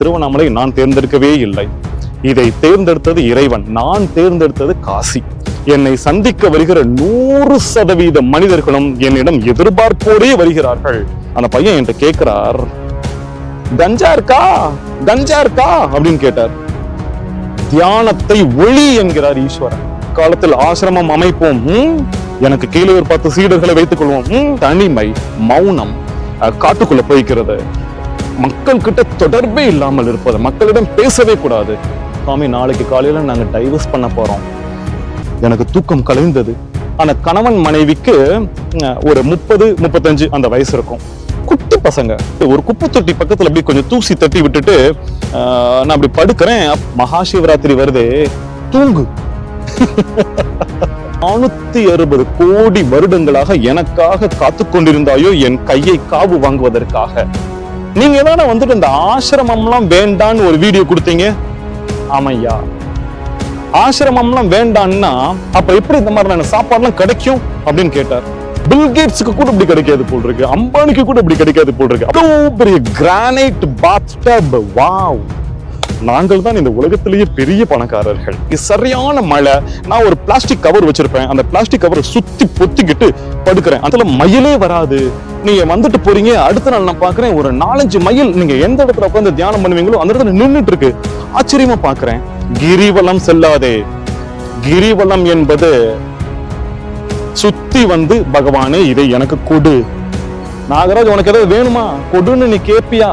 திருவண்ணாமலை நான் தேர்ந்தெடுக்கவே இல்லை. இதை தேர்ந்தெடுத்தது இறைவன். நான் தேர்ந்தெடுத்தது காசி. என்னை சந்திக்க வருகிற 100% மனிதர்களும் என்னிடம் எதிர்பார்ப்போடே வருகிறார்கள். அந்த பையன் என்கிட்ட கேட்கிறார், கஞ்சா இருக்கா கஞ்சா இருக்கா அப்படின்னு கேட்டார். தியானத்தை ஒளி என்கிறார் ஈஸ்வரன். காலத்தில் ஆசிரமம் அமைப்போம், எனக்கு கீழே ஒரு 10 சீடர்களை வைத்துக் கொள்வோம். தனிமை, மௌனம், காட்டுக்குள்ள போய்க்கிறது, மக்கள் கிட்ட தொடர்பே இல்லாமல் இருப்பது, மக்களிடம் பேசவே கூடாது. சாமி, நாளைக்கு காலையில நாங்க டைவர்ஸ் பண்ண போறோம். எனக்கு தூக்கம் கலைந்தது. ஆனா கணவன் மனைவிக்கு ஒரு 30-35 அந்த வயசு இருக்கும். குட்டி பசங்க. ஒரு குப்பை தொட்டி பக்கத்துல அப்படி கொஞ்சம் தூசி தட்டி விட்டுட்டு நான் அப்படி படுக்கிறேன். மகா சிவராத்திரி வருது, தூங்கு. 460 கோடி வருடங்களாக எனக்காக காத்து கொண்டிருந்தாயோ என் கையை காவு வாங்குவதற்காக. நீங்க தானே வந்துட்டு இந்த ஆசிரமம்லாம் வேண்டான்னு ஒரு வீடியோ கொடுத்தீங்க. ஆமையா, ஆசிரமம்லாம் வேண்டான்னா அப்ப எப்படி இந்த மாதிரியான சாப்பாடுலாம் கிடைக்கும் அப்படின்னு கேட்டார். பில்கேட்ஸுக்கு கூட இப்படி கிடைக்காது போல் இருக்கு, அம்பானிக்கு கூட இப்படி கிடைக்காது போல் இருக்கு. அவ்வளவு பெரிய கிரானைட் பாத்டப். வாவ், நாங்கள் தான் இந்த உலகத்திலேயே பெரிய பணக்காரர்கள். சரியான மழை. நான் ஒரு பிளாஸ்டிக் கவர் வச்சிருப்பேன். அந்த பிளாஸ்டிக் கவரை சுத்தி பொத்திக்கிட்டு படுக்கிறேன். அதுல மயிலே வராது. நீங்க வந்துட்டு போறீங்க. அடுத்த நாள் நான் பாக்குறேன் ஒரு 4-5 மயில் நீங்க எந்த இடத்துல உட்காந்து தியானம் பண்ணுவீங்களோ அந்த இடத்துல நின்றுட்டு இருக்கு. ஆச்சரியமா பாக்குறேன். கிரிவலம் செல்லாதே. கிரிவலம் என்பது சுத்தி வந்து பகவானே இதை எனக்கு கொடு, நாகராஜ் உனக்கு ஏதாவது வேணுமா கொடுன்னு நீ கேப்பியா?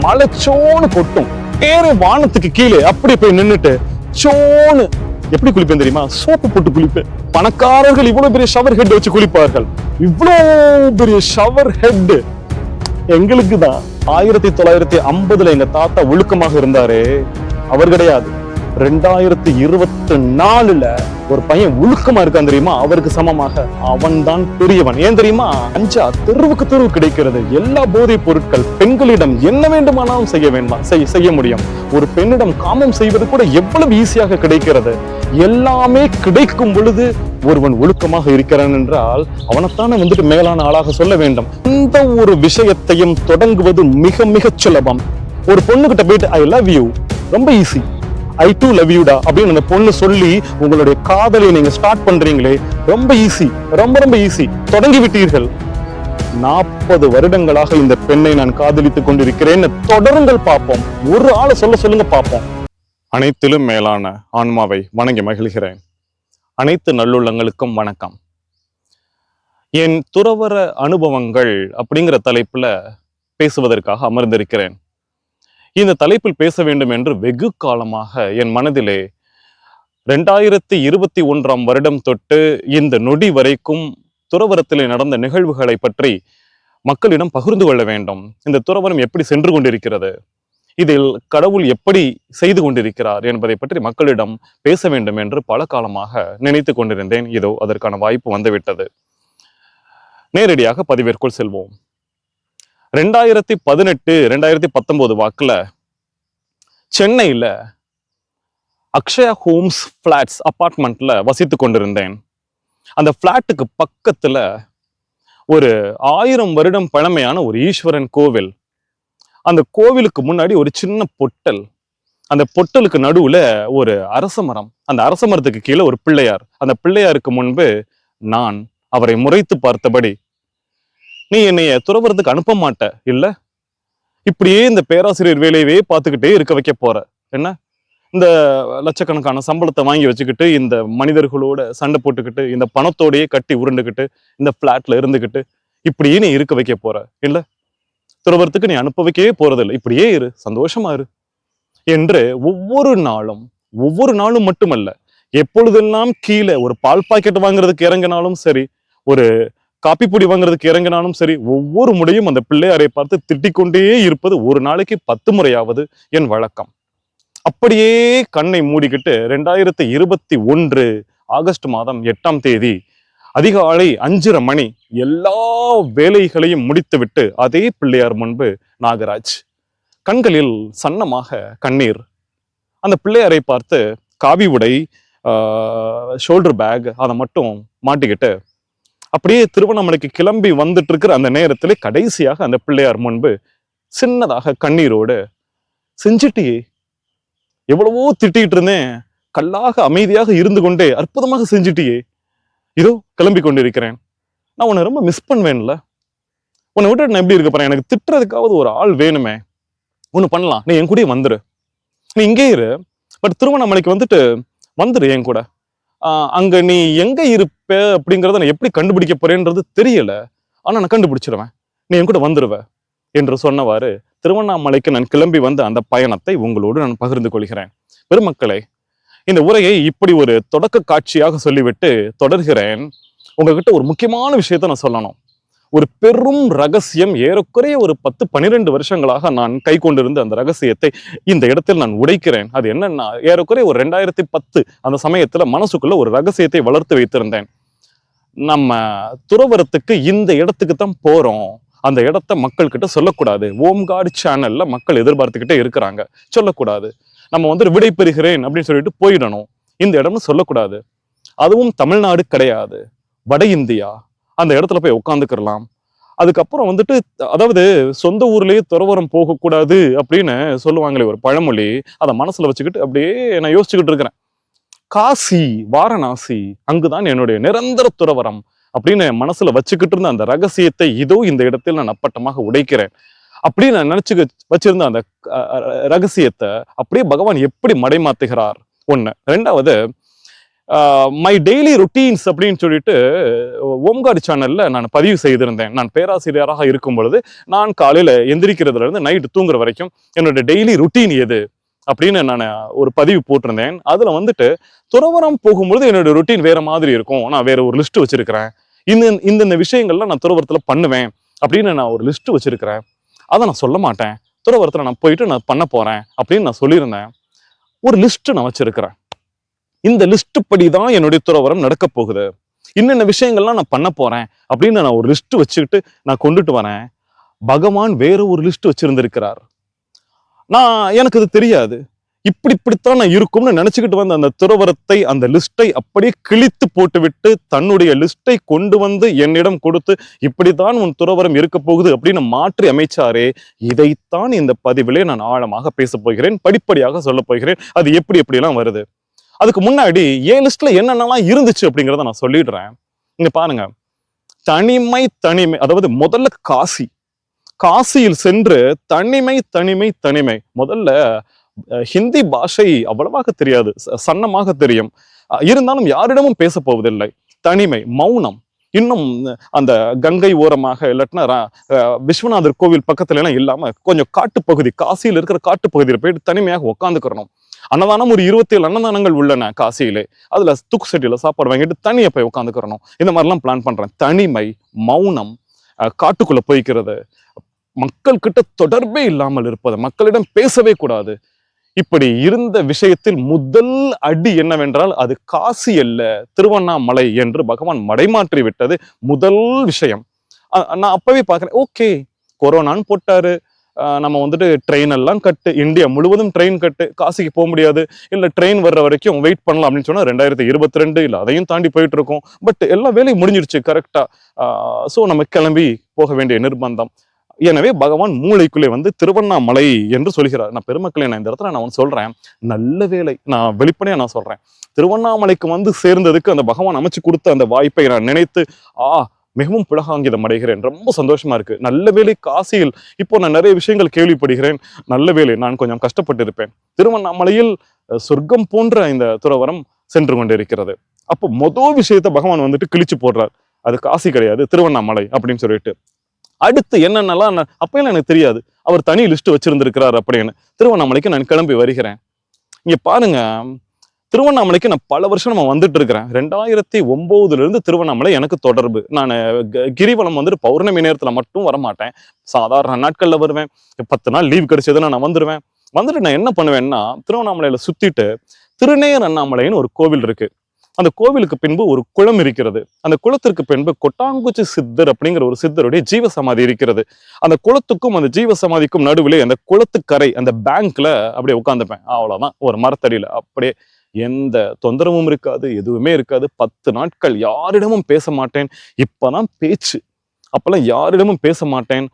மலை சோன்னு கொட்டும். பேரு வானத்துக்கு கீழே அப்படி போய் நின்னுட்டு சோன்னு எப்படி குளிப்பேன் தெரியுமா? சோப்பு போட்டு குளிப்பேன். பணக்காரர்கள் இவ்வளவு பெரிய ஷவர் ஹெட் வச்சு குளிப்பார்கள். இவ்வளவு பெரிய ஷவர் ஹெட் எங்களுக்கு தான். 1950 எங்க தாத்தா ஒழுக்கமாக இருந்தாரு. அவர் கிடையாது. 2024 ஒரு பையன் ஒழுக்கமா இருக்கான் தெரியுமா? அவருக்கு சமமாக அவன் தான் பெரியவன். ஏன் தெரியுமா? கஞ்சா தெருவுக்கு தெருவு கிடைக்கிறது. எல்லா போதைப் பொருட்கள். பெண்களிடம் என்ன வேண்டுமானாலும் செய்ய முடியும். ஒரு பெண்ணிடம் காமம் செய்வது கூட எவ்வளவு ஈஸியாக கிடைக்கிறது. எல்லாமே கிடைக்கும் பொழுது ஒருவன் ஒழுக்கமாக இருக்கிறான் என்றால் அவனைத்தானே வந்துட்டு மேலான ஆளாக சொல்ல வேண்டும். இந்த ஒரு விஷயத்தையும் தொடங்குவது மிக மிக சுலபம். ஒரு பொண்ணு கிட்ட போயிட்டு ஐ லவ் யூ ரொம்ப easy. I too love you டா அப்படின்னு அந்த பொண்ணு சொல்லி உங்களுடைய காதலை நீங்க ஸ்டார்ட் பண்றீங்களே, ரொம்ப ஈஸி, ரொம்ப ரொம்ப ஈஸி. தொடங்கி விட்டீர்கள். 40 வருடங்களாக இந்த பெண்ணை நான் காதலித்துக் கொண்டிருக்கிறேன். தொடருங்கள் பார்ப்போம். ஒரு ஆளை சொல்லுங்க பார்ப்போம். அனைத்திலும் மேலான ஆன்மாவை வணங்கி மகிழ்கிறேன். அனைத்து நல்லுள்ளங்களுக்கும் வணக்கம். என் துறவற அனுபவங்கள் அப்படிங்கிற தலைப்புல பேசுவதற்காக அமர்ந்திருக்கிறேன். இந்த தலைப்பில் பேச வேண்டும் என்று வெகு காலமாக என் மனதிலே 2021 வருடம் தொட்டு இந்த நொடி வரைக்கும் துறவரத்திலே நடந்த நிகழ்வுகளை பற்றி மக்களிடம் பகிர்ந்து கொள்ள வேண்டும். இந்த துறவரம் எப்படி சென்று கொண்டிருக்கிறது, இதில் கடவுள் எப்படி செய்து கொண்டிருக்கிறார் என்பதை பற்றி மக்களிடம் பேச வேண்டும் என்று பல காலமாக நினைத்து கொண்டிருந்தேன். இதோ அதற்கான வாய்ப்பு வந்துவிட்டது. நேரடியாக பதிவிற்குள் செல்வோம். 2018-2019 வாக்குல சென்னையில அக்ஷயா ஹோம்ஸ் பிளாட்ஸ் அபார்ட்மெண்ட்ல வசித்து கொண்டிருந்தேன். அந்த பிளாட்டுக்கு பக்கத்துல ஒரு 1000 வருடம் பழமையான ஒரு ஈஸ்வரன் கோவில். அந்த கோவிலுக்கு முன்னாடி ஒரு சின்ன பொட்டல். அந்த பொட்டலுக்கு நடுவுல ஒரு அரச மரம். அந்த அரச மரத்துக்கு கீழே ஒரு பிள்ளையார். அந்த பிள்ளையாருக்கு முன்பு நான் அவரை முறைத்து பார்த்தபடி, நீ என்னைய துறவரத்துக்கு அனுப்ப மாட்ட இல்ல, இப்படியே இந்த பேராசிரியர் வேலையவே பார்த்துக்கிட்டே இருக்க வைக்க போற என்ன? இந்த லட்சக்கணக்கான சம்பளத்தை வாங்கி வச்சுக்கிட்டு, இந்த மனிதர்களோட சண்டை போட்டுக்கிட்டு, இந்த பணத்தோடையே கட்டி உருண்டுகிட்டு, இந்த பிளாட்ல இருந்துகிட்டு இப்படியே நீ இருக்க வைக்க போற இல்ல, துறவரத்துக்கு நீ அனுப்ப வைக்கவே போறதில்லை, இப்படியே இரு, சந்தோஷமா இரு என்று ஒவ்வொரு நாளும் மட்டுமல்ல, எப்பொழுதெல்லாம் கீழே ஒரு பால் பாக்கெட் வாங்குறதுக்கு இறங்கினாலும் சரி, ஒரு காப்பி பொடி வாங்குறதுக்கு இறங்கினாலும் சரி, ஒவ்வொரு முறையும் அந்த பிள்ளையாரை பார்த்து திட்டிக் கொண்டே இருப்பது ஒரு நாளைக்கு 10 முறையாவது என் வழக்கம். அப்படியே கண்ணை மூடிக்கிட்டு 2021 ஆகஸ்ட் மாதம் 8ஆம் தேதி அதிகாலை 5:30 மணி எல்லா வேலைகளையும் முடித்துவிட்டு அதே பிள்ளையார் முன்பு நாகராஜ், கண்களில் சன்னமாக கண்ணீர், அந்த பிள்ளையாரை பார்த்து காவி உடை, ஷோல்டர் பேக் அதை மட்டும் மாட்டிக்கிட்டு அப்படியே திருவண்ணாமலைக்கு கிளம்பி வந்துட்டு இருக்கிற அந்த நேரத்திலே கடைசியாக அந்த பிள்ளையார் முன்பு சின்னதாக கண்ணீரோடு செஞ்சிட்டியே, எவ்வளவோ திட்டிட்டு இருந்தேன், கல்லாக அமைதியாக இருந்து கொண்டே அற்புதமாக செஞ்சிட்டியே, இதோ கிளம்பி கொண்டிருக்கிறேன். நான் உன்னை ரொம்ப மிஸ் பண்ணுவேன்ல, உன்னை விட்டு நான் எப்படி இருக்க போறேன், எனக்கு திட்டுறதுக்காவது ஒரு ஆள் வேணுமே. ஒண்ணு பண்ணலாம், நீ என் கூடயே வந்துரு, நீ இங்கே இரு, பட் திருவண்ணாமலைக்கு வந்துட்டு வந்துரு என் கூட. அங்க நீ எங்க இருப்ப அப்படிங்கறத நான் எப்படி கண்டுபிடிக்க போறேன்றது தெரியல, ஆனா நான் கண்டுபிடிச்சிருவேன், நீ என் கூட வந்துருவ என்று சொன்னவாறு திருவண்ணாமலைக்கு நான் கிளம்பி வந்த அந்த பயணத்தை உங்களோடு நான் பகிர்ந்து கொள்கிறேன். பெருமக்களே, இந்த உரையை இப்படி ஒரு தொடக்க காட்சியாக சொல்லிவிட்டு தொடர்கிறேன். உங்ககிட்ட ஒரு முக்கியமான விஷயத்த நான் சொல்லணும். ஒரு பெரும் ரகசியம், ஏறக்குறைய ஒரு 10-12 வருஷங்களாக நான் கை கொண்டிருந்த அந்த ரகசியத்தை இந்த இடத்தில் நான் உடைக்கிறேன். அது என்னன்னா, ஏறக்குறைய ஒரு 2010 அந்த சமயத்துல மனசுக்குள்ள ஒரு ரகசியத்தை வளர்த்து வைத்திருந்தேன். நம்ம துறவரத்துக்கு இந்த இடத்துக்கு தான் போறோம், அந்த இடத்த மக்கள் கிட்ட சொல்லக்கூடாது. ஓம்காடு சேனல்ல மக்கள் எதிர்பார்த்துக்கிட்டே இருக்கிறாங்க, சொல்லக்கூடாது. நம்ம வந்துட்டு விடை பெறுகிறேன் அப்படின்னு சொல்லிட்டு போயிடணும், இந்த இடம்னு சொல்லக்கூடாது. அதுவும் தமிழ்நாடு கிடையாது, வட இந்தியா. அந்த இடத்துல போய் உட்காந்துக்கிறலாம். அதுக்கப்புறம் வந்துட்டு, அதாவது சொந்த ஊர்லயே துறவரம் போகக்கூடாது அப்படின்னு சொல்லுவாங்களே ஒரு பழமொழி, அதை மனசுல வச்சுக்கிட்டு அப்படியே நான் யோசிச்சுக்கிட்டு இருக்கிறேன். காசி, வாரணாசி, அங்குதான் என்னுடைய நிரந்தர துறவரம் அப்படின்னு மனசுல வச்சுக்கிட்டு இருந்த அந்த ரகசியத்தை இதோ இந்த இடத்தில் நான் அப்பட்டமாக உடைக்கிறேன். அப்படின்னு நான் நினைச்சு வச்சிருந்த அந்த ரகசியத்தை அப்படியே பகவான் எப்படி மடைமாத்துகிறார். ஒண்ணு. ரெண்டாவது, மை டெய்லி ருட்டீன்ஸ் அப்படின்னு சொல்லிட்டு ஓம்காடு சேனல்ல நான் பதிவு செய்திருந்தேன். நான் பேராசிரியராக இருக்கும் பொழுது நான் காலையில எந்திரிக்கிறதுல இருந்து நைட்டு தூங்குற வரைக்கும் என்னோட டெய்லி ருட்டீன் எது அப்படின்னு நான் ஒரு பதிவு போட்டிருந்தேன். அதுல வந்துட்டு துறவரம் போகும்பொழுது என்னோட ருட்டீன் வேற மாதிரி இருக்கும், நான் வேற ஒரு லிஸ்ட் வச்சிருக்கிறேன், இந்த விஷயங்கள்லாம் நான் துறவரத்துல பண்ணுவேன் அப்படின்னு நான் ஒரு லிஸ்ட் வச்சிருக்கிறேன், அதை நான் சொல்ல மாட்டேன், துறவரத்துல நான் போயிட்டு நான் பண்ண போறேன் அப்படின்னு நான் சொல்லியிருந்தேன். ஒரு லிஸ்ட் நான் வச்சிருக்கிறேன், இந்த லிஸ்ட் படிதான் என்னுடைய துறவரம் நடக்க போகுது, இன்னென்ன விஷயங்கள்லாம் நான் பண்ண போறேன் அப்படின்னு நான் ஒரு லிஸ்ட் வச்சுக்கிட்டு நான் கொண்டுட்டு வரேன். பகவான் வேற ஒரு லிஸ்ட் வச்சிருந்திருக்கிறார். எனக்கு அது தெரியாது. இப்படித்தான் நான் இருக்கும்னு நினைச்சுக்கிட்டு வந்த அந்த துறவரத்தை, அந்த லிஸ்டை அப்படியே கிழித்து போட்டுவிட்டு தன்னுடைய லிஸ்டை கொண்டு வந்து என்னிடம் கொடுத்து, இப்படித்தான் உன் துறவரம் இருக்க போகுது அப்படின்னு மாற்றி அமைச்சாரே. இதைத்தான் இந்த பதிவிலே நான் ஆழமாக பேச போகிறேன், படிப்படியாக சொல்ல போகிறேன். அது எப்படி எல்லாம் வருது. அதுக்கு முன்னாடி என் லிஸ்ட்ல என்னென்னலாம் இருந்துச்சு அப்படிங்கிறத நான் சொல்லிடுறேன். இங்க பாருங்க, தனிமை, அதாவது முதல்ல காசியில் சென்று தனிமை. முதல்ல ஹிந்தி பாஷை அவ்வளவாக தெரியாது, சன்னமாக தெரியும், இருந்தாலும் யாரிடமும் பேச போவதில்லை. தனிமை, மௌனம். இன்னும் அந்த கங்கை ஓரமாக இல்லாட்டினா விஸ்வநாதர் கோவில் பக்கத்துல எல்லாம் இல்லாம கொஞ்சம் காட்டுப்பகுதி, காசியில் இருக்கிற காட்டுப்பகுதியில் போயிட்டு தனிமையாக உட்காந்துக்கிறணும். அன்னதானம் ஒரு 27 அன்னதானங்கள் உள்ளன காசியிலே, அதுல தூக்கு சட்டியில சாப்பாடு வாங்கிட்டு தனியா போய் உட்காந்துக்கிறணும். இந்த மாதிரிலாம் பிளான் பண்றேன். தனிமை, மௌனம், காட்டுக்குள்ள போய்க்கிறது, மக்கள் கிட்ட தொடர்பே இல்லாமல் இருப்பது, மக்களிடம் பேசவே கூடாது. இப்படி இருந்த விஷயத்தில் முதல் அடி என்னவென்றால், அது காசி அல்ல, திருவண்ணாமலை என்று பகவான் மடைமாற்றி விட்டது முதல் விஷயம். நான் அப்பவே பாக்குறேன், ஓகே, கொரோனான்னு போட்டாரு, நம்ம வந்துட்டு ட்ரெயின் எல்லாம் கட்டு, இந்தியா முழுவதும் ட்ரெயின் கட்டு, காசிக்கு போக முடியாது, இல்ல ட்ரெயின் வர்ற வரைக்கும் வெயிட் பண்ணலாம் அப்படின்னு சொன்னா 2022 இல்ல அதையும் தாண்டி போயிட்டு இருக்கோம். பட் எல்லா வேலையும் முடிஞ்சிருச்சு கரெக்டா. சோ நம்ம கிளம்பி போக வேண்டிய நிர்பந்தம். எனவே பகவான் மூளைக்குள்ளே வந்து திருவண்ணாமலை என்று சொல்கிறார். நான் பெருமக்களை, நான் இந்த இடத்துல நான் சொல்றேன், நல்ல வேலை, நான் வெளிப்படையா நான் சொல்றேன், திருவண்ணாமலைக்கு வந்து சேர்ந்ததுக்கு அந்த பகவான் அமைச்சு கொடுத்த அந்த வாய்ப்பை நான் நினைத்து மிகவும் புலகாங்கிதம் அடைகிறேன். ரொம்ப சந்தோஷமா இருக்கு. நல்ல வேலை காசியில் இப்போ நான் நிறைய விஷயங்கள் கேள்விப்படுகிறேன். நல்ல வேலை, நான் கொஞ்சம் கஷ்டப்பட்டிருப்பேன். திருவண்ணாமலையில் சொர்க்கம் போன்ற இந்த துறவரம் சென்று கொண்டிருக்கிறது. அப்போ மொதல் விஷயத்த பகவான் வந்துட்டு கிழிச்சு போடுறார், அது காசி கிடையாது, திருவண்ணாமலை அப்படின்னு சொல்லிட்டு. அடுத்து என்னென்னலாம் அப்பெல்லாம் எனக்கு தெரியாது, அவர் தனி லிஸ்ட் வச்சிருந்திருக்கிறார் அப்படின்னு. திருவண்ணாமலைக்கு நான் கிளம்பி வருகிறேன். இங்க பாருங்க, திருவண்ணாமலைக்கு நான் பல வருஷம் நம்ம வந்துட்டு இருக்கிறேன். 2009 இருந்து திருவண்ணாமலை எனக்கு தொடர்பு. நான் கிரிவலம் வந்துட்டு பௌர்ணமி நேரத்துல மட்டும் வரமாட்டேன், சாதாரண நாட்கள்ல வருவேன். 10 நாள் லீவ் கிடைச்சதுன்னா நான் வந்துருவேன். வந்துட்டு நான் என்ன பண்ணுவேன்னா, திருவண்ணாமலையில சுத்திட்டு திருநேர் அண்ணாமலைன்னு ஒரு கோவில் இருக்கு, அந்த கோவிலுக்கு பின்பு ஒரு குளம் இருக்கிறது. அந்த குளத்திற்கு பின்பு கொட்டாங்குச்சி சித்தர் அப்படிங்கிற ஒரு சித்தருடைய ஜீவ சமாதி இருக்கிறது. அந்த குளத்துக்கும் அந்த ஜீவ சமாதிக்கும் நடுவிலே அந்த குளத்துக்கரை, அந்த பேங்க்ல அப்படியே உட்காந்துப்பேன். அவ்வளவுதான், ஒரு மரத்தடியில அப்படியே. எந்த தொந்தரவும் இருக்காது, எதுவுமே இருக்காது. 10 நாட்கள் யாரிடமும் பேச மாட்டேன். இப்பதான் பேச்சு, அப்பெல்லாம் யாரிடமும் பேச மாட்டேன்.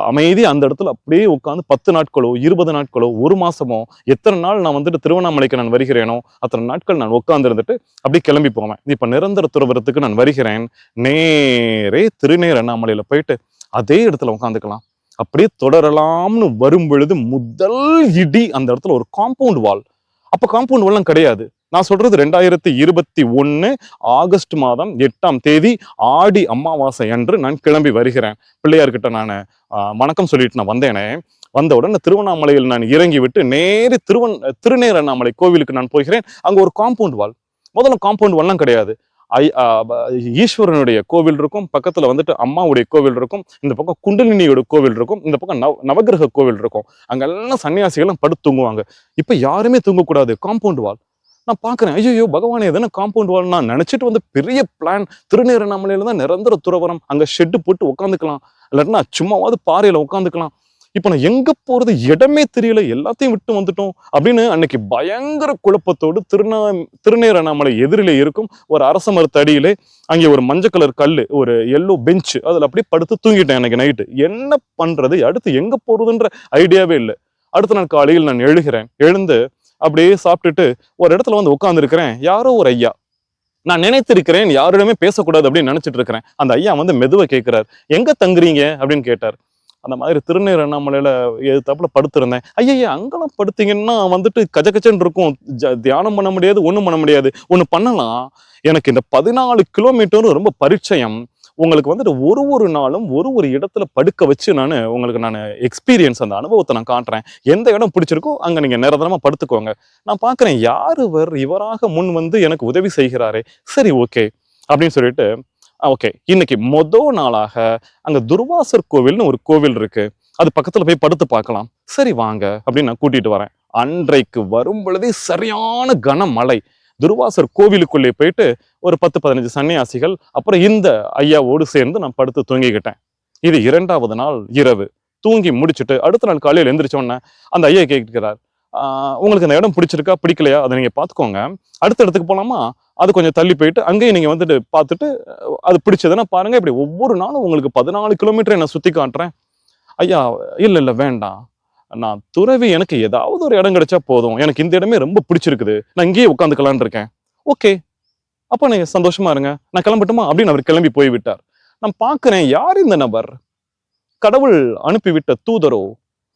அமைதி அந்த இடத்துல அப்படியே உட்காந்து 10 நாட்களோ 20 நாட்களோ 1 மாசமோ எத்தனை நாள் நான் வந்துட்டு திருவண்ணாமலைக்கு நான் வருகிறேனோ அத்தனை நாட்கள் நான் உட்கார்ந்து இருந்துட்டு அப்படியே கிளம்பி போவேன். இப்ப நிரந்தர துறவரத்துக்கு நான் வருகிறேன், நேரே திருநேர் அண்ணாமலையில போயிட்டு அதே இடத்துல உட்காந்துக்கலாம். அப்படியே தொடரலாம்னு வரும் பொழுது முதல் இடி அந்த இடத்துல ஒரு காம்பவுண்ட் வால். அப்ப காம்பவுண்ட் வால்லாம் கிடையாது. நான் சொல்றது 2021 ஆகஸ்ட் மாதம் 8ஆம் தேதி ஆடி அமாவாசை அன்று நான் கிளம்பி வருகிறேன். பிள்ளையார்கிட்ட நான் வணக்கம் சொல்லிட்டு நான் வந்தேனே, வந்த உடனே திருவண்ணாமலையில் நான் இறங்கி விட்டு நேரே திருநேர் அண்ணாமலை கோவிலுக்கு நான் போகிறேன். அங்க ஒரு காம்பவுண்ட் வால். முதல்ல காம்பவுண்ட் வால்லாம் கிடையாது. ஈஸ்வரனுடைய கோவில் இருக்கும், பக்கத்துல வந்துட்டு அம்மாவுடைய கோவில் இருக்கும், இந்த பக்கம் குண்டலினியோட கோவில் இருக்கும், இந்த பக்கம் நவகிரக கோவில் இருக்கும். அங்கெல்லாம் சன்னியாசிகள் படுத்து தூங்குவாங்க. இப்ப யாருமே தூங்கக்கூடாது, காம்பவுண்ட் வால். நான் பாக்குறேன், ஐயோ பகவானே எதனா காம்பவுண்ட் வால். நான் நினைச்சிட்டு வந்து பெரிய பிளான், திருநேரண்ணாமலையில தான் நிரந்தர துறவரம், அங்க ஷெட்டு போட்டு உட்காந்துக்கலாம், இல்லாட்டினா சும்மாவாவது பாறையில உட்காந்துக்கலாம். இப்ப நான் எங்க போறது, இடமே தெரியல, எல்லாத்தையும் விட்டு வந்துட்டோம் அப்படின்னு அன்னைக்கு பயங்கர குழப்பத்தோடு திருநேர் அண்ணாமலை எதிரிலே இருக்கும் ஒரு அரச மரத்து அடியிலே அங்கே ஒரு மஞ்சள் கலர் கல்லு, ஒரு எல்லோ பெஞ்ச், அதுல அப்படியே படுத்து தூங்கிட்டேன். எனக்கு நைட்டு என்ன பண்றது, அடுத்து எங்க போறதுன்ற ஐடியாவே இல்லை. அடுத்த நாள் காலையில் நான் எழுந்து அப்படியே சாப்பிட்டுட்டு ஒரு இடத்துல வந்து உட்கார்ந்து இருக்கிறேன். யாரோ ஒரு ஐயா, நான் நினைத்திருக்கிறேன் யாரிடமே பேசக்கூடாது அப்படின்னு நினைச்சிட்டு இருக்கிறேன். அந்த ஐயா வந்து மெதுவா கேட்கிறார், எங்க தங்குறீங்க அப்படின்னு கேட்டார். அந்த மாதிரி திருநேர் அண்ணாமலையில எதிர்த்தாப்புல படுத்திருந்தேன். ஐயா அங்கெல்லாம் படுத்தீங்கன்னா வந்துட்டு கஜகஜன்னு இருக்கும், தியானம் பண்ண முடியாது, ஒண்ணும் பண்ண முடியாது. ஒண்ணு பண்ணலாம், எனக்கு இந்த 14 கிலோமீட்டரும் ரொம்ப பரிச்சயம். உங்களுக்கு வந்துட்டு ஒரு நாளும் ஒரு இடத்துல படுக்க வச்சு உங்களுக்கு நான் எக்ஸ்பீரியன்ஸ், அந்த அனுபவத்தை நான் காட்டுறேன். எந்த இடம் பிடிச்சிருக்கோ அங்க நீங்க நிரந்தரமா படுத்துக்கோங்க. நான் பாக்குறேன், யார் இவராக முன் வந்து எனக்கு உதவி செய்கிறாரே, சரி ஓகே அப்படின்னு சொல்லிட்டு ஓகே, இன்னைக்கு நாளாக அங்க துர்வாசர் கோவில்னு ஒரு கோவில் இருக்கு, அது பக்கத்துல போய் படுத்து பார்க்கலாம், சரி வாங்க அப்படின்னு நான் கூட்டிட்டு வரேன். அன்றைக்கு வரும் பொழுதே சரியான கனமழை. துர்வாசர் கோவிலுக்குள்ளே போயிட்டு ஒரு 10-15 சன்னியாசிகள் அப்புறம் இந்த ஐயாவோடு சேர்ந்து நான் படுத்து தூங்கிக்கிட்டேன். இது 2வது நாள் இரவு. தூங்கி முடிச்சுட்டு அடுத்த நாள் காலையில் எந்திரிச்சோன்னே அந்த ஐயா கேட்கிறார், உங்களுக்கு அந்த இடம் பிடிச்சிருக்கா பிடிக்கலையா, அதை நீங்க பாத்துக்கோங்க, அடுத்த இடத்துக்கு போலாமா, அது கொஞ்சம் தள்ளி போயிட்டு அங்கேயும் நீங்க வந்துட்டு பார்த்துட்டு அது பிடிச்சதுன்னா பாருங்க, இப்படி ஒவ்வொரு நாளும் உங்களுக்கு 14 கிலோமீட்டர் நான் சுத்தி காட்டுறேன். ஐயா இல்ல வேண்டாம், நான் துறவி, எனக்கு ஏதாவது ஒரு இடம் கிடைச்சா போதும், எனக்கு இந்த இடமே ரொம்ப பிடிச்சிருக்குது, நான் இங்கேயே உட்காந்துக்கலான் இருக்கேன். ஓகே, அப்ப நீங்க சந்தோஷமா இருங்க, நான் கிளம்பட்டுமா அப்படின்னு அவர் கிளம்பி போய்விட்டார். நான் பாக்குறேன், யார் இந்த நபர், கடவுள் அனுப்பிவிட்ட தூதரோ?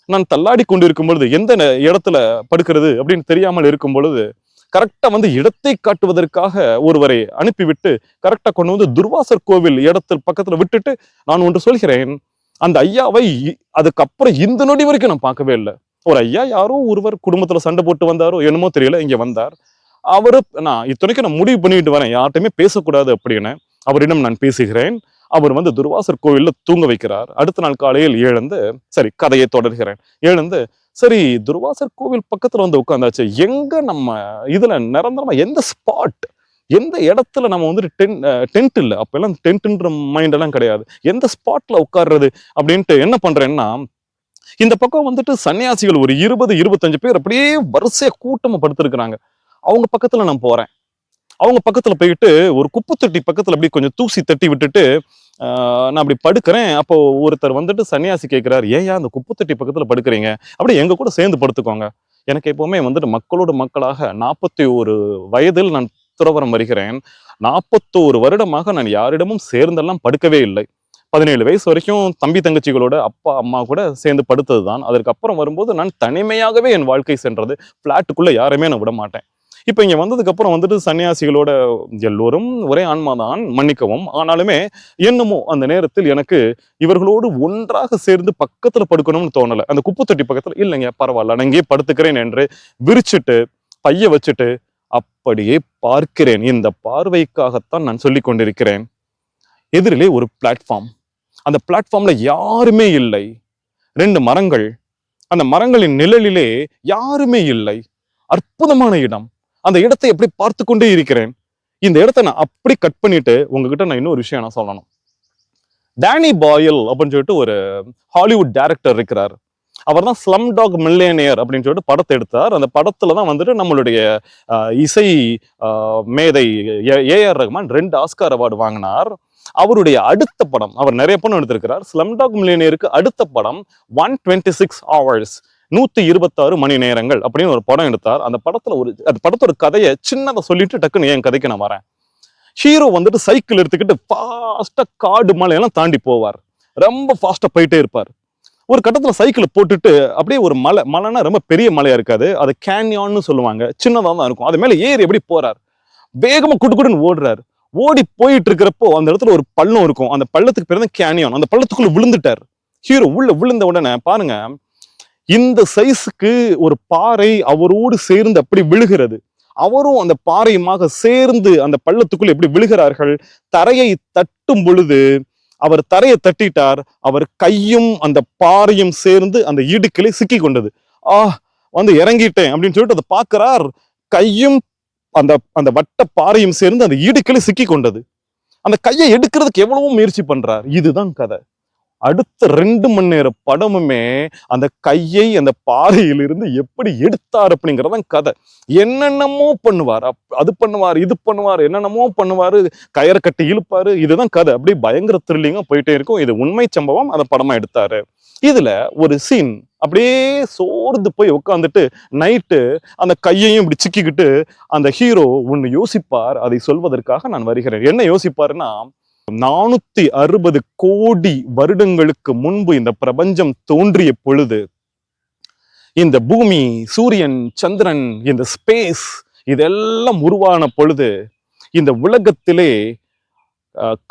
நான் தள்ளாடி கொண்டிருக்கும் பொழுது எந்த இடத்துல படுக்கிறது அப்படின்னு தெரியாமல் இருக்கும் பொழுது கரெக்டா வந்து இடத்தை காட்டுவதற்காக ஒருவரை அனுப்பிவிட்டு கரெக்டா கொண்டு வந்து துர்வாசர் கோவில் இடத்துல பக்கத்துல விட்டுட்டு நான் ஒன்று சொல்கிறேன், அந்த ஐயாவை அதுக்கப்புறம் இந்த நொடி வரைக்கும் நான் பார்க்கவே இல்லை. ஒரு ஐயா யாரோ ஒருவர் குடும்பத்துல சண்டை போட்டு வந்தாரோ என்னமோ தெரியல, இங்க வந்தார். அவரு, நான் இத்தனைக்கும் நான் முடிவு பண்ணிட்டு வரேன் யார்கிட்டயுமே பேசக்கூடாது அப்படின்னு, அவரிடம் நான் பேசுகிறேன். அவர் வந்து துர்வாசர் கோவில்ல தூங்க வைக்கிறார். அடுத்த நாள் காலையில் எழுந்து, சரி கதையை தொடர்கிறேன், எழுந்து சரி துர்வாசர் கோவில் பக்கத்துல வந்து உட்காந்தாச்சு, எங்க நம்ம இதுல நிரந்தரமா எந்த ஸ்பாட், எந்த இடத்துல நம்ம வந்துட்டு டென்ட் இல்ல, அப்ப எல்லாம் டென்ட்ன்ற மைண்ட் எல்லாம் கிடையாது, எந்த ஸ்பாட்ல உட்கார்றது அப்படின்ட்டு என்ன பண்றேன்னா, இந்த பக்கம் வந்துட்டு சன்னியாசிகள் ஒரு 20-25 பேர் அப்படியே வரிசையா கூட்டமா படுத்திருக்கிறாங்க. அவங்க பக்கத்துல நான் போறேன். அவங்க பக்கத்துல போயிட்டு ஒரு குப்பை தொட்டி பக்கத்துல அப்படி கொஞ்சம் தூசி தட்டி விட்டுட்டு நான் அப்படி படுக்கிறேன். அப்போ ஒருத்தர் வந்துட்டு சன்னியாசி கேட்கிறாரு, ஏன் அந்த குப்பை தொட்டி பக்கத்துல படுக்கிறீங்க, அப்படி எங்க கூட சேர்ந்து படுத்துக்கோங்க. எனக்கு எப்பவுமே வந்துட்டு மக்களோட மக்களாக 41 வயதில் நான் துறவரம் வருகிறேன். 41 வருடமாக நான் யாரிடமும் சேர்ந்தெல்லாம் படுக்கவே இல்லை. 17 வயசு வரைக்கும் தம்பி தங்கச்சிகளோட அப்பா அம்மா கூட சேர்ந்து படுத்ததுதான். அதற்கப்புறம் வரும்போது நான் தனிமையாகவே என் வாழ்க்கை சென்றது. பிளாட்டுக்குள்ள யாருமே நான் விட மாட்டேன். இப்ப இங்க வந்ததுக்கு அப்புறம் வந்துட்டு சன்னியாசிகளோட எல்லோரும் ஒரே ஆன்மாதான், மன்னிக்கவும், ஆனாலுமே என்னமோ அந்த நேரத்தில் எனக்கு இவர்களோடு ஒன்றாக சேர்ந்து பக்கத்துல படுக்கணும்னு தோணல. அந்த குப்பை தொட்டி பக்கத்துல இல்லைங்க பரவாயில்ல நான் இங்கேயே படுத்துக்கிறேன் என்று விரிச்சிட்டு பைய வச்சுட்டு அப்படியே பார்க்கிறேன். இந்த பார்வைக்காகத்தான் நான் சொல்லி கொண்டிருக்கிறேன். எதிரிலே ஒரு பிளாட்ஃபார்ம், அந்த பிளாட்ஃபார்ம்ல யாருமே இல்லை. 2 மரங்கள், அந்த மரங்களின் நிழலிலே யாருமே இல்லை. அற்புதமான இடம். அந்த இடத்தை எப்படி பார்த்து கொண்டே இருக்கிறேன். இந்த இடத்தை நான் அப்படி கட் பண்ணிட்டு உங்ககிட்ட நான் இன்னொரு விஷயம் நான் சொல்லணும். டேனி பாயில் அப்படின்னு சொல்லிட்டு ஒரு ஹாலிவுட் டைரக்டர் இருக்கிறார். அவர் தான் ஸ்லம் டாக் மில்லியனியர் அப்படின்னு சொல்லிட்டு படத்தை எடுத்தார். அந்த படத்துல தான் வந்துட்டு நம்மளுடைய இசை மேதை ஏஆர் ரஹ்மான் 2 ஆஸ்கார் அவார்டு வாங்கினார். அவருடைய அடுத்த படம், அவர் நிறைய படம் எடுத்திருக்கிறார். ஸ்லம் டாக் மில்லியனியருக்கு அடுத்த படம் 126 hours, 126 மணி நேரங்கள் அப்படின்னு ஒரு படம் எடுத்தார். அந்த படத்தோட கதையை சின்னதை சொல்லிட்டு டக்குன்னு என் கதைக்கு நான் வரேன். ஹீரோ வந்துட்டு சைக்கிள் எடுத்துக்கிட்டு ஃபாஸ்டா காடு மலையெல்லாம் தாண்டி போவார். ரொம்ப ஃபாஸ்டா போயிட்டே இருப்பார். ஒரு கட்டத்துல சைக்கிளை போட்டுட்டு அப்படியே ஒரு மலைன்னா ரொம்ப பெரிய மலையா இருக்காது, அது கேன்யான்னு சொல்லுவாங்க, சின்னதா தான் இருக்கும். அது மேல ஏறி எப்படி போறார், வேகமா குடுக்குடுன்னு ஓடுறாரு. ஓடி போயிட்டு இருக்கிறப்போ அந்த இடத்துல ஒரு பள்ளம் இருக்கும். அந்த பள்ளத்துக்கு பேர் தான் கேனியான். அந்த பள்ளத்துக்குள்ள விழுந்துட்டார் ஹீரோ. உள்ள விழுந்த உடனே பாருங்க, இந்த சைஸுக்கு ஒரு பாறை அவரோடு சேர்ந்து அப்படி விழுகிறது. அவரும் அந்த பாறையுமாக சேர்ந்து அந்த பள்ளத்துக்குள் எப்படி விழுகிறார்கள். தரையை தட்டும் பொழுது அவர் தரையை தட்டிட்டார். அவர் கையும் அந்த பாறையும் சேர்ந்து அந்த இடுக்கிலே சிக்கி கொண்டது. வந்து இறங்கிட்டேன் அப்படின்னு சொல்லிட்டு அதை பார்க்கிறார். கையும் அந்த அந்த வட்ட பாறையும் சேர்ந்து அந்த இடுக்கிலே சிக்கி கொண்டது. அந்த கையை எடுக்கிறதுக்கு எவ்வளவோ முயற்சி பண்றார். இதுதான் கதை. அடுத்த 2 மணி நேர படமுமே அந்த கையை அந்த பாறையிலிருந்து எப்படி எடுத்தார் அப்படிங்கறதான் கதை. என்னென்னமோ பண்ணுவார், அது பண்ணுவார், இது பண்ணுவார், என்னென்னமோ பண்ணுவாரு, கயிறை கட்டி இழுப்பாரு. இதுதான் கதை. அப்படியே பயங்கர த்ரில்லிங்கா போயிட்டே இருக்கும். இது உண்மை சம்பவம், அந்த படமா எடுத்தாரு. இதுல ஒரு சீன் அப்படியே சோர்ந்து போய் உட்காந்துட்டு நைட்டு அந்த கையையும் இப்படி சிக்கிக்கிட்டு அந்த ஹீரோ ஒன்னு யோசிப்பார். அதை சொல்வதற்காக நான் வருகிறேன். என்ன யோசிப்பாருன்னா, 460 கோடி வருடங்களுக்கு முன்பு இந்த பிரபஞ்சம் தோன்றிய பொழுது, இந்த பூமி, சூரியன், சந்திரன், இந்த ஸ்பேஸ் இதெல்லாம் உருவான பொழுது இந்த உலகத்திலே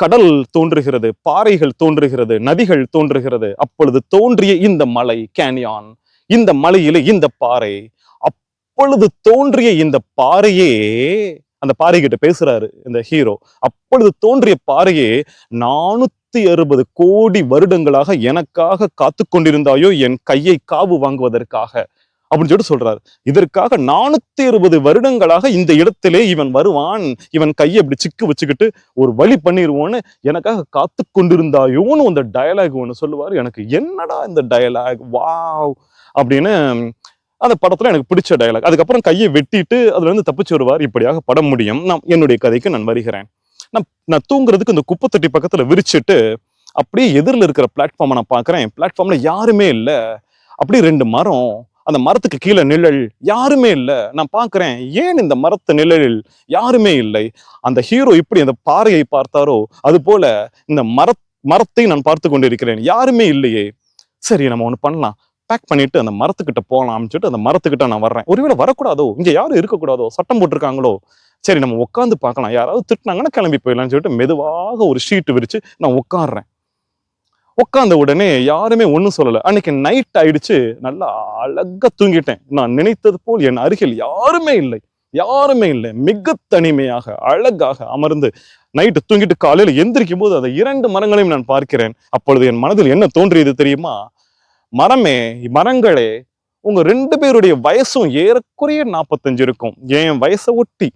கடல் தோன்றுகிறது, பாறைகள் தோன்றுகிறது, நதிகள் தோன்றுகிறது. அப்பொழுது தோன்றிய இந்த மலை கேன்யான், இந்த மலையிலே இந்த பாறை, அப்பொழுது தோன்றிய இந்த பாறையே, அந்த பாறை கிட்ட பேசுறாரு இந்த ஹீரோ, அப்பொழுது தோன்றிய பாறையே 460 கோடி வருடங்களாக எனக்காக காத்து கொண்டிருந்தாயோ என் கையை காவு வாங்குவதற்காக அப்படின்னு சொல்லிட்டு சொல்றாரு. இதற்காக 460 வருடங்களாக இந்த இடத்திலே இவன் வருவான், இவன் கையை இப்படி சிக்கு வச்சுக்கிட்டு ஒரு வழி பண்ணிடுவோன்னு எனக்காக காத்து கொண்டிருந்தாயோன்னு அந்த டயலாக் ஒண்ணு சொல்லுவாரு. எனக்கு என்னடா இந்த டயலாக், வாவ் அப்படின்னு அந்த படத்துல எனக்கு பிடிச்ச டயலாக். அதுக்கப்புறம் கையை வெட்டிட்டு அதுல இருந்து தப்பிச்சு வருவார். இப்படியாக படம் முடியும். என்னுடைய கதைக்கு நான் வருகிறேன். நான் தூங்குறதுக்கு இந்த குப்பை தட்டி பக்கத்துல விரிச்சிட்டு அப்படியே எதிரில் இருக்கிற பிளாட்ஃபார்மை நான் பாக்குறேன். பிளாட்ஃபார்ம்ல யாருமே இல்லை. அப்படியே 2 மரம், அந்த மரத்துக்கு கீழே நிழல், யாருமே இல்லை. நான் பாக்குறேன், ஏன் இந்த மரத்து நிழலில் யாருமே இல்லை? அந்த ஹீரோ இப்படி அந்த பாறையை பார்த்தாரோ அது போல இந்த மரத்தை நான் பார்த்து கொண்டிருக்கிறேன், யாருமே இல்லையே. சரி, நம்ம ஒண்ணு பண்ணலாம், பேக் பண்ணிட்டு அந்த மரத்துக்கிட்ட போலாம்னு சொல்லிட்டு அந்த மரத்துக்கிட்ட நான் வர்றேன். ஒருவேளை வரக்கூடாதோ, இங்க யாரும் இருக்கக்கூடாதோ, சட்டம் போட்டிருக்காங்களோ, சரி நம்ம உட்காந்து பார்க்கலாம், யாராவது திட்டினாங்கன்னா கிளம்பி போயிடலாம்னு சொல்லிட்டு மெதுவாக ஒரு ஷீட் விரிச்சு நான் உட்காடுறேன். உட்கார்ந்த உடனே யாருமே ஒன்றும் சொல்லலை. அன்னைக்கு நைட் ஆயிடுச்சு. நல்லா அழகா தூங்கிட்டேன். நான் நினைத்தது போல் என் அருகில் யாருமே இல்லை, யாருமே இல்லை. மிக தனிமையாக அழகாக அமர்ந்து நைட்டு தூங்கிட்டு காலையில எந்திரிக்கும் போது அந்த 2 மரங்களையும் நான் பார்க்கிறேன். அப்பொழுது என் மனதில் என்ன தோன்றியது தெரியுமா? மரங்களே, உங்க 2 பேருடைய வயசும் ஏறக்குறைய 45 இருக்கும். என் வயசை ஒட்டி.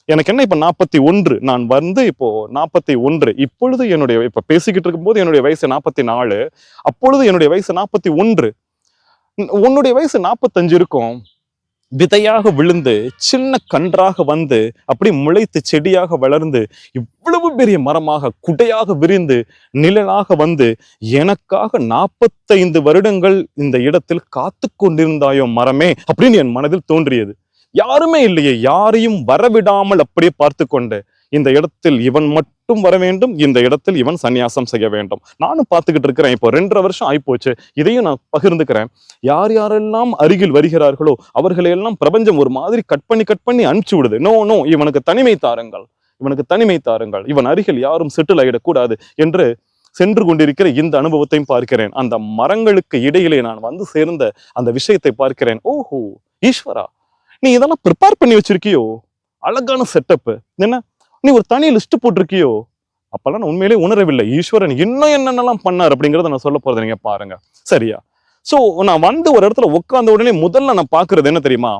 எனக்கு என்ன இப்ப 41, நான் இப்போ 41. இப்பொழுது இப்ப பேசிக்கிட்டு இருக்கும் போது என்னுடைய வயசு 44, அப்பொழுது என்னுடைய வயசு 41. உன்னுடைய வயசு 45 இருக்கும். விதையாக விழுந்து சின்ன கன்றாக வந்து அப்படி முளைத்து செடியாக வளர்ந்து இவ்வளவு பெரிய மரமாக குடையாக விரிந்து நிழலாக வந்து எனக்காக 45 வருடங்கள் இந்த இடத்தில் காத்து கொண்டிருந்தாயோ மரமே அப்படின்னு என் மனதில் தோன்றியது. யாருமே இல்லையே, யாரையும் வரவிடாமல் அப்படியே பார்த்து கொண்டு, இந்த இடத்தில் இவன் மட்டும் வர வேண்டும், இந்த இடத்தில் இவன் சன்னியாசம் செய்ய வேண்டும். நானும் பார்த்துக்கிட்டு இருக்கிறேன். இப்போ 2.5 வருஷம் ஆயிப்போச்சு. இதையும் நான் பகிர்ந்துக்கிறேன். யார் யாரெல்லாம் அருகில் வருகிறார்களோ அவர்களையெல்லாம் பிரபஞ்சம் ஒரு மாதிரி கட் பண்ணி அனுப்பிச்சு விடுது. நோ, இவனுக்கு தனிமை தாருங்கள், இவனுக்கு தனிமை தாருங்கள், இவன் அருகில் யாரும் செட்டில் ஆகிடக்கூடாது என்று சென்று கொண்டிருக்கிற இந்த அனுபவத்தையும் பார்க்கிறேன். அந்த மரங்களுக்கு இடையிலே நான் வந்து சேர்ந்த அந்த விஷயத்தை பார்க்கிறேன். ஓஹோ ஈஸ்வரா, நீ இதெல்லாம் ப்ரிப்பேர் பண்ணி வச்சிருக்கியோ, அழகான செட்டப், என்ன நீ ஒரு தனி லிஸ்ட் போட்டிருக்கியோ. அப்பெல்லாம் நான் உண்மையிலே உணரவில்லை ஈஸ்வரன் இன்னும் என்னென்னலாம் பண்ணார் அப்படிங்கறத நான் சொல்ல போறது, நீங்க பாருங்க. சரியா? சோ நான் வந்து ஒரு இடத்துல உட்கார்ந்த உடனே முதல்ல நான் பாக்குறது என்ன தெரியுமா?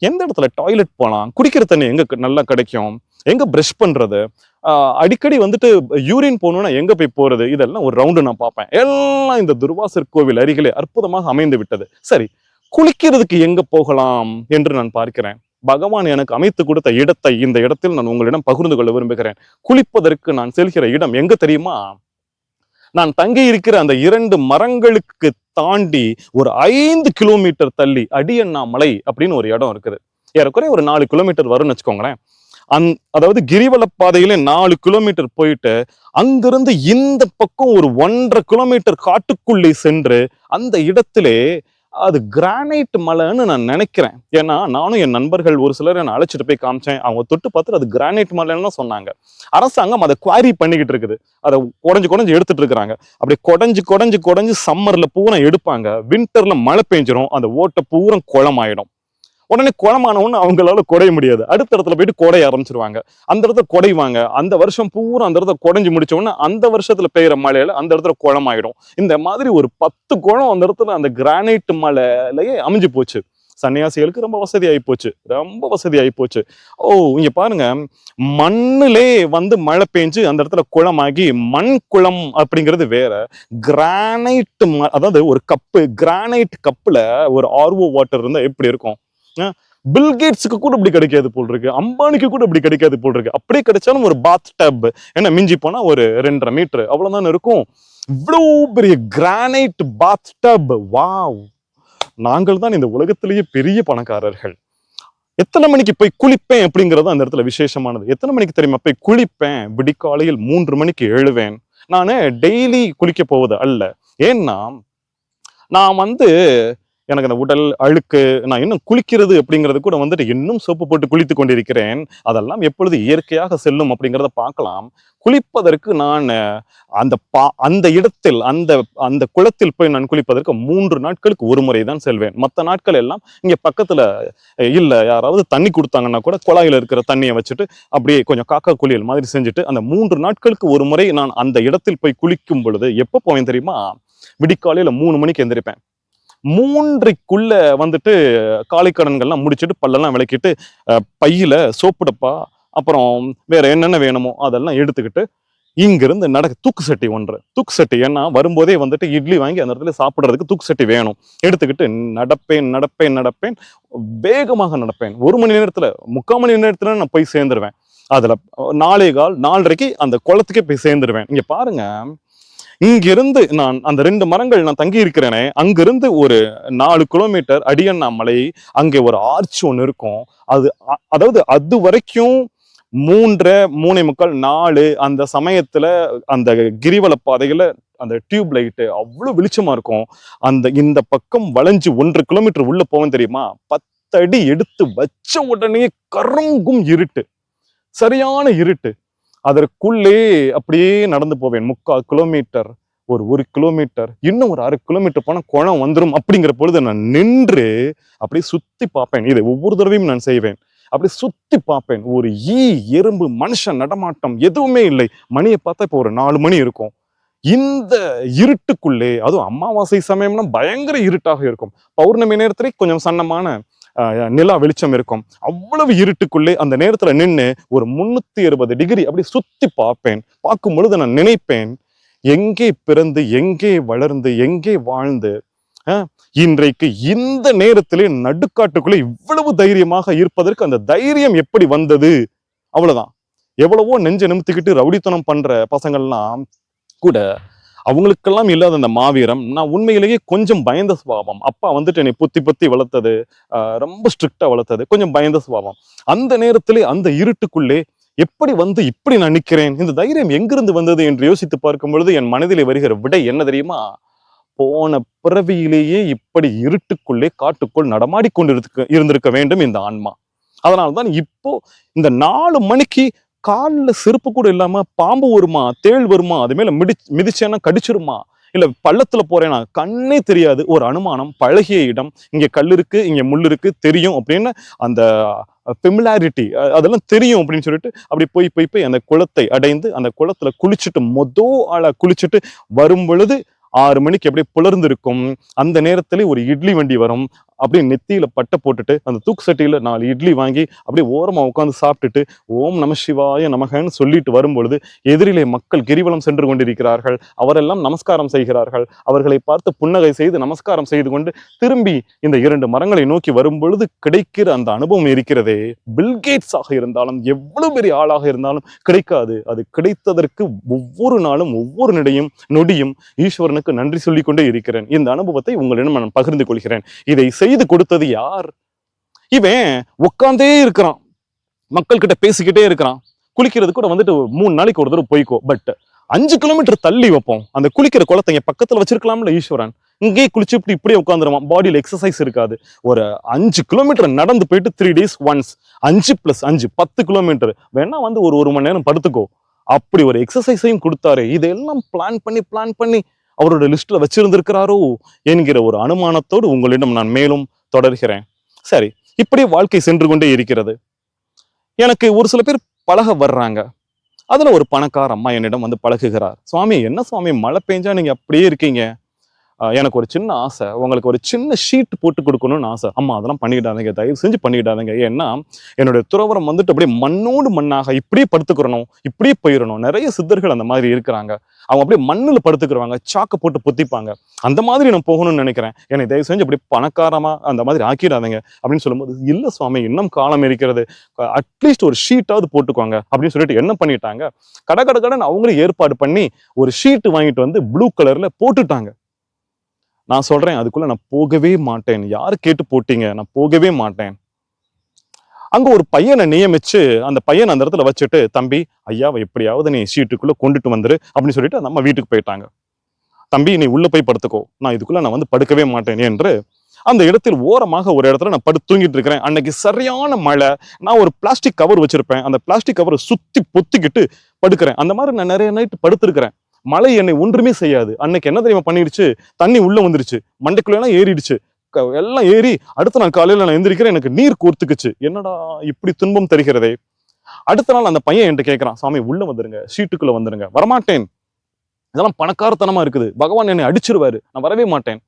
எந்த இடத்துல டாய்லெட் போலாம், குடிக்கிற தண்ணி எங்க நல்லா கிடைக்கும், எங்க பிரஷ் பண்றது, அடிக்கடி வந்துட்டு யூரின் போகணும்னா எங்க போய் போறது, இதெல்லாம் ஒரு ரவுண்டு நான் பார்ப்பேன். எல்லாம் இந்த துர்வாசர் கோவில் அருகிலே அற்புதமாக அமைந்து விட்டது. சரி, குளிக்கிறதுக்கு எங்க போகலாம் என்று நான் பார்க்கிறேன். பகவான் எனக்கு அமைத்து கொடுத்த இடத்தை இந்த இடத்தில் நான் உங்களிடம் பகிர்ந்து கொள்ள விரும்புகிறேன். குளிப்பதற்கு நான் செல்கிற இடம் எங்க தெரியுமா? நான் தங்கி இருக்கிற அந்த 2 மரங்களுக்கு தாண்டி ஒரு 5 கிலோமீட்டர் தள்ளி அடியண்ணாமலை அப்படின்னு ஒரு இடம் இருக்குது. ஏறக்குறைய ஒரு 4 கிலோமீட்டர் வரும்னு வச்சுக்கோங்களேன். அதாவது கிரிவல பாதையில 4 கிலோமீட்டர் போயிட்டு அங்கிருந்து இந்த பக்கம் ஒரு 1.5 கிலோமீட்டர் காட்டுக்குள்ளே சென்று அந்த இடத்திலே அது கிரானைட் மலைன்னு நான் நினைக்கிறேன். ஏன்னா நானும் என் நண்பர்கள் ஒரு சிலர் என்னை அழைச்சிட்டு போய் காமிச்சேன். அவங்க தொட்டு பார்த்துட்டு அது கிரானைட் மலைன்னு சொன்னாங்க. அரசாங்கம் அதை குவாரி பண்ணிக்கிட்டு இருக்குது. அதை குடஞ்சு எடுத்துட்டு இருக்கிறாங்க. அப்படி குடஞ்சு சம்மர்ல பூரா எடுப்பாங்க. வின்டர்ல மழை பெஞ்சிரும். அந்த ஓட்டை பூரா குளமாயிடும். உடனே குளமானவொன்னு அவங்களால குடைய முடியாது. அடுத்த இடத்துல போயிட்டு குடைய ஆரம்பிச்சிருவாங்க. அந்த இடத்துல குடைவாங்க. அந்த வருஷம் பூரா அந்த இடத்துல குடைஞ்சு முடிச்ச உடனே அந்த வருஷத்துல பெய்யற மழையில அந்த இடத்துல குளமாயிடும். இந்த மாதிரி ஒரு 10 குளம் அந்த இடத்துல அந்த கிரானைட் மலையிலேயே அமைஞ்சு போச்சு. சன்னியாசிகளுக்கு ரொம்ப வசதி ஆகி போச்சு. ஓ, இங்க பாருங்க, மண்ணிலே வந்து மழை பெஞ்சு அந்த இடத்துல குளமாகி மண் குளம் அப்படிங்கிறது வேற. கிரானைட், அதாவது ஒரு கப்பு கிரானைட் கப்புல ஒரு ஆர்ஓ வாட்டர் இருந்தா எப்படி இருக்கும்? பில்கேட்ஸுக்கு கூட இப்படி கிடைக்காது போல் இருக்கு. அம்பானிக்கு கூட இப்படி கிடைக்காது போல் இருக்கு. அப்படியே கிடைச்சாலும் ஒரு பாத் டப் என்ன மிஞ்சி போனா ஒரு 2.5 மீட்டர் அவ்வளவுதான் இருக்கும். இவ்வளவு பெரிய கிரானைட் பாத் டப். வாவ், நாங்கள் தான் இந்த உலகத்திலேயே பெரிய பணக்காரர்கள். எத்தனை மணிக்கு போய் குளிப்பேன் அப்படிங்கிறது அந்த இடத்துல விசேஷமானது. எத்தனை மணிக்கு தெரியுமா போய் குளிப்பேன்? விடிக்காலையில் 3 மணிக்கு எழுவேன். நானு டெய்லி குளிக்க போவது அல்ல. ஏன்னா நான் வந்து எனக்கு அந்த உடல் அழுக்கு, நான் இன்னும் குளிக்கிறது அப்படிங்கிறது கூட வந்துட்டு இன்னும் சோப்பு போட்டு குளித்து கொண்டிருக்கிறேன். அதெல்லாம் எப்பொழுது இயற்கையாக செல்லும் அப்படிங்கிறத பார்க்கலாம். குளிப்பதற்கு நான் அந்த இடத்தில் அந்த குளத்தில் போய் நான் குளிப்பதற்கு 3 நாட்களுக்கு ஒரு முறை தான் செல்வேன். மற்ற நாட்கள் எல்லாம் இங்க பக்கத்துல இல்ல, யாராவது தண்ணி கொடுத்தாங்கன்னா கூட குழாயில இருக்கிற தண்ணியை வச்சுட்டு அப்படியே கொஞ்சம் காக்கா குளியல் மாதிரி செஞ்சுட்டு அந்த 3 நாட்களுக்கு ஒரு முறை நான் அந்த இடத்தில் போய் குளிக்கும் பொழுது எப்போ போவேன் தெரியுமா? விடிக்காலையில 3 மணிக்கு எந்திரிப்பேன். 3க்குள்ள வந்துட்டு காலை கடன்கள்லாம் முடிச்சுட்டு பல்லெல்லாம் விளக்கிட்டு பையில சோப்பு டப்பா அப்புறம் வேற என்னென்ன வேணுமோ அதெல்லாம் எடுத்துக்கிட்டு இங்கிருந்து தூக்கு சட்டி. ஏன்னா வரும்போதே வந்துட்டு இட்லி வாங்கி அந்த இடத்துல சாப்பிட்றதுக்கு தூக்கு சட்டி வேணும். எடுத்துக்கிட்டு நடப்பேன். வேகமாக நடப்பேன். 1 மணி நேரத்துல 3/4 மணி நேரத்துல நான் போய் சேர்ந்துருவேன். அதுல 4:15 அந்த குளத்துக்கே போய் சேர்ந்துருவேன். இங்க பாருங்க, இங்கிருந்து நான் அந்த 2 மரங்கள் நான் தங்கி இருக்கிறேனே, அங்கிருந்து ஒரு 4 கிலோமீட்டர் அடியண்ணாமலை, அங்கே ஒரு ஆர்ச் ஒன்று இருக்கும். அதாவது அது வரைக்கும் 3:45 4 அந்த சமயத்துல அந்த கிரிவல பாதையில அந்த டியூப் லைட்டு அவ்வளவு வெளிச்சமா இருக்கும். இந்த பக்கம் வளைஞ்சு 1 கிலோமீட்டர் உள்ள போவேன் தெரியுமா? 10 அடி எடுத்து வச்ச உடனே கருங்கும் இருட்டு, சரியான இருட்டு. அதற்குள்ளே அப்படியே நடந்து போவேன். 3/4 கிலோமீட்டர், ஒரு 1 கிலோமீட்டர், இன்னும் ஒரு 1/2 கிலோமீட்டர் போனா குளம் வந்துடும். அப்படிங்கிற பொழுது நான் நின்று அப்படியே சுத்தி பார்ப்பேன். இதை ஒவ்வொரு தடவையும் நான் செய்வேன். அப்படி சுத்தி பார்ப்பேன். ஒரு எறும்பு, மனுஷன் நடமாட்டம் எதுவுமே இல்லை. மணியை பார்த்தா இப்போ ஒரு 4 மணி இருக்கும். இந்த இருட்டுக்குள்ளே, அதுவும் அமாவாசை சமயம்னா பயங்கர இருட்டாக இருக்கும். பௌர்ணமி நேரத்திலே கொஞ்சம் சன்னமான நிலா வெளிச்சம் இருக்கும். அவ்வளவு இருட்டுக்குள்ளே அந்த நேரத்துல நின்று ஒரு 360 டிகிரி அப்படி சுத்தி பார்ப்பேன். பார்க்கும் பொழுது நான் நினைப்பேன், எங்கே பிறந்து எங்கே வளர்ந்து எங்கே வாழ்ந்து இன்றைக்கு இந்த நேரத்திலே நடுக்காட்டுக்குள்ளே இவ்வளவு தைரியமாக இருப்பதற்கு அந்த தைரியம் எப்படி வந்தது? அவ்வளவுதான். எவ்வளவோ நெஞ்ச நிமித்திக்கிட்டு ரவுடித்தனம் பண்ற பசங்கள்லாம் கூட அவங்களுக்கெல்லாம் இல்லாத அந்த மாவீரம். நான் உண்மையிலேயே கொஞ்சம் பயந்த சுபாவம். அப்பா வந்துட்டு என்னை பொத்தி வளர்த்தது, ரொம்ப ஸ்ட்ரிக்டா வளர்த்தது, கொஞ்சம் பயந்த சுபாவம். அந்த நேரத்திலே அந்த இருட்டுக்குள்ளே எப்படி வந்து இப்படி நான் நிற்கிறேன், இந்த தைரியம் எங்கிருந்து வந்தது என்று யோசித்து பார்க்கும் பொழுது என் மனதிலே வருகிற விடை என்ன தெரியுமா? போன பிறவியிலேயே இப்படி இருட்டுக்குள்ளே காட்டுக்குள் நடமாடி இருந்திருக்க வேண்டும் இந்த ஆன்மா. அதனால்தான் இப்போ இந்த 4 மணிக்கு காலில் செருப்பு கூட இல்லாம பாம்பு வருமா, தேள் வருமா, அது மேல மிதிச்சேன்னா கடிச்சிருமா, இல்ல பள்ளத்துல போறேன்னா கண்ணே தெரியாது, ஒரு அனுமானம், பழகிய இடம், இங்க கல் இருக்கு இங்க முள் இருக்கு தெரியும் அப்படின்னு அந்த ஃபெமிலாரிட்டி அதெல்லாம் தெரியும் அப்படின்னு சொல்லிட்டு அப்படி போய் அந்த குளத்தை அடைந்து அந்த குளத்துல குளிச்சுட்டு ஆளா குளிச்சுட்டு வரும் பொழுது 6 மணிக்கு அப்படியே புலர்ந்து இருக்கும். அந்த நேரத்துல ஒரு இட்லி வண்டி வரும். அப்படியே நெத்தியில பட்டை போட்டுட்டு அந்த தூக்கு சட்டியில 4 இட்லி வாங்கி அப்படியே ஓரமா உட்காந்து சாப்பிட்டுட்டு ஓம் நம சிவாய நமகன்னு சொல்லிட்டு வரும்பொழுது எதிரிலே மக்கள் கிரிவலம் சென்று கொண்டிருக்கிறார்கள். அவரெல்லாம் நமஸ்காரம் செய்கிறார்கள். அவர்களை பார்த்து புன்னகை செய்து நமஸ்காரம் செய்து கொண்டு திரும்பி இந்த 2 மரங்களை நோக்கி வரும்பொழுது கிடைக்கிற அந்த அனுபவம் இருக்கிறதே, பில்கேட்ஸ் ஆக இருந்தாலும் எவ்வளவு பெரிய ஆளாக இருந்தாலும் கிடைக்காது. அது கிடைத்ததற்கு ஒவ்வொரு நாளும் ஒவ்வொரு நொடியும் ஈஸ்வரனுக்கு நன்றி சொல்லிக் கொண்டே இருக்கிறேன். இந்த அனுபவத்தை உங்களிடம் நான் பகிர்ந்து கொள்கிறேன். இதை செய்து கொடுத்தது யார்? இவன் உட்கார்ந்தே இருக்கிறான், மக்கள் கிட்ட பேசிக்கிட்டே இருக்கிறான். குளிக்கிறது கூட வந்துட்டு 3 நாளைக்கு ஒரு தடவை போய்க்கோ, பட் 5 கிலோமீட்டர் தள்ளி வைப்போம். அந்த குளிக்கிற குளத்தை இங்க பக்கத்துல வச்சிருக்கலாம்ல ஈஸ்வரன். இங்கே குளிச்சு இப்படியே உட்காந்துருவான். பாடியில் எக்ஸசைஸ் இருக்காது. ஒரு 5 கிலோமீட்டர் நடந்து போயிட்டு 3 days ஒன்ஸ் 5 + 5 10 கிலோமீட்டர் வேணா வந்து ஒரு மணி நேரம் படுத்துக்கோ. அப்படி ஒரு எக்ஸசைஸையும் கொடுத்தாரு. இதெல்லாம் பிளான் பண்ணி அவரோட லிஸ்ட்ல வச்சிருந்திருக்கிறாரோ என்கிற ஒரு அனுமானத்தோடு உங்களிடம் நான் மேலும் தொடர்கிறேன். சரி, இப்படி வாழ்க்கை சென்று கொண்டே இருக்கிறது. எனக்கு ஒரு சில பேர் பழக வர்றாங்க. அதுல ஒரு பணக்கார அம்மா என்னிடம் வந்து பழகுகிறார். சுவாமி, என்ன சுவாமி மழை பெஞ்சா நீங்க அப்படியே இருக்கீங்க, எனக்கு ஒரு சின்ன ஆசை, உங்களுக்கு ஒரு சின்ன ஷீட் போட்டு கொடுக்கணும்னு ஆசை. அம்மா அதெல்லாம் பண்ணிக்கிட்டாதீங்க, தயவு செஞ்சு பண்ணிக்கிட்டாதீங்க. ஏன்னா என்னுடைய துறவரம் வந்துட்டு அப்படியே மண்ணோடு மண்ணாக இப்படியே படுத்துக்கிறணும், இப்படியே போயிடணும். நிறைய சித்தர்கள் அந்த மாதிரி இருக்கிறாங்க. அவங்க அப்படியே மண்ணில் படுத்துக்கிறவாங்க, சாக்கை போட்டு பொத்திப்பாங்க. அந்த மாதிரி நான் போகணும்னு நினைக்கிறேன். என்னை தயவு செஞ்சு அப்படி பணக்காரமா அந்த மாதிரி ஆக்கிடாதீங்க அப்படின்னு சொல்லும்போது, இல்ல சுவாமி இன்னும் காலம் இருக்கிறது, அட்லீஸ்ட் ஒரு ஷீட்டாவது போட்டுக்கோங்க அப்படின்னு சொல்லிட்டு என்ன பண்ணிட்டாங்க, கடன் அவங்களும் ஏற்பாடு பண்ணி ஒரு ஷீட் வாங்கிட்டு வந்து ப்ளூ கலர்ல போட்டுட்டாங்க. நான் சொல்றேன், அதுக்குள்ள நான் போகவே மாட்டேன். யாரு கேட்டு போட்டீங்க? நான் போகவே மாட்டேன். அங்க ஒரு பையனை நியமிச்சு அந்த பையனை அந்த இடத்துல வச்சுட்டு, தம்பி ஐயாவை எப்படியாவது நீ ஷீட்டுக்குள்ள கொண்டுட்டு வந்துரு அப்படின்னு சொல்லிட்டு நம்ம வீட்டுக்கு போயிட்டாங்க. தம்பி நீ உள்ள போய் படுத்துக்கோ, நான் இதுக்குள்ள நான் வந்து படுக்கவே மாட்டேன் என்று அந்த இடத்தில் ஓரமாக ஒரு இடத்துல நான் படுத்து தூங்கிட்டு இருக்கிறேன். அன்னைக்கு சரியான மழை. நான் ஒரு பிளாஸ்டிக் கவர் வச்சிருப்பேன். அந்த பிளாஸ்டிக் கவரை சுத்தி பொத்திக்கிட்டு படுக்கிறேன். அந்த மாதிரி நான் நிறைய நைட் படுத்திருக்கிறேன். மழை என்னை ஒன்றுமே செய்யாது. அன்னைக்கு என்ன தெரியுமா பண்ணிடுச்சு, தண்ணி உள்ள வந்துருச்சு, மண்டைக்குள்ளெல்லாம் ஏறிடுச்சு, எல்லாம் ஏறி அடுத்த நாள் காலையில நான் எந்திரிக்கிறேன், எனக்கு நீர் கோர்த்துக்குச்சு. என்னடா இப்படி துன்பம் தருகிறதே. அடுத்த நாள் அந்த பையன் என்கிட்ட கேட்கிறான், சாமி உள்ள வந்துருங்க, ஷீட்டுக்குள்ள வந்துருங்க. வரமாட்டேன், இதெல்லாம் பணக்காரத்தனமா இருக்குது, பகவான் என்னை அடிச்சிருவாரு, நான் வரவே மாட்டேன்.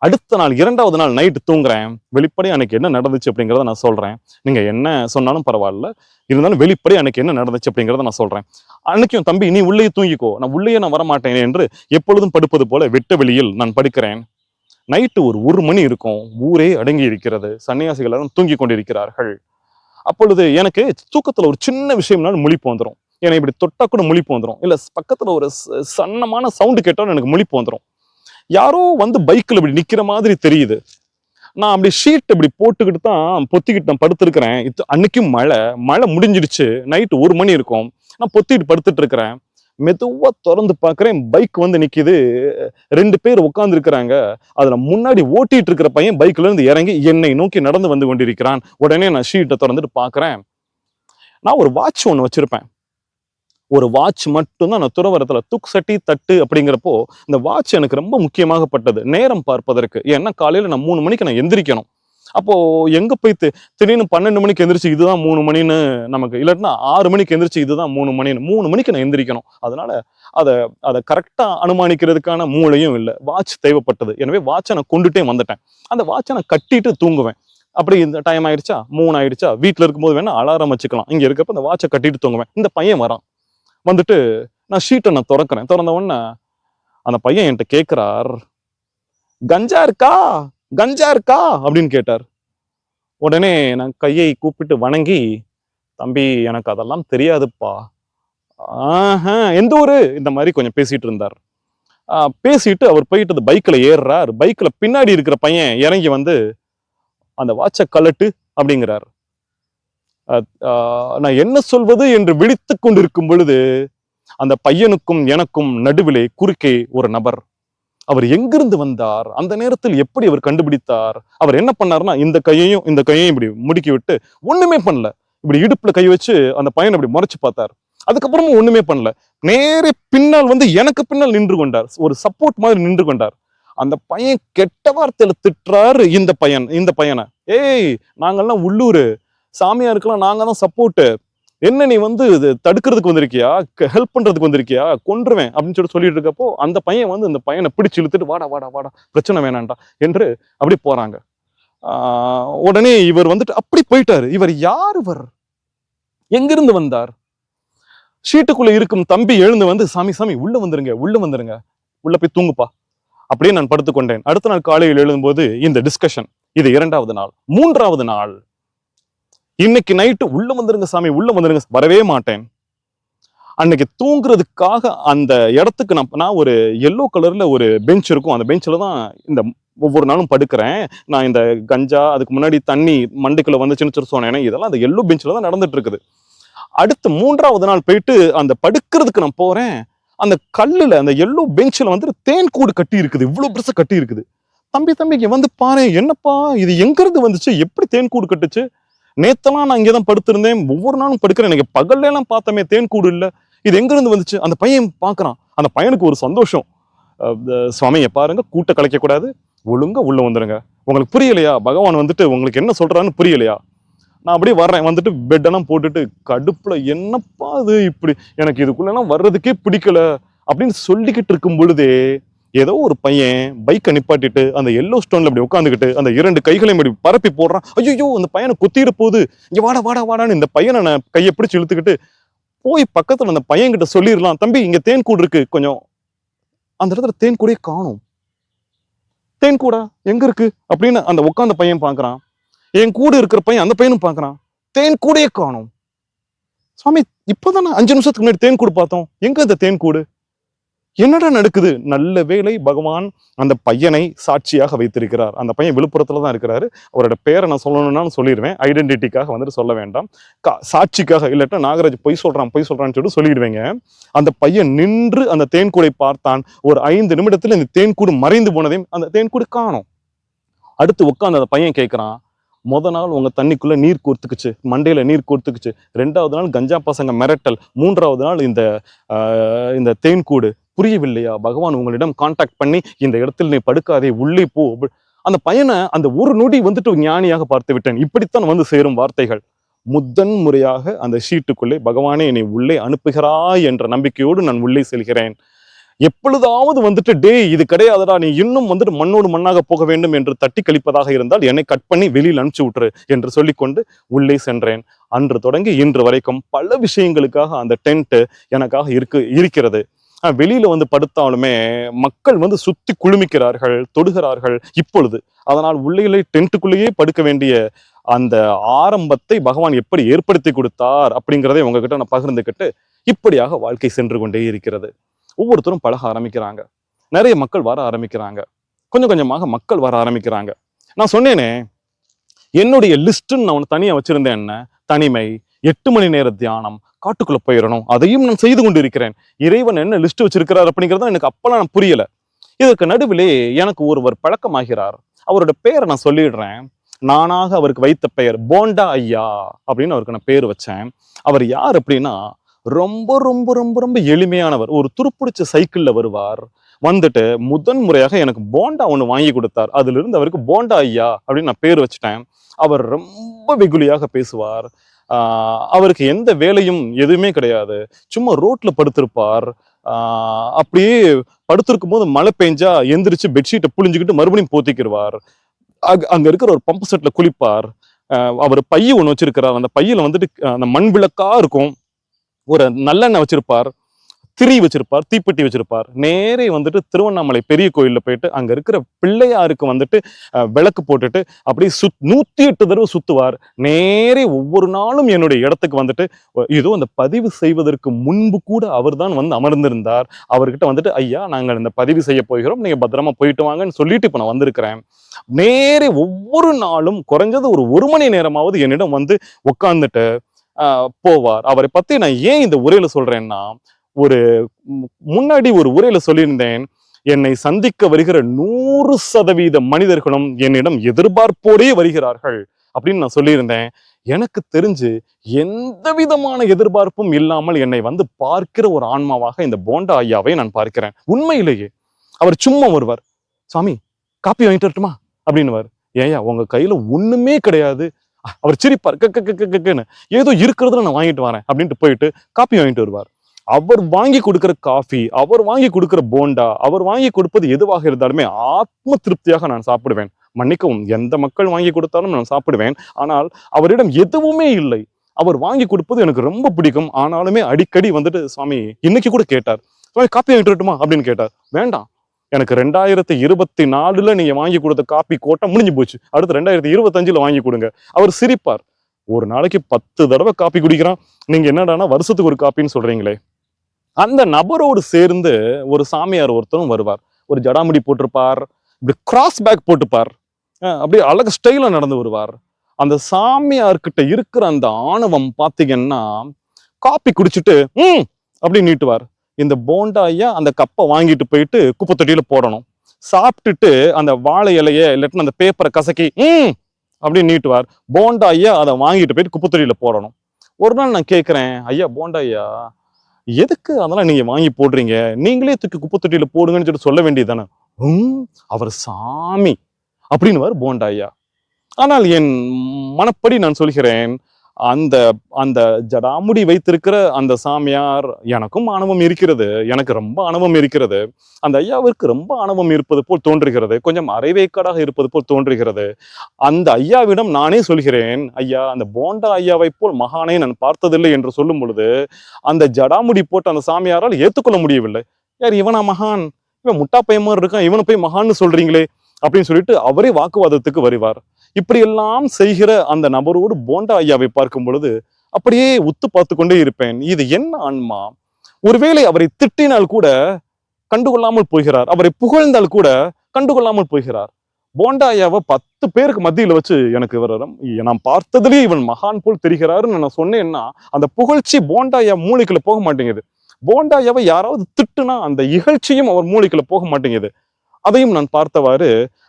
அடுத்த நாள் 2வது நாள் நைட்டு தூங்குறேன். வெளிப்படையா அன்னைக்கு என்ன நடந்துச்சு அப்படிங்கிறத நான் சொல்றேன். நீங்க என்ன சொன்னாலும் பரவாயில்ல, இருந்தாலும் வெளிப்படை அன்னைக்கு என்ன நடந்துச்சு அப்படிங்கிறத நான் சொல்றேன். அன்னைக்கும் தம்பி நீ உள்ளே தூங்கிக்கோ, நான் வரமாட்டேன் என்று எப்பொழுதும் படுப்பது போல வெட்ட வெளியில் நான் படுக்கிறேன். நைட்டு ஒரு 1 மணி இருக்கும். ஊரே அடங்கி இருக்கிறது. சன்னியாசிகள் எல்லாம் தூங்கி கொண்டிருக்கிறார்கள். அப்பொழுது எனக்கு தூக்கத்துல ஒரு சின்ன விஷயம்னாலும் முழிப்பு வந்துடும். ஏன்னா இப்படி தொட்டா கூட முழிப்பு வந்துடும், இல்ல பக்கத்துல ஒரு சன்னமான சவுண்டு கேட்டாலும் எனக்கு முழிப்பு வந்துடும். யாரோ வந்து பைக்ல இப்படி நிக்கிற மாதிரி தெரியுது. நான் அப்படி ஷீட் இப்படி போட்டுக்கிட்டு தான் பொத்திக்கிட்டு நான் படுத்திருக்கிறேன். அன்னைக்கும் மழை முடிஞ்சிடுச்சு. நைட்டு 1 மணி இருக்கும். நான் பொத்திட்டு படுத்துட்டு இருக்கிறேன். மெதுவா திறந்து பாக்குறேன், பைக் வந்து நிக்குது. 2 பேர் உட்கார்ந்து இருக்கிறாங்க. அதுல முன்னாடி ஓட்டிட்டு இருக்கிற பையன் பைக்ல இருந்து இறங்கி என்னை நோக்கி நடந்து வந்து கொண்டிருக்கிறான். உடனே நான் ஷீட்டை திறந்துட்டு பாக்குறேன். நான் ஒரு வாட்ச் ஒண்ணு வச்சிருப்பேன். ஒரு வாட்ச் மட்டும்தான் நான் துறவரத்துல துக் சட்டி தட்டு அப்படிங்கிறப்போ இந்த வாட்ச் எனக்கு ரொம்ப முக்கியமாகப்பட்டது, நேரம் பார்ப்பதற்கு. ஏன்னா காலையில நான் 3 மணிக்கு நான் எந்திரிக்கணும். அப்போ எங்க போய் திடீர்னு 12 மணிக்கு எந்திரிச்சு இதுதான் 3 மணின்னு நமக்கு, இல்லாட்டினா 6 மணிக்கு எந்திரிச்சு இதுதான் 3 மணின்னு, 3 மணிக்கு நான் எந்திரிக்கணும். அதனால அதை கரெக்டா அனுமானிக்கிறதுக்கான மூளையும் இல்லை, வாட்ச் தேவைப்பட்டது. எனவே வாட்சை நான் கொண்டுட்டே வந்துட்டேன். அந்த வாட்சை நான் கட்டிட்டு தூங்குவேன். அப்படி இந்த டைம் ஆயிடுச்சா, 3 ஆயிடுச்சா, வீட்டுல இருக்கும்போது வேணா அலாரம் வச்சுக்கலாம். இங்க இருக்கப்ப அந்த வாட்சை கட்டிட்டு தூங்குவேன். இந்த பையன் வரான். வந்துட்டு நான் ஷீட்டை நான் திறக்கிறேன். திறந்த உடனே அந்த பையன் என்கிட்ட கேட்கிறார், கஞ்சா இருக்கா அப்படின்னு கேட்டார். உடனே நான் கையை கூப்பிட்டு வணங்கி, தம்பி எனக்கு அதெல்லாம் தெரியாதுப்பா, எந்த ஊரு, இந்த மாதிரி கொஞ்சம் பேசிட்டு இருந்தார். பேசிட்டு அவர் போயிட்டு பைக்ல ஏறுறார். பைக்ல பின்னாடி இருக்கிற பையன் இறங்கி வந்து அந்த வாட்சை கலட்டு அப்படிங்கிறார். நான் என்ன சொல்வது என்று விழித்து கொண்டிருக்கும் பொழுது அந்த பையனுக்கும் எனக்கும் நடுவிலே குறுக்கே ஒரு நபர். அவர் எங்கிருந்து வந்தார், அந்த நேரத்தில் எப்படி அவர் கண்டுபிடித்தார்? அவர் என்ன பண்ணார்னா, இந்த கையையும் இப்படி முடுக்கி விட்டு ஒண்ணுமே பண்ணல, இப்படி இடுப்புல கை வச்சு அந்த பையனை இப்படி முறைச்சு பார்த்தார். அதுக்கப்புறமும் ஒண்ணுமே பண்ணல. நேரே பின்னால் வந்து எனக்கு பின்னால் நின்று கொண்டார். ஒரு சப்போர்ட் மாதிரி நின்று கொண்டார். அந்த பையன் கெட்ட வார்த்தையில திட்டுறாரு இந்த பையனை. ஏய், நாங்கெல்லாம் உள்ளூர் சாமியாருக்கெல்லாம் நாங்க தான் சப்போர்ட், என்ன நீ வந்து தடுக்கிறதுக்கு வந்திருக்கியா, ஹெல்ப் பண்றதுக்கு வந்திருக்கியா, கொன்றுவேன் அப்படின்னு சொல்லிட்டு இருக்கப்போ அந்த பையன் வந்து இந்த பையனை பிடிச்சு இழுத்துட்டு வாடா பிரச்சனை வேணாண்டா என்று அப்படி போறாங்க. உடனே இவர் வந்துட்டு அப்படி போயிட்டாரு. இவர் யார்? இவர் எங்கிருந்து வந்தார்? ஷீட்டுக்குள்ள இருக்கும் தம்பி எழுந்து வந்து, சாமி சாமி உள்ள வந்துருங்க, உள்ள வந்துருங்க, உள்ள போய் தூங்குப்பா அப்படியே நான் படுத்துக்கொண்டேன். அடுத்த நாள் காலையில் எழுதும்போது இந்த டிஸ்கஷன். இது 2வது நாள். 3வது நாள், இன்னைக்கு நைட்டு உள்ள வந்துருங்க சாமி, உள்ள வந்துருங்க. வரவே மாட்டேன். அன்னைக்கு தூங்குறதுக்காக அந்த இடத்துக்கு நான் ஒரு எல்லோ கலர்ல ஒரு பெஞ்ச் இருக்கும், அந்த பெஞ்சில் தான் இந்த ஒவ்வொரு நாளும் படுக்கிறேன். நான் இந்த கஞ்சா, அதுக்கு முன்னாடி தண்ணி மண்டைக்குள்ள வந்துச்சுன்னு சொன்னேன், இதெல்லாம் அந்த எல்லோ பெஞ்சில் தான் நடந்துட்டு இருக்குது. அடுத்து 3வது நாள் போயிட்டு அந்த படுக்கிறதுக்கு நான் போறேன். அந்த கல்லுல, அந்த எல்லோ பெஞ்சில் வந்து தேன் கூடு கட்டி இருக்குது, இவ்வளவு பெருசா கட்டி இருக்குது. தம்பிக்கு வந்து பாரு, என்னப்பா இது எங்கிருந்து வந்துச்சு, எப்படி தேன் கூடு கட்டுச்சு? நேத்தெல்லாம் நான் இங்கதான் படுத்திருந்தேன், ஒவ்வொரு நாளும் படுக்கிறேன், எனக்கு பகல்ல எல்லாம் பார்த்தமே தேன் கூடு இல்ல, இது எங்க இருந்து வந்துச்சு? அந்த பையன் பாக்குறான். அந்த பையனுக்கு ஒரு சந்தோஷம். சுவாமியை பாருங்க, கூட்ட கலைக்க கூடாது, ஒழுங்கா உள்ள வந்துருங்க. உங்களுக்கு புரியலையா? பகவான் வந்துட்டு உங்களுக்கு என்ன சொல்றான்னு புரியலையா? நான் அப்படியே வர்றேன். வந்துட்டு பெட்டெல்லாம் போட்டுட்டு கடுப்புல, என்னப்பா அது இப்படி, எனக்கு இதுக்குள்ளெல்லாம் வர்றதுக்கே பிடிக்கல அப்படின்னு சொல்லிக்கிட்டு இருக்கும் பொழுதே ஏதோ ஒரு பையன் பைக்கை நிப்பாட்டிட்டு அந்த எல்லோ ஸ்டோன்ல அப்படி உட்காந்துக்கிட்டு அந்த 2 கைகளையும் அப்படி பரப்பி போடுறான். ஐயோ, அந்த பையனை குத்திட போகுது, இங்க வாடா வாடா வாடான்னு இந்த பையனை நான் கையை பிடிச்சு இழுத்துக்கிட்டு போய் பக்கத்துல அந்த பையன் கிட்ட சொல்லிடலாம், தம்பி இங்க தேன் கூடு இருக்கு கொஞ்சம். அந்த இடத்துல தேன் கூடயே காணும். தேன் கூடா எங்க இருக்கு அப்படின்னு அந்த உட்காந்த பையன் பாக்குறான். என் கூட இருக்கிற பையன் அந்த பையனும் பாக்குறான். தேன் கூடையே காணும். சுவாமி இப்பதான் 5 நிமிஷத்துக்கு முன்னாடி தேன் கூடு பார்த்தோம், எங்க இந்த தேன் கூடு? என்னடா நடக்குது? நல்ல வேளை பகவான் அந்த பையனை சாட்சியாக வைத்திருக்கிறார். அந்த பையன் விழுப்புரத்துல தான் இருக்கிறாரு. அவரோட பேரை நான் சொல்லணும்னாலும் சொல்லிடுவேன், ஐடென்டிட்டிக்காக வந்துட்டு சொல்ல வேண்டாம், சாட்சிக்காக. இல்லாட்டா நாகராஜ் பொய் சொல்றான்னு சொல்லிட்டு சொல்லிடுவேங்க. அந்த பையன் நின்று அந்த தேன்கூடை பார்த்தான். ஒரு 5 நிமிடத்துல இந்த தேன்கூடு மறைந்து போனதையும் அந்த தேன்கூடு காணும். அடுத்து உட்காந்து அந்த பையன் கேட்கிறான், நாள் உங்க தண்ணிக்குள்ள நீர் கோர்த்துக்குச்சு, மண்டையில நீர் கோர்த்துக்குச்சு, 2வது நாள் கஞ்சா பசங்க மிரட்டல், 3வது நாள் இந்த தேன்கூடு, புரியவில்லையா? பகவான் உங்களிடம் கான்டாக்ட் பண்ணி இந்த இடத்தில் நீ படுக்காதே, உள்ளே போ. அந்த பையனை அந்த ஒரு நொடி வந்துட்டு ஞானியாக பார்த்து விட்டேன். இப்படித்தான் வந்து சேரும் வார்த்தைகள். முதன் முறையாக அந்த ஷீட்டுக்குள்ளே பகவானே என்னை உள்ளே அனுப்புகிறாய் என்ற நம்பிக்கையோடு நான் உள்ளே செல்கிறேன். எப்பொழுதாவது வந்துட்டு டே இது கிடையாதுடா, நீ இன்னும் வந்துட்டு மண்ணோடு மண்ணாக போக வேண்டும் என்று தட்டி கழிப்பதாக இருந்தால் என்னை கட் பண்ணி வெளியில் அனுப்பிச்சு விட்டுரு என்று சொல்லிக்கொண்டு உள்ளே சென்றேன். அன்று தொடங்கி இன்று வரைக்கும் பல விஷயங்களுக்காக அந்த டென்ட் எனக்காக இருக்கிறது. வெளியில வந்து படுத்தாலுமே மக்கள் வந்து சுத்தி குழுமிக்கிறார்கள், தொடுகிறார்கள் இப்பொழுது. அதனால் உள்ளே டென்ட்டுக்குள்ளேயே படுக்க வேண்டிய அந்த ஆரம்பத்தை பகவான் எப்படி ஏற்படுத்தி கொடுத்தார் அப்படிங்கிறதை உங்ககிட்ட நான் பகிர்ந்துக்கிட்டு இப்படியாக வாழ்க்கை சென்று கொண்டே இருக்கிறது. ஒவ்வொருத்தரும் பழக ஆரம்பிக்கிறாங்க, நிறைய மக்கள் வர ஆரம்பிக்கிறாங்க, கொஞ்சம் கொஞ்சமாக மக்கள் வர ஆரம்பிக்கிறாங்க. நான் சொன்னேனே, என்னுடைய லிஸ்ட்ன்னு நான் ஒன்று தனியா வச்சிருந்தேன். என்ன தனிமை, 8 மணி நேர தியானம், காட்டுக்குள்ள போயிடணும், அதையும் நான் செய்து கொண்டு இருக்கிறேன். இறைவன் என்ன லிஸ்ட் வச்சிருக்கிறார் அப்படிங்கிறத எனக்கு அப்பெல்லாம் நான் புரியல. இதற்கு நடுவிலே எனக்கு ஒருவர் பழக்கமாகிறார். அவரோட பெயரை நான் சொல்லிடுறேன். நானாக அவருக்கு வைத்த பெயர் போண்டா ஐயா அப்படின்னு அவருக்கு நான் பேர் வச்சேன். அவர் யார் அப்படின்னா, ரொம்ப ரொம்ப ரொம்ப ரொம்ப எளிமையானவர். ஒரு துருப்பிடிச்ச சைக்கிள்ல வருவார். வந்துட்டு முதன் முறையாக எனக்கு போண்டா ஒன்று வாங்கி கொடுத்தார். அதுல இருந்து அவருக்கு போண்டா ஐயா அப்படின்னு நான் பேர் வச்சுட்டேன். அவர் ரொம்ப வெகுளியாக பேசுவார். அவருக்கு எந்த வேலையும் எதுவுமே கிடையாது. சும்மா ரோட்ல படுத்திருப்பார். அப்படியே படுத்திருக்கும் போது மழை பெஞ்சா எந்திரிச்சு பெட்ஷீட்டை புழிஞ்சுக்கிட்டு மறுபடியும் போத்திக்கிடுவார். அங்க இருக்கிற ஒரு பம்பு செட்ல குளிப்பார். அவர் பைய ஒண்ணு வச்சிருக்கிறார். அந்த பையில வந்துட்டு அந்த மண் விளக்கா இருக்கும், ஒரு நல்லெண்ணெய் வச்சிருப்பார், திரி வச்சிருப்பார், தீப்பெட்டி வச்சிருப்பார். நேரே வந்துட்டு திருவண்ணாமலை பெரிய கோயில்ல போயிட்டு அங்க இருக்கிற பிள்ளையாருக்கு வந்துட்டு விளக்கு போட்டுட்டு அப்படியே 108 தடவை சுத்துவார். நேரே ஒவ்வொரு நாளும் என்னுடைய இடத்துக்கு வந்துட்டு, ஏதோ அந்த பதிவு செய்வதற்கு முன்பு கூட அவர் தான் வந்து அமர்ந்திருந்தார். அவர்கிட்ட வந்துட்டு, ஐயா நாங்கள் இந்த பதிவு செய்ய போகிறோம், நீங்க பத்திரமா போயிட்டு வாங்கன்னு சொல்லிட்டு இப்ப நான் வந்திருக்கிறேன். நேரே ஒவ்வொரு நாளும் குறைஞ்சது ஒரு மணி நேரமாவது என்னிடம் வந்து உட்கார்ந்துட்டு போவார். அவரை பத்தி நான் ஏன் இந்த உரையில சொல்றேன்னா, முன்னாடி ஒரு உரையில சொல்லியிருந்தேன், என்னை சந்திக்க வருகிற 100% மனிதர்களும் என்னிடம் எதிர்பார்ப்போடே வருகிறார்கள் அப்படின்னு நான் சொல்லியிருந்தேன். எனக்கு தெரிஞ்சு எந்த விதமான எதிர்பார்ப்பும் இல்லாமல் என்னை வந்து பார்க்கிற ஒரு ஆன்மாவாக இந்த போண்டா ஐயாவை நான் பார்க்கிறேன். உண்மையிலேயே அவர் சும்மா வருவார், சாமி காப்பி வாங்கிட்டு வரட்டுமா அப்படின்னுவார். ஏயா உங்க கையில ஒண்ணுமே கிடையாது. அவர் சிரிப்பார், கக்குன்னு, ஏதோ இருக்கிறதுல நான் வாங்கிட்டு வரேன் அப்படின்ட்டு போயிட்டு காப்பி வாங்கிட்டு வருவார். அவர் வாங்கி கொடுக்கிற காஃபி, அவர் வாங்கி கொடுக்கிற போண்டா, அவர் வாங்கி கொடுப்பது எதுவாக இருந்தாலுமே ஆத்ம திருப்தியாக நான் சாப்பிடுவேன். மன்னிக்கவும், எந்த மக்கள் வாங்கி கொடுத்தாலும் நான் சாப்பிடுவேன். ஆனால் அவரிடம் எதுவுமே இல்லை. அவர் வாங்கி கொடுப்பது எனக்கு ரொம்ப பிடிக்கும். ஆனாலுமே அடிக்கடி வந்துட்டு சுவாமி, இன்னைக்கு கூட கேட்டார், சுவாமி காப்பி வாங்கிட்டு வரட்டுமா அப்படின்னு கேட்டார். வேண்டாம், எனக்கு 2024 நீங்க வாங்கி கொடுத்த காப்பி கோட்டை முடிஞ்சு போச்சு, அடுத்து 2025 வாங்கி கொடுங்க. அவர் சிரிப்பார். ஒரு நாளைக்கு 10 தடவை காப்பி குடிக்கிறான், நீங்க என்னடானா வருஷத்துக்கு ஒரு காப்பின்னு சொல்றீங்களே. அந்த நபரோடு சேர்ந்து ஒரு சாமியார் ஒருத்தரும் வருவார். ஒரு ஜடாமுடி போட்டிருப்பார், இப்படி கிராஸ் பேக் போட்டுப்பார், அப்படியே அழகு ஸ்டைல நடந்து வருவார். அந்த சாமியார்கிட்ட இருக்கிற அந்த ஆணவம் பாத்தீங்கன்னா, காப்பி குடிச்சிட்டு அப்படி நீட்டுவார். இந்த போண்டா ஐயா அந்த கப்பை வாங்கிட்டு போயிட்டு குப்பை தொட்டியில போடணும். சாப்பிட்டுட்டு அந்த வாழை இலைய இல்லாட்டினா அந்த பேப்பரை கசக்கி அப்படின்னு நீட்டுவார். போண்டா ஐயா அதை வாங்கிட்டு போயிட்டு குப்பை தொட்டியில போடணும். ஒரு நாள் நான் கேட்கிறேன், ஐயா போண்டா ஐயா, எதுக்கு அதெல்லாம் நீங்க வாங்கி போடுறீங்க, நீங்களே தூக்கி குப்பை தொட்டியில போடுங்கன்னு சொல்லி சொல்ல வேண்டியதானே. அவர் சாமி அப்படின்னு போண்டா ஐயா. ஆனால் என் மனப்படி நான் சொல்கிறேன், அந்த அந்த ஜடாமுடி வைத்திருக்கிற அந்த சாமியார் எனக்கும் ஆணவம் இருக்கிறது, எனக்கு ரொம்ப ஆணவம் இருக்கிறது. அந்த ஐயாவிற்கு ரொம்ப ஆணவம் இருப்பது போல் தோன்றுகிறது, கொஞ்சம் அரைவேக்காடாக இருப்பது போல் தோன்றுகிறது. அந்த ஐயாவிடம் நானே சொல்கிறேன், ஐயா அந்த போண்டா ஐயாவை போல் மகானை நான் பார்த்ததில்லை என்று சொல்லும் பொழுது அந்த ஜடாமுடி போட்டு அந்த சாமியாரால் ஏற்றுக்கொள்ள முடியவில்லை. யார் இவனா மகான், இவன் முட்டா பையன் மாதிரி இருக்கான், இவனை போய் மகான்னு சொல்றீங்களே அப்படின்னு சொல்லிட்டு அவரே வாக்குவாதத்துக்கு வருவார். இப்படி எல்லாம் செய்கிற அந்த நபரோடு போண்டா ஐயாவை பார்க்கும் பொழுது அப்படியே உத்து பார்த்து கொண்டே இருப்பேன். இது என்ன ஆன்மா? ஒருவேளை அவரை திட்டினால் கூட கண்டுகொள்ளாமல் போகிறார், அவரை புகழ்ந்தால் கூட கண்டுகொள்ளாமல் போகிறார். போண்டா ஐயாவை 10 பேருக்கு மத்தியில வச்சு எனக்கு நான் பார்த்ததுலேயே இவன் மகான் போல் தெரிகிறாருன்னு நான் சொன்னேன்னா அந்த புகழ்ச்சி போண்டா ஐயா மூளைக்குள்ள போக மாட்டேங்குது. போண்டா ஐயாவை யாராவது திட்டுனா அந்த இகழ்ச்சியும் அவர் மூளைக்குள்ள போக மாட்டேங்குது. அதையும் நான் பார்த்தவாறு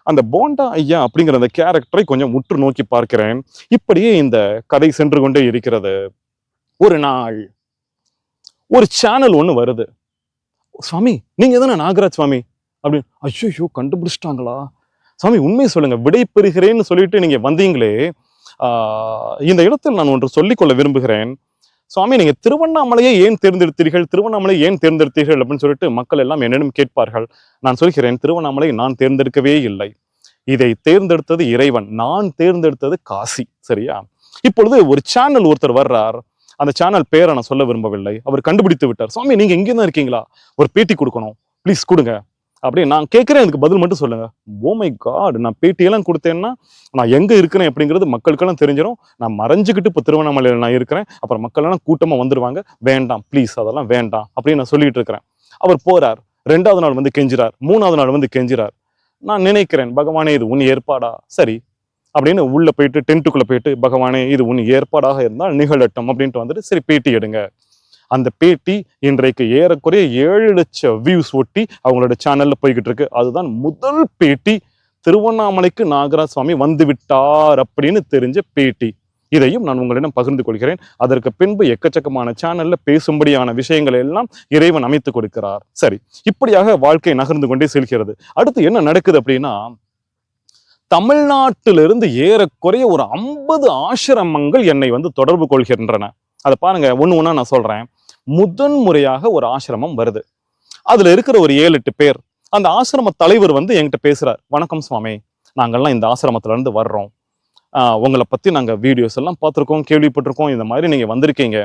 அந்த போண்டா ஐயா அப்படிங்கிற அந்த கேரக்டரை கொஞ்சம் உற்று நோக்கி பார்க்கிறேன். இப்படியே இந்த கதை சென்று கொண்டே இருக்கிறது. ஒரு நாள் ஒரு சேனல் ஒண்ணு வருது. சுவாமி நீங்க தானே நாகராஜ் சுவாமி அப்படின்னு. ஐயோ கண்டுபிடிச்சிட்டாங்களா? சுவாமி உண்மையை சொல்லுங்க, விடை பெறுகிறேன்னு சொல்லிட்டு நீங்க வந்தீங்களே. இந்த இடத்தில் நான் ஒன்று சொல்லிக்கொள்ள விரும்புகிறேன். சுவாமி நீங்க திருவண்ணாமலையை ஏன் தேர்ந்தெடுத்தீர்கள், திருவண்ணாமலை ஏன் தேர்ந்தெடுத்தீர்கள் அப்படின்னு சொல்லிட்டு மக்கள் எல்லாம் என்னிடம் கேட்பார்கள். நான் சொல்கிறேன், திருவண்ணாமலை நான் தேர்ந்தெடுக்கவே இல்லை, இதை தேர்ந்தெடுத்தது இறைவன், நான் தேர்ந்தெடுத்தது காசி. சரியா? இப்பொழுது ஒரு சேனல் ஒருத்தர் வர்றார். அந்த சேனல் பேரை நான் சொல்ல விரும்பவில்லை, அவர் கண்டுபிடித்து விட்டார். சுவாமி நீங்க எங்கே தான் இருக்கீங்களா, ஒரு பேட்டி கொடுக்கணும், ப்ளீஸ் கொடுங்க அப்படி. நான் கேட்கிறேன், எனக்கு பதில் மட்டும் சொல்லுங்க. ஓ மை காட், நான் பேட்டியெல்லாம் கொடுத்தேன்னா நான் எங்க இருக்கிறேன் அப்படிங்கிறது மக்களுக்கெல்லாம் தெரிஞ்சிடும். நான் மறைஞ்சுக்கிட்டு இப்போ திருவண்ணாமலையில் நான் இருக்கிறேன், அப்புறம் மக்கள் எல்லாம் கூட்டமா வந்துருவாங்க, வேண்டாம் ப்ளீஸ் அதெல்லாம் வேண்டாம் அப்படின்னு நான் சொல்லிட்டு இருக்கிறேன். அவர் போறார், 2வது நாள் வந்து கெஞ்சிறார், 3வது நாள் வந்து கெஞ்சிறார். நான் நினைக்கிறேன், பகவானே இது உன் ஏற்பாடா, சரி அப்படின்னு உள்ள போயிட்டு டென்ட்டுக்குள்ள போயிட்டு, பகவானே இது உன் ஏற்பாடாக இருந்தால் நிகழட்டும் அப்படின்ட்டு வந்துட்டு சரி பேட்டி எடுங்க. அந்த பேட்டி இன்றைக்கு ஏறக்குறைய 7 லட்சம் வியூஸ் ஒட்டி அவங்களோட சேனல்ல போய்கிட்டு இருக்கு. அதுதான் முதல் பேட்டி, திருவண்ணாமலைக்கு நாகராஜ் சுவாமி வந்து விட்டார் அப்படின்னு தெரிஞ்ச பேட்டி. இதையும் நான் உங்களிடம் பகிர்ந்து கொள்கிறேன். அதற்கு பின்பு எக்கச்சக்கமான சேனல்ல பேசும்படியான விஷயங்களை எல்லாம் இறைவன் அமைத்து கொடுக்கிறார். சரி, இப்படியாக வாழ்க்கை நகர்ந்து கொண்டே செல்கிறது. அடுத்து என்ன நடக்குது அப்படின்னா, தமிழ்நாட்டிலிருந்து ஏறக்குறைய ஒரு 50 ஆசிரமங்கள் என்னை வந்து தொடர்பு கொள்கின்றன. அதை பாருங்க, ஒண்ணு ஒண்ணா நான் சொல்றேன். முதன் முறையாக ஒரு ஆசிரமம் வருது. அதுல இருக்கிற ஒரு 7-8 பேர். அந்த ஆசிரம தலைவர் வந்து என்கிட்ட பேசுறார். வணக்கம் சுவாமி, நாங்கள்லாம் இந்த ஆசிரமத்துல இருந்து வர்றோம், உங்களை பத்தி நாங்க வீடியோஸ் எல்லாம் பார்த்துருக்கோம், கேள்விப்பட்டிருக்கோம், இந்த மாதிரி நீங்க வந்திருக்கீங்க.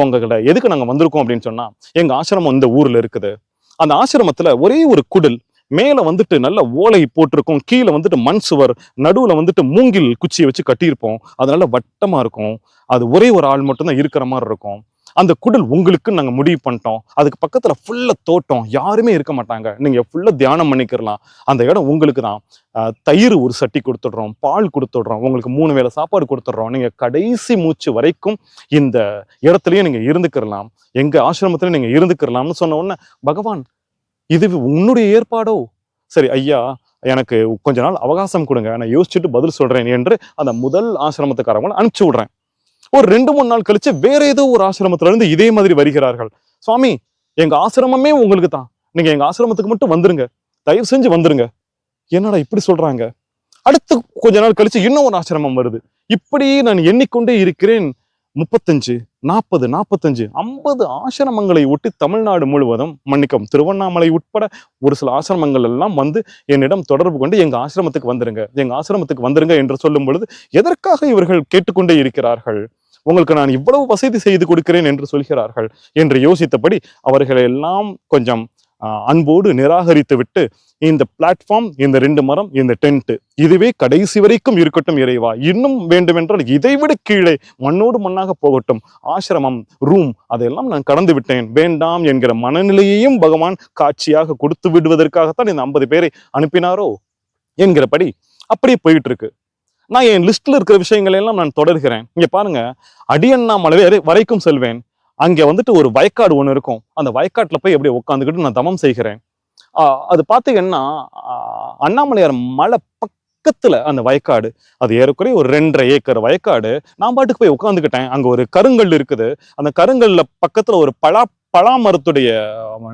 உங்ககிட்ட எதுக்கு நாங்க வந்திருக்கோம் அப்படின்னு சொன்னா, எங்க ஆசிரமம் இந்த ஊர்ல இருக்குது. அந்த ஆசிரமத்துல ஒரே ஒரு குடில், மேல வந்துட்டு நல்ல ஓலை போட்டிருக்கும், கீழே வந்துட்டு மண் சுவர், நடுவுல வந்துட்டு மூங்கில் குச்சியை வச்சு கட்டியிருப்போம். அதனால வட்டமா இருக்கும். அது ஒரே ஒரு ஆள் மட்டும்தான் இருக்கிற மாதிரி இருக்கும். அந்த குடில் உங்களுக்கு நாங்க முடிவு பண்ணிட்டோம். அதுக்கு பக்கத்துல ஃபுல்லா தோட்டம், யாருமே இருக்க மாட்டாங்க, நீங்க ஃபுல்லா தியானம் பண்ணிக்கிறலாம். அந்த இடம் உங்களுக்கு தான். தயிர் ஒரு சட்டி கொடுத்துடுறோம், பால் கொடுத்துடுறோம், உங்களுக்கு 3 வேளை சாப்பாடு கொடுத்துடுறோம். நீங்க கடைசி மூச்சு வரைக்கும் இந்த இடத்துலயே நீங்க இருந்துக்கிறலாம், எங்க ஆசிரமத்துல நீங்க இருந்துக்கிறலாம்னு சொன்ன உடனே, பகவான் இது உன்னுடைய ஏற்பாடோ? சரி ஐயா, எனக்கு கொஞ்ச நாள் அவகாசம் கொடுங்க, நான் யோசிச்சுட்டு பதில் சொல்றேன் என்று அந்த முதல் ஆசிரமத்துக்காரங்களை அனுப்பிச்சு விடுறேன். ஒரு 2-3 நாள் கழிச்சு வேற ஏதோ ஒரு ஆசிரமத்துல இருந்து இதே மாதிரி வருகிறார்கள். சுவாமி எங்க ஆசிரமமே உங்களுக்கு தான், நீங்க எங்க ஆசிரமத்துக்கு மட்டும் வந்துருங்க, தயவு செஞ்சு வந்துருங்க. என்னடா இப்படி சொல்றாங்க? அடுத்து கொஞ்ச நாள் கழிச்சு இன்னும் ஒரு ஆசிரமம் வருது. இப்படி நான் எண்ணிக்கொண்டே இருக்கிறேன். 35, 40, 45, 50 ஆசிரமங்களை ஒட்டி தமிழ்நாடு முழுவதும், மன்னிக்கவும் திருவண்ணாமலை உட்பட ஒரு சில ஆசிரமங்கள் எல்லாம் வந்து என்னிடம் தொடர்பு கொண்டு எங்க ஆசிரமத்துக்கு வந்துருங்க, எங்க ஆசிரமத்துக்கு வந்துருங்க என்று சொல்லும் பொழுது எதற்காக இவர்கள் கேட்டுக்கொண்டே இருக்கிறார்கள்? உங்களுக்கு நான் இவ்வளவு வசதி செய்து கொடுக்கிறேன் என்று சொல்கிறார்கள் என்று யோசித்தபடி அவர்களை எல்லாம் கொஞ்சம் அன்போடு நிராகரித்து விட்டு, இந்த பிளாட்ஃபார்ம், இந்த 2 மரம், இந்த டென்ட், இதுவே கடைசி வரைக்கும் இருக்கட்டும் இறைவா, இன்னும் வேண்டுமென்றால் இதைவிட கீழே மண்ணோடு மண்ணாக போகட்டும், ஆசிரமம், ரூம் அதெல்லாம் நான் கடந்து விட்டேன், வேண்டாம் என்கிற மனநிலையையும் பகவான் காட்சியாக கொடுத்து விடுவதற்காகத்தான் இந்த 50 பேரை அனுப்பினாரோ என்கிறபடி அப்படியே போயிட்டு இருக்கு. நான் என் லிஸ்ட்ல இருக்கிற விஷயங்களை எல்லாம் நான் தொடர்கிறேன். இங்க பாருங்க, அடியண்ணாமலை வரைக்கும் செல்வேன். அங்க வந்துட்டு ஒரு வயக்காடு ஒண்ணு இருக்கும். அந்த வயக்காட்டுல போய் அப்படியே உட்காந்துக்கிட்டு நான் தவம் செய்கிறேன். அது பாத்தீங்கன்னா அண்ணாமலையார் மலை பக்கத்துல அந்த வயக்காடு. அது ஏறக்குறைய ஒரு 2.5 ஏக்கர் வயக்காடு. நான் பாட்டுக்கு போய் உட்காந்துக்கிட்டேன். அங்க ஒரு கருங்கல் இருக்குது. அந்த கருங்கல்ல பக்கத்துல ஒரு பலாமரத்துடைய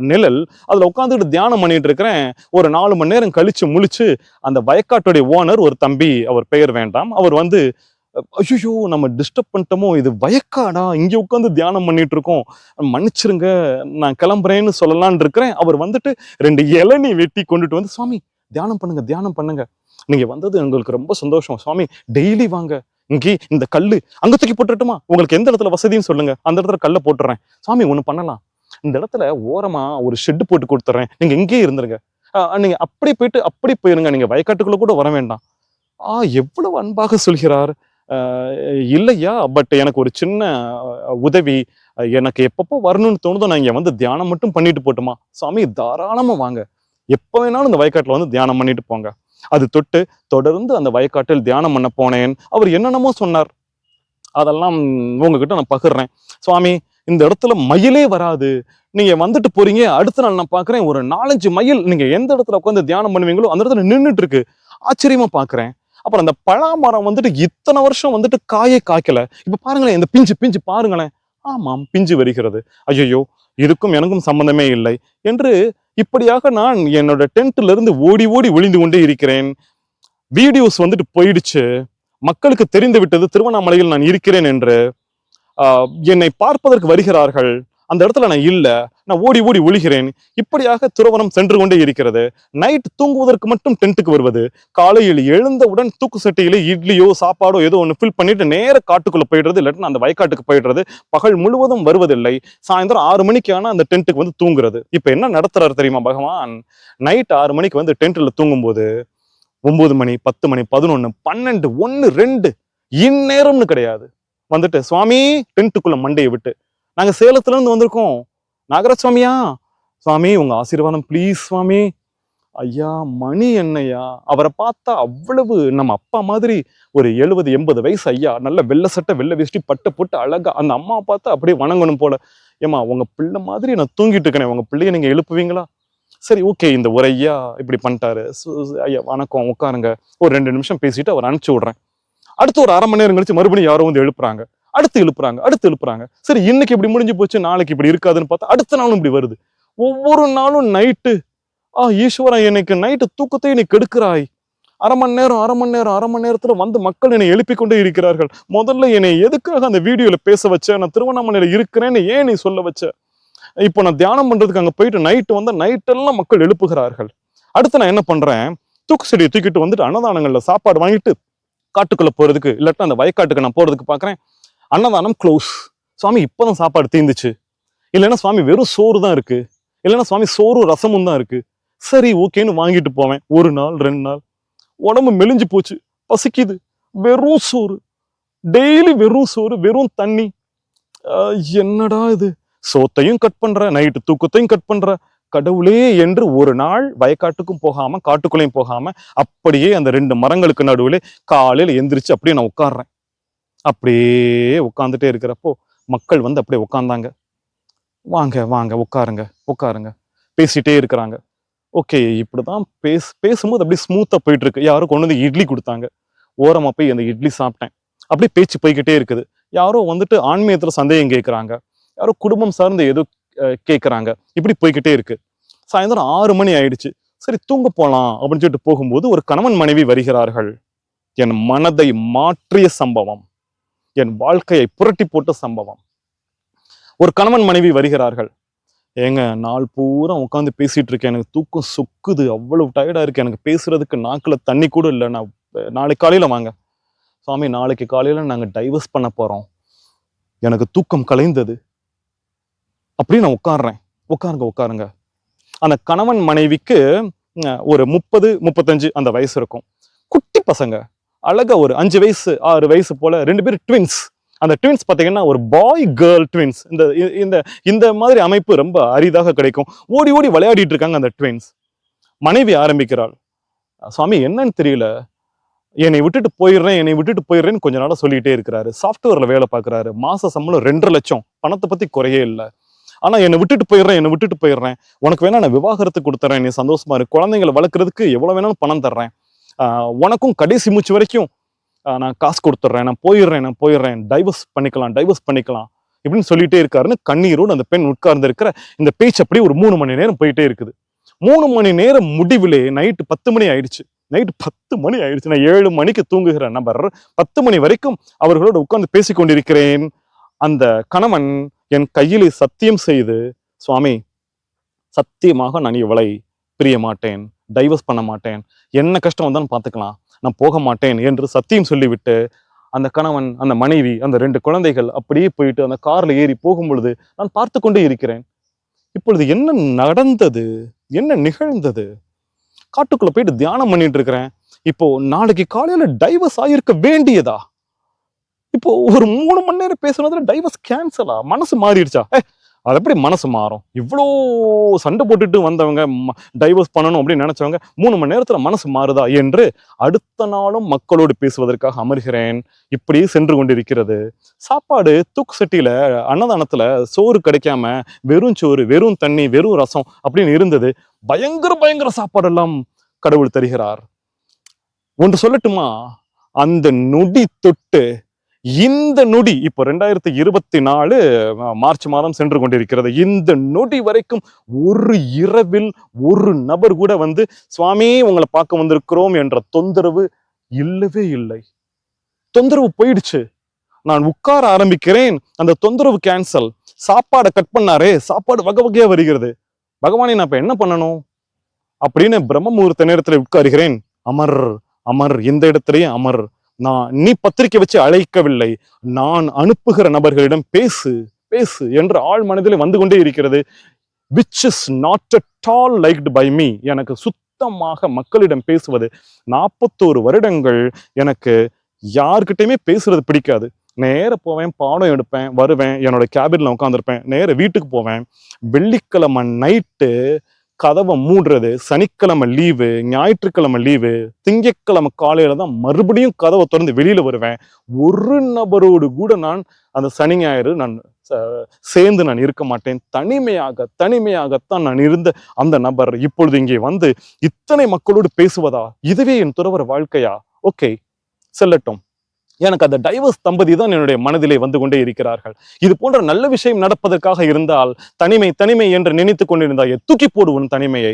நிழல். அதுல உட்காந்துக்கிட்டு தியானம் பண்ணிட்டு இருக்கிறேன். ஒரு 4 மணி நேரம் கழிச்சு முழிச்சு அந்த வயக்காட்டுடைய ஓனர், ஒரு தம்பி, அவர் பெயர் வேண்டாம், அவர் வந்து, ஐயோ நம்ம டிஸ்டர்ப் பண்ணிட்டோமோ, இது வயக்காடா, இங்க உட்காந்து தியானம் பண்ணிட்டு இருக்கோம், மன்னிச்சிருங்க நான் கிளம்புறேன்னு சொல்லலான் இருக்கிறேன். அவர் வந்துட்டு 2 இளநீ வெட்டி கொண்டுட்டு வந்து, சுவாமி தியானம் பண்ணுங்க, தியானம் பண்ணுங்க, நீங்க வந்தது எங்களுக்கு ரொம்ப சந்தோஷம் சுவாமி, டெய்லி வாங்க, இங்கே இந்த கல்லு அங்க தூக்கி போட்டுட்டுமா, உங்களுக்கு எந்த இடத்துல வசதின்னு சொல்லுங்க, அந்த இடத்துல கல்லை போட்டுறேன் சுவாமி, ஒண்ணு பண்ணலாம், இந்த இடத்துல ஓரமா ஒரு ஷெட் போட்டு கொடுத்துட்றேன், நீங்க இங்கேயே இருந்துருங்க, நீங்க அப்படி போயிட்டு அப்படி போயிருங்க, நீங்க வயக்காட்டுக்குள்ள கூட வர வேண்டாம். எவ்வளவு அன்பாக சொல்கிறார். இல்லையா, பட் எனக்கு ஒரு சின்ன உதவி, எனக்கு எப்பப்போ வரணும்னு தோணுதோ நான் இங்க வந்து தியானம் மட்டும் பண்ணிட்டு போட்டுமா, சாமி தாராளமா வாங்க, எப்ப வேணாலும் இந்த வயக்காட்டுல வந்து தியானம் பண்ணிட்டு போங்க. அது தொட்டு தொடர்ந்து அந்த வயக்காட்டில் தியானம் பண்ண போனேன். அவர் என்னென்னமோ சொன்னார், அதெல்லாம் உங்ககிட்ட நான் பகிர்றேன். சுவாமி இந்த இடத்துல மயிலே வராது, நீங்க வந்துட்டு போறீங்க, அடுத்த நாள் நான் பாக்குறேன் ஒரு 4-5 மயில் நீங்க எந்த இடத்துல உட்காந்து தியானம் பண்ணுவீங்களோ அந்த இடத்துல நின்றுட்டு இருக்கு, ஆச்சரியமா பாக்குறேன். அப்புறம் அந்த பலாமரம் வந்துட்டு இத்தனை வருஷம் வந்துட்டு காயே காய்க்கல, இப்ப பாருங்களேன் இந்த பிஞ்சு பிஞ்சு பாருங்களேன், ஆமாம் பிஞ்சு வருகிறது, ஐயோ இதுக்கும் எனக்கும் சம்பந்தமே இல்லை என்று இப்படியாக நான் என்னோட டென்ட்ல இருந்து ஓடி ஓடி ஒளிந்து கொண்டே இருக்கிறேன். வீடியோஸ் வந்துட்டு போயிடுச்சு, மக்களுக்கு தெரிந்து விட்டது திருவண்ணாமலையில் நான் இருக்கிறேன் என்று. என்னை பார்ப்பதற்கு வருகிறார்கள், அந்த இடத்துல நான் இல்ல, நான் ஓடி ஓடி ஒளிகிறேன். இப்படியாக துறவரம் சென்று கொண்டே இருக்கிறது. நைட் தூங்குவதற்கு மட்டும் டென்ட்டுக்கு வருவது, காலையில் எழுந்தவுடன் தூக்கு சட்டியில இட்லியோ சாப்பாடோ ஏதோ ஒன்று ஃபில் பண்ணிட்டு நேர காட்டுக்குள்ள போயிடுறது, இல்லாட்டி அந்த வயக்காட்டுக்கு போயிடுறது, பகல் முழுவதும் வருவதில்லை. சாயந்தரம் 6 மணிக்கான அந்த டென்ட்டுக்கு வந்து தூங்குறது. இப்ப என்ன நடத்துறாரு தெரியுமா பகவான், நைட் 6 மணிக்கு வந்து டென்ட்ல தூங்கும்போது 9 மணி 10 மணி 11 12 1 2 இந்நேரம்னு கிடையாது, வந்துட்டு சுவாமி டென்ட்டுக்குள்ள மண்டையை விட்டு, நாங்க சேலத்துல இருந்து வந்திருக்கோம், நாகராஜ் சுவாமி உங்க ஆசீர்வாதம் ப்ளீஸ் சுவாமி. ஐயா மணி என்னையா, அவரை பார்த்தா அவ்வளவு நம்ம அப்பா மாதிரி ஒரு 70-80 வயசு ஐயா, நல்ல வெள்ளை சட்டை வெள்ளை வேஷ்டி பட்டை போட்டு அழகா, அந்த அம்மா பார்த்தா அப்படியே வணங்கணும் போல. ஏமா உங்க பிள்ளை மாதிரி நான் தூங்கிட்டு இருக்கேன், உங்க பிள்ளைய நீங்க எழுப்புவீங்களா? சரி ஓகே, இந்த ஒரு ஐயா இப்படி பண்ணிட்டாரு, ஐயா வணக்கம் உட்காருங்க, ஒரு 2 நிமிஷம் பேசிட்டு அவர் அனுப்பிச்சு விடுறேன். அடுத்து ஒரு 1/2 மணி நேரம் கழிச்சு மறுபடியும் யாரோ வந்து எழுப்புறாங்க, அடுத்து எழுப்புறாங்க. சரி இன்னைக்கு இப்படி முடிஞ்சு போச்சு, நாளைக்கு இப்படி இருக்காதுன்னு பார்த்தா அடுத்த நாளும் இப்படி வருது. ஒவ்வொரு நாளும் நைட்டு, ஈஸ்வரா எனக்கு நைட்டு தூக்கத்தை நீ கெடுக்கிறாய், 1/2 மணி நேரத்துல வந்து மக்கள் என்னை எழுப்பிக் கொண்டே இருக்கிறார்கள். முதல்ல என்னை எதுக்காக அந்த வீடியோல பேச வச்ச, நான் திருவண்ணாமலையில இருக்கிறேன்னு ஏன் நீ சொல்ல வச்ச? இப்போ நான் தியானம் பண்றதுக்கு அங்க போயிட்டு நைட்டு வந்து நைட்டெல்லாம் மக்கள் எழுப்புகிறார்கள். அடுத்து நான் என்ன பண்றேன், தூக்கு செடியை தூக்கிட்டு வந்துட்டு அன்னதானங்கள்ல சாப்பாடு வாங்கிட்டு காட்டுக்குள்ள போறதுக்கு, இல்லாட்டா அந்த வயக்காட்டுக்கு நான் போறதுக்கு பாக்குறேன், அன்னதானம் க்ளோஸ். சுவாமி இப்பதான் சாப்பாடு தீந்துச்சு, இல்லைன்னா சுவாமி வெறும் சோறு தான் இருக்கு, இல்லைன்னா சுவாமி சோறும் ரசமும் தான் இருக்கு. சரி ஓகேன்னு வாங்கிட்டு போவேன். 1 நாள் 2 நாள் உடம்பு மெலிஞ்சு போச்சு, பசிக்குது, வெறும் சோறு, டெய்லி வெறும் சோறு வெறும் தண்ணி. என்னடா இது, சோத்தையும் கட் பண்ற, நைட்டு தூக்கத்தையும் கட் பண்ற, கடவுளே என்று ஒரு நாள் வயக்காட்டுக்கும் போகாம காட்டுக்குள்ளேயும் போகாம அப்படியே அந்த 2 மரங்களுக்கு நடுவில் காலையில எந்திரிச்சு அப்படியே நான் உட்கார்றேன். அப்படியே உட்காந்துட்டே இருக்கிறப்போ மக்கள் வந்து அப்படியே உட்கார்ந்தாங்க. வாங்க வாங்க உட்காருங்க பேசிட்டே இருக்கிறாங்க. ஓகே இப்படிதான் பேசும்போது அப்படியே ஸ்மூத்தா போயிட்டு இருக்கு. யாரும் கொண்டு வந்து இட்லி கொடுத்தாங்க, ஓரமா போய் அந்த இட்லி சாப்பிட்டேன். அப்படியே பேச்சு போய்கிட்டே இருக்குது. யாரோ வந்துட்டு ஆன்மீகத்துல சந்தேகம் கேட்கறாங்க, யாரோ குடும்பம் சார்ந்து ஏதோ கேட்கறாங்க, இப்படி போய்கிட்டே இருக்கு. சாயந்தரம் 6 மணி ஆயிடுச்சு. சரி தூங்க போலாம் அப்படின்னு சொல்லிட்டு போகும்போது ஒரு கணவன் மனைவி வருகிறார்கள். என் மனதை மாற்றிய சம்பவம். என் வாழ்க்கையை புரட்டி போட்ட சம்பவம். ஒரு கணவன் மனைவி வருகிறார்கள். ஏங்க, நாள் பூரா உட்காந்து பேசிட்டு இருக்கேன், எனக்கு தூக்கம் சொக்குது, அவ்வளவு டயர்டா இருக்கு, எனக்கு பேசுறதுக்கு நாக்குல தண்ணி கூட இல்லை, நான் நாளைக்கு காலையில வாங்க. சுவாமி, நாளைக்கு காலையில நாங்க டைவர்ஸ் பண்ண போறோம், எனக்கு தூக்கம் கலைந்தது. அப்படின்னு நான் உட்காடுறேன். உட்காருங்க. அந்த கணவன் மனைவிக்கு ஒரு 30-35 அந்த வயசு இருக்கும். குட்டி பசங்க, அழகா ஒரு 5 வயசு 6 வயசு போல 2 பேரும் ட்வின்ஸ். அந்த ட்வின்ஸ் பாத்தீங்கன்னா ஒரு பாய் கேர்ள் ட்வின்ஸ். இந்த இந்த மாதிரி அமைப்பு ரொம்ப அரிதாக கிடைக்கும். ஓடி ஓடி விளையாடிட்டு இருக்காங்க அந்த ட்வின்ஸ். மனைவி ஆரம்பிக்கிறாள், சுவாமி என்னன்னு தெரியல, என்னை விட்டுட்டு போயிடுறேன்னு கொஞ்ச நாளா சொல்லிட்டே இருக்கிறாரு. சாஃப்ட்வேர்ல வேலை பார்க்கறாரு, மாச சம்பளம் 2.5 லட்சம், பணத்தை பத்தி குறையே இல்லை. ஆனா என்னை விட்டுட்டு போயிடுறேன், உனக்கு வேணா நான் விவாகரத்து கொடுத்துறேன், நீ சந்தோஷமா இரு, குழந்தைங்களை வளர்க்கறதுக்கு எவ்வளவு வேணாலும் பணம் தர்றேன், உனக்கும் கடைசி மூச்சு வரைக்கும் நான் காசு கொடுத்துட்றேன், நான் போயிடுறேன், டைவர்ஸ் பண்ணிக்கலாம் இப்படின்னு சொல்லிட்டே இருக்காருன்னு கண்ணீரோடு அந்த பெண் உட்கார்ந்து இருக்கிற இந்த பேச்சு அப்படி ஒரு 3 மணி நேரம் போயிட்டே இருக்குது. 3 மணி நேரம் முடிவிலே நைட்டு 10 மணி ஆயிடுச்சு. நான் 7 மணிக்கு தூங்குகிற நபர் 10 மணி வரைக்கும் அவர்களோடு உட்கார்ந்து பேசிக் கொண்டிருக்கிறேன். அந்த கணவன் என் கையிலே சத்தியம் செய்து, சுவாமி சத்தியமாக நான் இவளை பிரிய மாட்டேன், டைவர்ஸ் பண்ண மாட்டேன், என்ன கஷ்டம் வந்தாலும் பார்த்துக்கலாம், நான் போக மாட்டேன் என்று சத்தியம் சொல்லிவிட்டு அந்த கணவன், அந்த மனைவி, அந்த 2 குழந்தைகள் அப்படியே போயிட்டு அந்த கார்ல ஏறி போகும் பொழுது நான் பார்த்து கொண்டே இருக்கிறேன். இப்பொழுது என்ன நடந்தது, என்ன நிகழ்ந்தது? காட்டுக்குள்ள போயிட்டு தியானம் பண்ணிட்டு இருக்கிறேன். இப்போ நாளைக்கு காலையில டைவர்ஸ் ஆயிருக்க வேண்டியதா? இப்போ ஒரு 3 மணி நேரம் பேசுனதுல டைவர்ஸ் கேன்சலா? மனசு மாறிடுச்சா? அது எப்படி மனசு மாறும்? இவ்வளோ சண்டை போட்டுட்டு வந்தவங்க, டைவர்ஸ் பண்ணணும் அப்படின்னு நினைச்சவங்க 3 மணி நேரத்துல மனசு மாறுதா என்று அடுத்த நாளும் மக்களோடு பேசுவதற்காக அமர்கிறேன். இப்படியே சென்று கொண்டிருக்கிறது. சாப்பாடு தூக்கு சட்டியில அன்னதானத்துல சோறு கிடைக்காம வெறும் சோறு, வெறும் தண்ணி, வெறும் ரசம் அப்படின்னு இருந்தது. பயங்கர சாப்பாடெல்லாம் கடவுள் தருகிறார். ஒன்று சொல்லட்டுமா, அந்த நொடி தொட்டு இந்த நொடி, இப்போ 2024 மார்ச் மாதம் சென்று கொண்டிருக்கிறது, இந்த நொடி வரைக்கும் ஒரு இரவில் ஒரு நபர் கூட வந்து, சுவாமி உங்களை பார்க்க வந்திருக்கிறோம் என்ற தொந்தரவு இல்லவே இல்லை. தொந்தரவு போயிடுச்சு. நான் உட்கார ஆரம்பிக்கிறேன், அந்த தொந்தரவு கேன்சல். சாப்பாடை கட் பண்ணாரே, சாப்பாடு வகை வகையா வருகிறது. பகவானே, நான் இப்ப என்ன பண்ணணும் அப்படின்னு பிரம்ம முகூர்த்த நேரத்துல உட்காருகிறேன். அமர், இந்த இடத்திலேயே அமர். நீ பத்திரிக்கை வச்சு அழைக்கவில்லை, நான் அனுப்புகிற நபர்களிடம் பேசு என்று ஆழ் மனதிலே வந்து கொண்டே இருக்கிறது. which is not at all liked by me. எனக்கு சுத்தமாக மக்களிடம் பேசுவது 41 வருடங்கள் எனக்கு யார்கிட்டயுமே பேசுறது பிடிக்காது. நேர போவேன், பாடம் எடுப்பேன், வருவேன், என்னோட கேபின்ல உட்காந்துருப்பேன், நேர வீட்டுக்கு போவேன். வெள்ளிக்கிழமை நைட்டு கதவை மூடுறது, சனிக்கிழமை லீவு, ஞாயிற்றுக்கிழமை லீவு, திங்கட்கிழமை காலையில தான் மறுபடியும் கதவை திறந்து வெளியில வருவேன். ஒரு நபரோடு கூட நான் அந்த சனி ஞாயிறு நான் சேர்ந்து நான் இருக்க மாட்டேன். தனிமையாகத்தான் நான் இருந்த அந்த நபர் இப்பொழுது இங்கே வந்து இத்தனை மக்களோடு பேசுவதா? இதுவே என் துறவற வாழ்க்கையா? ஓகே, செல்லட்டும். எனக்கு அந்த டைவர்ஸ் தம்பதி தான் என்னுடைய மனதிலே வந்து கொண்டே இருக்கிறார்கள். இது போன்ற நல்ல விஷயம் நடப்பதற்காக இருந்தால் தனிமை என்று நினைத்துக் கொண்டிருந்தாயே, தூக்கி போடுவோம் தனிமையை.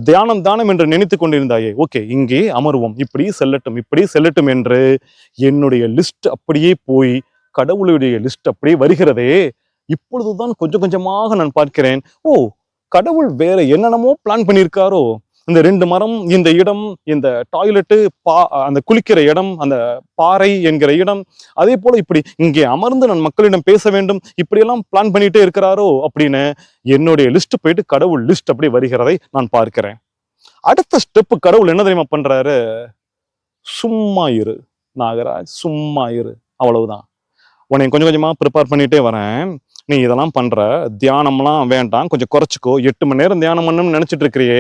தியானம் என்று நினைத்துக் கொண்டிருந்தாயே, ஓகே இங்கே அமர்வோம், இப்படி செல்லட்டும் என்று என்னுடைய லிஸ்ட் அப்படியே போய் கடவுளுடைய லிஸ்ட் அப்படியே வருகிறதே. இப்பொழுதுதான் கொஞ்சம் கொஞ்சமாக நான் பார்க்கிறேன், ஓ கடவுள் வேற என்னென்னமோ பிளான் பண்ணியிருக்காரோ. இந்த 2 மரம், இந்த இடம், இந்த டாய்லெட்டு, அந்த குளிக்கிற இடம், அந்த பாறை என்கிற இடம், அதே போல இப்படி இங்கே அமர்ந்து நான் மக்களிடம் பேச வேண்டும், இப்படியெல்லாம் பிளான் பண்ணிட்டே இருக்கிறாரோ அப்படின்னு என்னுடைய லிஸ்ட் போயிட்டு கடவுள் லிஸ்ட் அப்படி வருகிறதை நான் பார்க்கிறேன். அடுத்த ஸ்டெப் கடவுள் என்ன தெரியுமா பண்றாரு? சும்மா இரு நாகராஜ், சும்மா இரு, அவ்வளவுதான். உன்னை கொஞ்சம் கொஞ்சமா ப்ரிப்பேர் பண்ணிட்டே வரேன். நீ இதெல்லாம் பண்ற, தியானம்லாம் வேண்டாம், கொஞ்சம் குறைச்சிக்கோ. 8 மணி நேரம் தியானம் பண்ணணும்னு நினைச்சிட்டு இருக்கிறியே,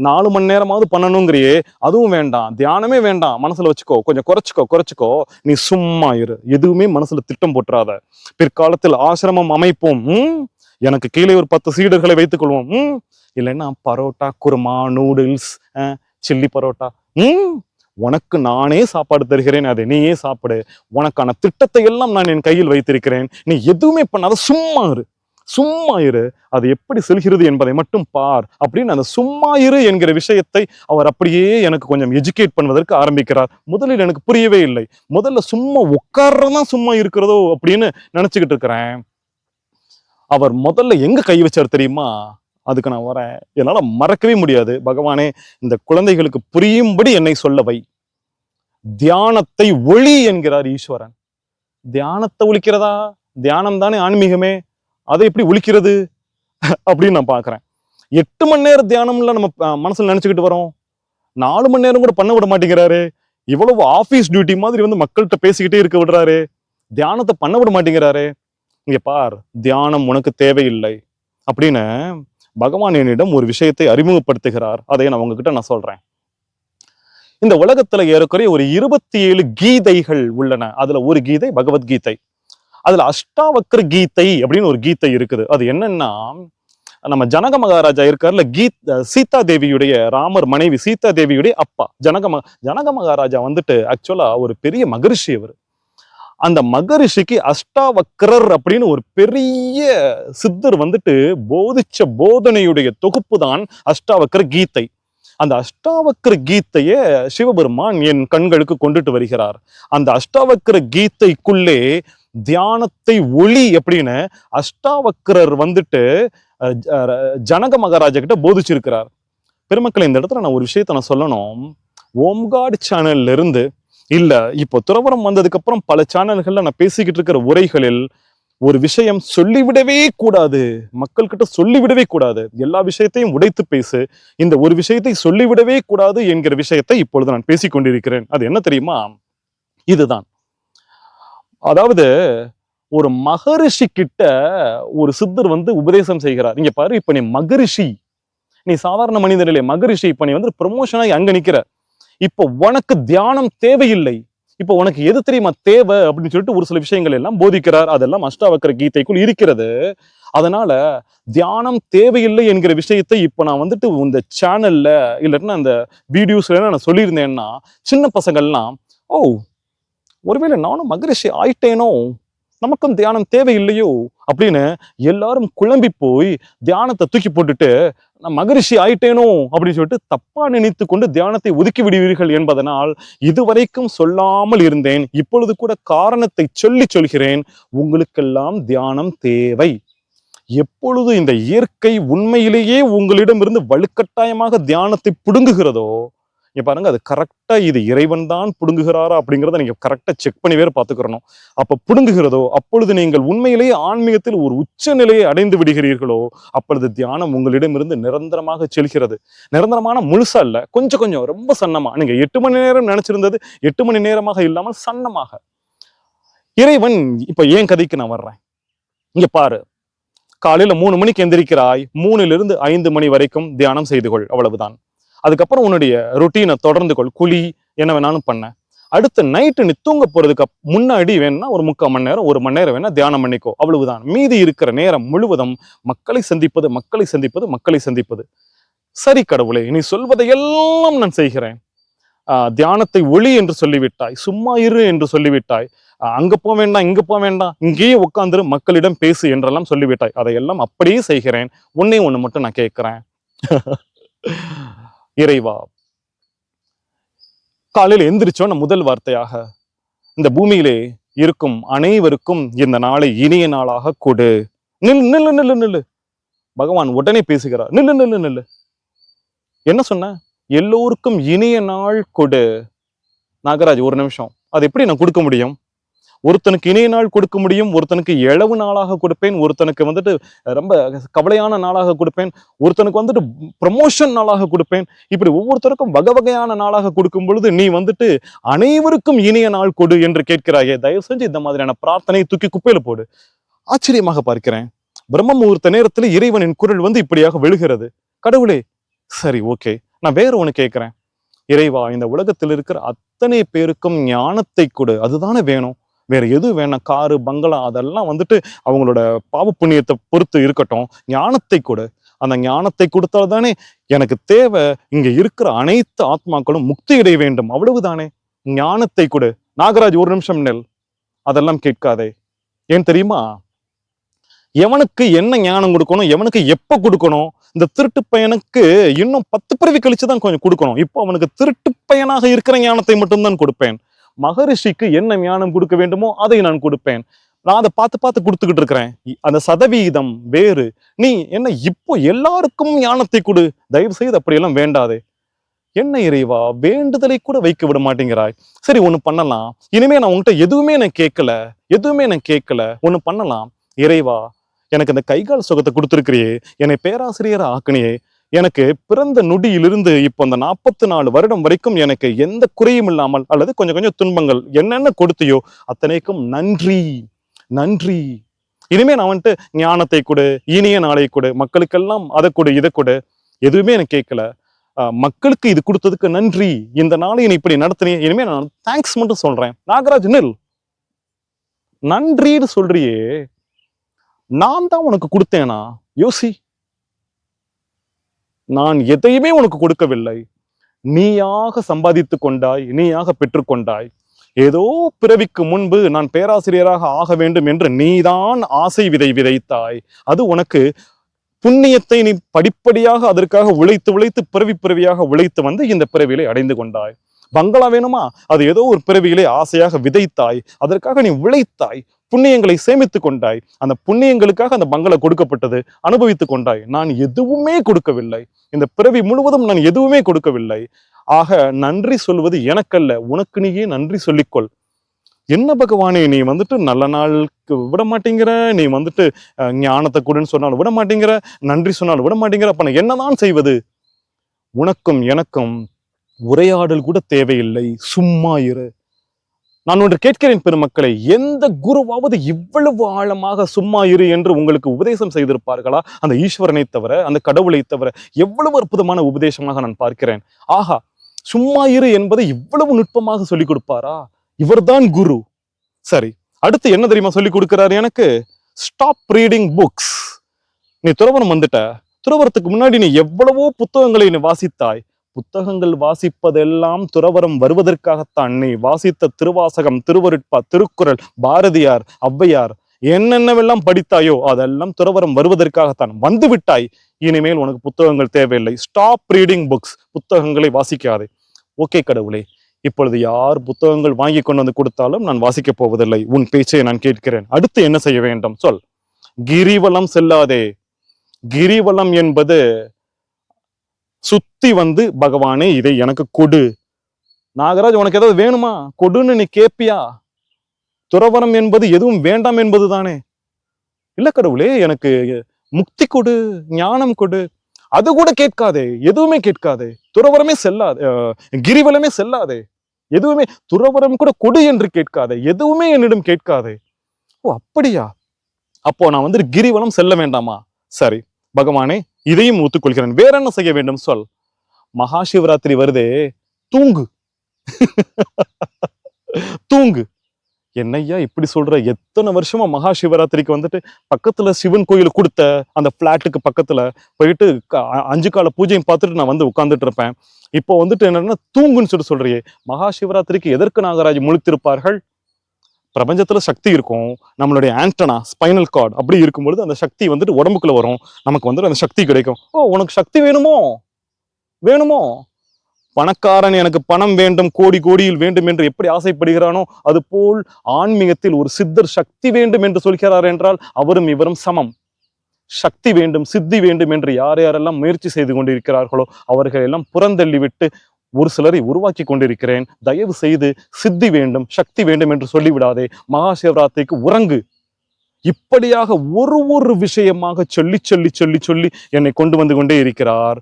4 மணி நேரமாவது பண்ணணுங்கிறியே, அதுவும் வேண்டாம், தியானமே வேண்டாம், மனசுல வச்சுக்கோ, கொஞ்சம் குறைச்சிக்கோ. நீ சும்மா இரு, எதுவுமே மனசுல திட்டம் போட்டுறாத. பிற்காலத்தில் ஆசிரமம் அமைப்போம், எனக்கு கீழே ஒரு 10 சீடர்களை வைத்துக் கொள்வோம், இல்லைன்னா பரோட்டா, குருமா, நூடுல்ஸ், சில்லி பரோட்டா, உனக்கு நானே சாப்பாடு தருகிறேன், அதை நீயே சாப்பிடு. உனக்கான திட்டத்தை எல்லாம் நான் என் கையில் வைத்திருக்கிறேன், நீ எதுவுமே பண்ணாத, சும்மா இரு. சும்மா இரு, அது எப்படி செல்கிறது என்பதை மட்டும் பார் அப்படின்னு அந்த சும்மா இரு என்கிற விஷயத்தை அவர் அப்படியே எனக்கு கொஞ்சம் எஜுகேட் பண்ணுவதற்கு ஆரம்பிக்கிறார். முதலில் எனக்கு புரியவே இல்லை. முதல்ல சும்மா உட்கார்றதான் சும்மா இருக்கிறதோ அப்படின்னு நினைச்சுக்கிட்டு இருக்கிறேன். அவர் முதல்ல எங்க கை வச்சார் தெரியுமா? அதுக்கு நான் வரேன். என்னால மறக்கவே முடியாது. பகவானே, இந்த குழந்தைகளுக்கு புரியும்படி என்னை சொல்ல வை. தியானத்தை ஒளி என்கிறார் ஈஸ்வரன். தியானத்தை ஒழிக்கிறதா? தியானம் தானே ஆன்மீகமே, அதை எப்படி ஒழிக்கிறது அப்படின்னு நான் பாக்குறேன். 8 மணி நேரம் தியானம்ல நம்ம மனசுல நினைச்சுக்கிட்டு வரோம். 4 மணி நேரம் கூட பண்ண விட மாட்டேங்கிறாரு. இவ்வளவு ஆபீஸ் டியூட்டி மாதிரி வந்து மக்கள்கிட்ட பேசிக்கிட்டே இருக்க விடுறாரு. தியானத்தை பண்ண விட மாட்டேங்கிறாரு. இங்க பார், தியானம் உனக்கு தேவையில்லை அப்படின்னு பகவான் என்னிடம் ஒரு விஷயத்தை அறிமுகப்படுத்துகிறார். அதை நான் உங்ககிட்ட நான் சொல்றேன். இந்த உலகத்துல ஏறக்குறைய ஒரு 27 கீதைகள் உள்ளன. அதுல ஒரு கீதை பகவத்கீதை. அதுல அஷ்டாவக்ர கீதை அப்படின்னு ஒரு கீதை இருக்குது. அது என்னன்னா, நம்ம ஜனக மகாராஜா இருக்காருல்ல, சீதா தேவியுடைய, ராமர் மனைவி சீதா தேவியுடைய அப்பா ஜனக மகாராஜா வந்துட்டு ஆக்சுவலா ஒரு பெரிய மகரிஷி. அவர் அந்த மகரிஷிக்கு அஷ்டாவக்ரர் அப்படின்னு ஒரு பெரிய சித்தர் வந்துட்டு போதிச்ச போதனையுடைய தொகுப்பு தான் அஷ்டாவக்ர கீதை. அந்த அஷ்டாவக்ர கீதைய சிவபெருமான் என் கண்களுக்கு கொண்டுட்டு வருகிறார். அந்த அஷ்டாவக்ர கீதைக்குள்ளே தியானத்தை ஒளி அப்படின்னு அஷ்டாவக்ரர் வந்துட்டு ஜனக மகாராஜா கிட்ட போதிச்சிருக்கிறார். பெருமக்களை, இந்த இடத்துல நான் ஒரு விஷயத்த நான் சொல்லணும். ஓம்காட் சேனல்ல இருந்து இல்ல, இப்போ துறவரம் வந்ததுக்கு அப்புறம் பல சேனல்கள்ல நான் பேசிக்கிட்டு இருக்கிற உரைகளில் ஒரு விஷயம் சொல்லிவிடவே கூடாது, மக்கள் கிட்ட சொல்லிவிடவே கூடாது, எல்லா விஷயத்தையும் உடைத்து பேசு, இந்த ஒரு விஷயத்தை சொல்லிவிடவே கூடாது என்கிற விஷயத்தை இப்பொழுது நான் பேசிக் கொண்டிருக்கிறேன். அது என்ன தெரியுமா? இதுதான். அதாவது ஒரு மகரிஷி கிட்ட ஒரு சித்தர் வந்து உபதேசம் செய்கிறார். இங்க பாரு, இப்ப நீ மகரிஷி, நீ சாதாரண மனிதர் இல்லை, மகரிஷி. இப்ப நீ வந்து ப்ரமோஷனாகி அங்க நிக்கிற. இப்போ உனக்கு தியானம் தேவையில்லை. இப்போ உனக்கு எது தெரியுமா தேவை அப்படின்னு சொல்லிட்டு ஒரு சில விஷயங்கள் எல்லாம் போதிக்கிறார். அதெல்லாம் அஷ்டாவக்ர கீதைக்குள் இருக்கிறது. அதனால தியானம் தேவையில்லை என்கிற விஷயத்தை இப்போ நான் வந்துட்டு இந்த சேனல்ல இல்லைன்னா அந்த வீடியோஸ்ல நான் சொல்லியிருந்தேன்னா, சின்ன பசங்கள்லாம், ஓ ஒருவேளை நானும் மகரிஷி ஆயிட்டேனோ, நமக்கும் தியானம் தேவையில்லையோ அப்படின்னு எல்லாரும் குழம்பி போய் தியானத்தை தூக்கி போட்டுட்டு நான் மகரிஷி ஆயிட்டேனோ அப்படின்னு சொல்லிட்டு தப்பா நினைத்து கொண்டு தியானத்தை ஒதுக்கி விடுவீர்கள் என்பதனால் இதுவரைக்கும் சொல்லாமல் இருந்தேன். இப்பொழுது கூட காரணத்தை சொல்கிறேன். உங்களுக்கெல்லாம் தியானம் தேவை. எப்பொழுது இந்த இயற்கை உண்மையிலேயே உங்களிடமிருந்து வலுக்கட்டாயமாக தியானத்தை புடுங்குகிறதோ, இங்க பாருங்க, அது கரெக்டா இது இறைவன் தான் புடுங்குகிறாரா அப்படிங்கிறத நீங்க கரெக்டா செக் பண்ணி வேற பாத்துக்கிறணும். அப்ப புடுங்குகிறதோ அப்பொழுது நீங்கள் உண்மையிலேயே ஆன்மீகத்தில் ஒரு உச்ச நிலையை அடைந்து விடுகிறீர்களோ, அப்பொழுது தியானம் உங்களிடமிருந்து நிரந்தரமாக செல்கிறது. நிரந்தரமான முழுசா இல்ல, கொஞ்சம் கொஞ்சம் ரொம்ப சன்னமா. நீங்க 8 மணி நேரம் நினைச்சிருந்தது 8 மணி நேரமாக இல்லாமல் சன்னமாக. இறைவன் இப்ப ஏன் கதைக்கு நான் வர்றேன். இங்க பாரு, காலையில 3 மணிக்கு எந்திரிக்கிறாய், 3 இருந்து 5 மணி வரைக்கும் தியானம் செய்து கொள், அவ்வளவுதான். அதுக்கப்புறம் உன்னுடைய ரொட்டீனை தொடர்ந்து கொள், குழி, என்ன வேணாலும் பண்ண. அடுத்து நைட்டு நீ தூங்க போறதுக்கு முன்னாடி வேணும்னா ஒரு 3/4 மணி நேரம் 1 மணி நேரம் வேணா தியானம் பண்ணிக்கோ, அவ்வளவுதான். மீதி இருக்கிற நேரம் முழுவதும் மக்களை சந்திப்பது, மக்களை சந்திப்பது, மக்களை சந்திப்பது. சரி கடவுளே, நீ சொல்வதையெல்லாம் நான் செய்கிறேன். தியானத்தை ஒளி என்று சொல்லிவிட்டாய், சும்மா இரு என்று சொல்லிவிட்டாய், அங்க போக வேண்டாம், இங்க போக வேண்டாம், இங்கேயே உட்கார்ந்து மக்களிடம் பேசு என்றெல்லாம் சொல்லிவிட்டாய். அதையெல்லாம் அப்படியே செய்கிறேன். ஒன்னே ஒண்ணு மட்டும் நான் கேட்கிறேன். இறைவா, காலையில் எந்திரிச்சோன்னு முதல் வார்த்தையாக இந்த பூமியிலே இருக்கும் அனைவருக்கும் இந்த நாளை இனிய நாளாக கொடு. நில்லு நில்லு நில்லு நில்லு. பகவான் உடனே பேசுகிறார். நில்லு நில்லு நில்லு. என்ன சொன்ன? எல்லோருக்கும் இனிய நாள் கொடு. நாகராஜ், ஒரு நிமிஷம், அது எப்படி நான் கொடுக்க முடியும்? ஒருத்தனுக்கு இனிய நாள் கொடுக்க முடியும், ஒருத்தனுக்கு இழவு நாளாக கொடுப்பேன், ஒருத்தனுக்கு வந்துட்டு ரொம்ப கவலையான நாளாக கொடுப்பேன், ஒருத்தனுக்கு வந்துட்டு ப்ரமோஷன் நாளாக கொடுப்பேன். இப்படி ஒவ்வொருத்தருக்கும் வகை வகையான நாளாக கொடுக்கும் பொழுது நீ வந்துட்டு அனைவருக்கும் இனிய நாள் கொடு என்று கேட்கிறாயே. தயவு செஞ்சு இந்த மாதிரியான பிரார்த்தனையை தூக்கி குப்பையில போடு. ஆச்சரியமாக பார்க்கிறேன். பிரம்ம முகூர்த்த நேரத்துல இறைவனின் குரல் வந்து இப்படியாக விழுகிறது. கடவுளே, சரி ஓகே, நான் வேற ஒண்ணு கேட்கிறேன். இறைவா, இந்த உலகத்தில் இருக்கிற அத்தனை பேருக்கும் ஞானத்தை கொடு, அதுதானே வேணும், வேற எதுவும் வேணாம். காரு, பங்களா அதெல்லாம் வந்துட்டு அவங்களோட பாவ புண்ணியத்தை பொறுத்து இருக்கட்டும், ஞானத்தை கொடு. அந்த ஞானத்தை கொடுத்தால்தானே எனக்கு தேவை. இங்க இருக்கிற அனைத்து ஆத்மாக்களும் முக்தி அடைய வேண்டும், அவ்வளவுதானே. ஞானத்தை கொடு. நாகராஜ், ஒரு நிமிஷம் நெல், அதெல்லாம் கேட்காதே. ஏன் தெரியுமா? எவனுக்கு என்ன ஞானம் கொடுக்கணும், எவனுக்கு எப்ப கொடுக்கணும். இந்த திருட்டு பையனுக்கு இன்னும் 10 பிறவி கழிச்சுதான் கொஞ்சம் கொடுக்கணும். இப்போ அவனுக்கு திருட்டு பையனாக இருக்கிற ஞானத்தை மட்டும்தான் கொடுப்பேன். மகரிஷிக்கு என்ன ஞானம் கொடுக்க வேண்டுமோ அதை நான் கொடுப்பேன். நான் அதை பார்த்து பார்த்து கொடுத்துக்கிட்டு இருக்கிறேன். அந்த சதவீதம் வேறு. நீ என்ன இப்போ எல்லாருக்கும் ஞானத்தை கொடு, தயவு செய்து அப்படியெல்லாம் வேண்டாதே. என்ன இறைவா, வேண்டுதலை கூட வைக்க விட மாட்டேங்கிறாய். சரி, ஒண்ணு பண்ணலாம். இனிமே நான் உன்கிட்ட எதுவுமே நான் கேட்கல. ஒண்ணு பண்ணலாம். இறைவா, எனக்கு இந்த கைகால் சுகத்தை கொடுத்துருக்கிறியே, என்னை பேராசிரியரை ஆக்கினியே, எனக்கு பிறந்த நொடியிலிருந்து இப்போ அந்த 44 வருடம் வரைக்கும் எனக்கு எந்த குறையும் இல்லாமல் அல்லது கொஞ்சம் கொஞ்சம் துன்பங்கள் என்னென்ன கொடுத்தியோ அத்தனைக்கும் நன்றி. இனிமே நான் வந்துட்டு ஞானத்தை கொடு, இனிய நாளை கொடு, மக்களுக்கெல்லாம் அதை கொடு, இதை கொடு, எதுவுமே எனக்கு கேட்கல. மக்களுக்கு இது கொடுத்ததுக்கு நன்றி. இந்த நாளை நீ இப்படி நடத்தினே, இனிமே நான் தேங்க்ஸ் மட்டும் சொல்றேன். நாகராஜ் நில். நன்றின்னு சொல்றியே, நான் தான் உனக்கு கொடுத்தேனா? யோசி. நான் எதையுமே உனக்கு கொடுக்கவில்லை. நீயாக சம்பாதித்து கொண்டாய், நீயாக பெற்றுக்கொண்டாய். ஏதோ பிறவிக்கு முன்பு நான் பேராசிரியராக ஆக வேண்டும் என்று நீதான் ஆசை விதை விதைத்தாய். அது உனக்கு புண்ணியத்தை நீ படிப்படியாக அதற்காக உழைத்து பிறவியாக உழைத்து வந்து இந்த பிறவியிலே அடைந்து கொண்டாய். பங்களா வேணுமா? அது ஏதோ ஒரு பிறவியிலே ஆசையாக விதைத்தாய், அதற்காக நீ உழைத்தாய், புண்ணியங்களை சேமித்து கொண்டாய். அந்த புண்ணியங்களுக்காக அந்த பங்களா கொடுக்கப்பட்டது, அனுபவித்துக் கொண்டாய். நான் எதுவுமே கொடுக்கவில்லை. இந்த பிறவி முழுவதும் நான் எதுவுமே கொடுக்கவில்லை. ஆக நன்றி சொல்வது எனக்கல்ல, உனக்கு நீயே நன்றி சொல்லிக்கொள். என்ன பகவானே, நீ வந்துட்டு நல்ல நாளுக்கு விட மாட்டேங்கிற, நீ வந்துட்டு ஞானத்தை கொடுன்னு சொன்னாலும் விட மாட்டேங்கிற, நன்றி சொன்னாலும் விட மாட்டேங்கிற. அப்ப நான் என்னதான் செய்வது? உனக்கும் எனக்கும் உரையாடல் கூட தேவையில்லை, சும்மா இரு. நான் ஒன்று கேட்கிறேன் பெருமக்களை, எந்த குருவாவது இவ்வளவு ஆழமாக சும்மா இரு என்று உங்களுக்கு உபதேசம் செய்திருப்பார்களா? அந்த ஈஸ்வரனை தவிர, அந்த கடவுளை தவிர எவ்வளவு அற்புதமான உபதேசமாக நான் பார்க்கிறேன். ஆஹா, சும்மா இரு என்பதை இவ்வளவு நுட்பமாக சொல்லிக் கொடுப்பாரா? இவர்தான் குரு. சரி, அடுத்து என்ன தெரியுமா சொல்லி கொடுக்கிறார் எனக்கு? Stop reading books. நீ துறவரம் வந்துட்ட, துறவரத்துக்கு முன்னாடி நீ எவ்வளவோ புத்தகங்களை நீ வாசித்தாய். புத்தகங்கள் வாசிப்பதெல்லாம் துறவரம் வருவதற்காகத்தான். நீ வாசித்த திருவாசகம், திருவருட்பா, திருக்குறள், பாரதியார், ஔவையார், என்னென்னவெல்லாம் படித்தாயோ அதெல்லாம் துறவரம் வருவதற்காகத்தான். வந்து விட்டாய், இனிமேல் உனக்கு புத்தகங்கள் தேவையில்லை. Stop reading books. புத்தகங்களை வாசிக்காதே. ஓகே கடவுளே, இப்பொழுது யார் புத்தகங்கள் வாங்கி கொண்டு வந்து கொடுத்தாலும் நான் வாசிக்கப் போவதில்லை. உன் பேச்சை நான் கேட்கிறேன். அடுத்து என்ன செய்ய வேண்டும் சொல். கிரிவலம் செல்லாதே. கிரிவலம் என்பது சுத்தி வந்து பகவானே இதை எனக்கு கொடு. நாகராஜ், உனக்கு ஏதாவது வேணுமா? கொடுன்னு நீ கேப்பியா? துறவரம் என்பது எதுவும் வேண்டாம் என்பது தானே. இல்ல கடவுளே, எனக்கு முக்தி கொடு, ஞானம் கொடு. அது கூட கேட்காதே, எதுவுமே கேட்காதே. துறவரமே செல்லாதே, கிரிவலமே செல்லாதே. எதுவுமே துறவரம் கூட கொடு என்று கேட்காதே, எதுவுமே என்னிடம் கேட்காதே. ஓ அப்படியா? அப்போ நான் வந்து கிரிவலம் செல்ல வேண்டாமா? சரி பகவானே, இதையும் ஒத்துக்கொள்கிறேன். வேற என்ன செய்ய வேண்டும் சொல். மகா சிவராத்திரி வருதே, தூங்கு. தூங்கு. என்னையா இப்படி சொல்ற? எத்தனை வருஷமா மகா சிவராத்திரிக்கு வந்துட்டு பக்கத்துல சிவன் கோயில் கொடுத்த அந்த பிளாட்டுக்கு பக்கத்துல போயிட்டு 5 கால பூஜையும் பார்த்துட்டு நான் வந்து உட்கார்ந்துட்டு இருப்பேன். இப்போ வந்துட்டு என்னன்னா தூங்குன்னு சொல்றியே. மகா சிவராத்திரிக்கு எதற்கு நாகராஜ் முழித்திருப்பார்கள்? பிரபஞ்சத்துல சக்தி இருக்கும். நம்மளுடைய ஆண்டனா, ஸ்பைனல் கார்டு அப்படி இருக்கும்பொழுது அந்த சக்தி வந்துட்டு உடம்புக்குள்ள வரும். நமக்கு வந்துட்டு அந்த சக்தி கிடைக்கும். ஓ, உனக்கு சக்தி வேணுமோ? பணக்காரன் எனக்கு பணம் வேண்டும், கோடியில் வேண்டும் என்று எப்படி ஆசைப்படுகிறானோ அது போல் ஆன்மீகத்தில் ஒரு சித்தர் சக்தி வேண்டும் என்று சொல்கிறார் என்றால் அவரும் இவரும் சமம். சக்தி வேண்டும், சித்தி வேண்டும் என்று யாரெல்லாம் முயற்சி செய்து கொண்டிருக்கிறார்களோ அவர்கள் எல்லாம் புறந்தள்ளி விட்டு ஒரு சிலரை உருவாக்கி கொண்டிருக்கிறேன். தயவு செய்து சித்தி வேண்டும், சக்தி வேண்டும் என்று சொல்லிவிடாதே. மகா சிவராத்திரிக்கு உறங்கு. இப்படியாக ஒரு விஷயமாக சொல்லி என்னை கொண்டு வந்து கொண்டே இருக்கிறார்.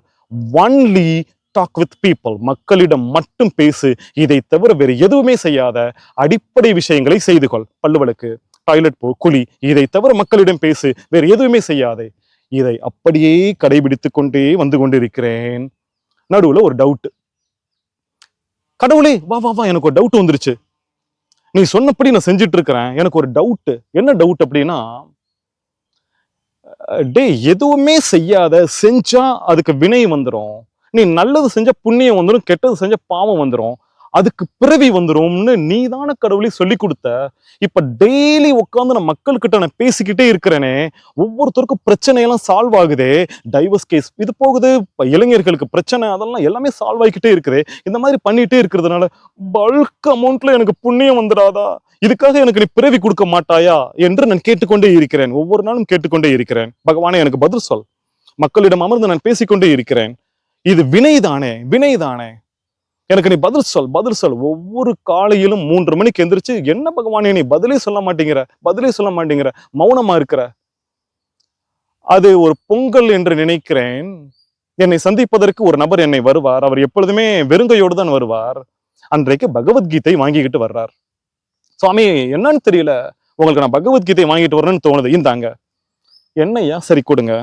Only talk with people. மக்களிடம் மட்டும் பேசு. இதை தவிர வேறு எதுவுமே செய்யாத. அடிப்படை விஷயங்களை செய்து கொள். பல்லுவலுக்கு, டாய்லெட் போ, குழி. இதை தவிர மக்களிடம் பேசு, வேறு எதுவுமே செய்யாதே. இதை அப்படியே கடைபிடித்து கொண்டே வந்து கொண்டிருக்கிறேன். நடுவுல ஒரு டவுட். கடவுளே, வா, எனக்கு ஒரு டவுட் வந்துருச்சு. நீ சொன்னபடி நான் செஞ்சுட்டு இருக்கிறேன். எனக்கு ஒரு டவுட். என்ன டவுட் அப்படின்னா, எதுவுமே செய்யாத, செஞ்சா அதுக்கு வினை வந்துடும். நீ நல்லது செஞ்ச புண்ணியம் வந்துடும், கெட்டது செஞ்ச பாவம் வந்துடும். அதுக்கு பிறவி வந்துரும்னு நீதான கடவுளை சொல்லி கொடுத்த. இப்ப டெய்லி உட்காந்து நான் மக்கள்கிட்ட நான் பேசிக்கிட்டே இருக்கிறேனே, ஒவ்வொருத்தருக்கும் பிரச்சனையெல்லாம் சால்வ் ஆகுதே. டைவர்ஸ் கேஸ் இது போகுது, இப்ப இளைஞர்களுக்கு பிரச்சனை அதெல்லாம் எல்லாமே சால்வ் ஆகிக்கிட்டே இருக்குது. இந்த மாதிரி பண்ணிட்டே இருக்கிறதுனால பல்க் அமௌண்ட்ல எனக்கு புண்ணியம் வந்துடாதா? இதுக்காக எனக்கு நீ பிறவி கொடுக்க மாட்டாயா என்று நான் கேட்டுக்கொண்டே இருக்கிறேன். ஒவ்வொரு நாளும் கேட்டுக்கொண்டே இருக்கிறேன். பகவானே எனக்கு பதில் சொல். மக்களிடம் அமர்ந்து நான் பேசிக்கொண்டே இருக்கிறேன். இது வினைதானே, வினைதானே. எனக்கு நீ பதில் சொல், பதில் சொல். ஒவ்வொரு காலையிலும் 3 மணிக்கு எந்திரிச்சு, என்ன பகவானே நீ பதிலே சொல்ல மாட்டேங்கிற, பதிலே சொல்ல மாட்டேங்கிற, மௌனமா இருக்கிற. அது ஒரு பொங்கல் என்று நினைக்கிறேன். என்னை சந்திப்பதற்கு ஒரு நபர் என்னை வருவார். அவர் எப்பொழுதுமே வெறுங்கையோடு தான் வருவார். அன்றைக்கு பகவத்கீதை வாங்கிக்கிட்டு வர்றார். சுவாமி என்னன்னு தெரியல, உங்களுக்கு நான் பகவத்கீதை வாங்கிட்டு வரேன்னு தோணுது, இந்தாங்க. என்னையா? சரி கொடுங்க.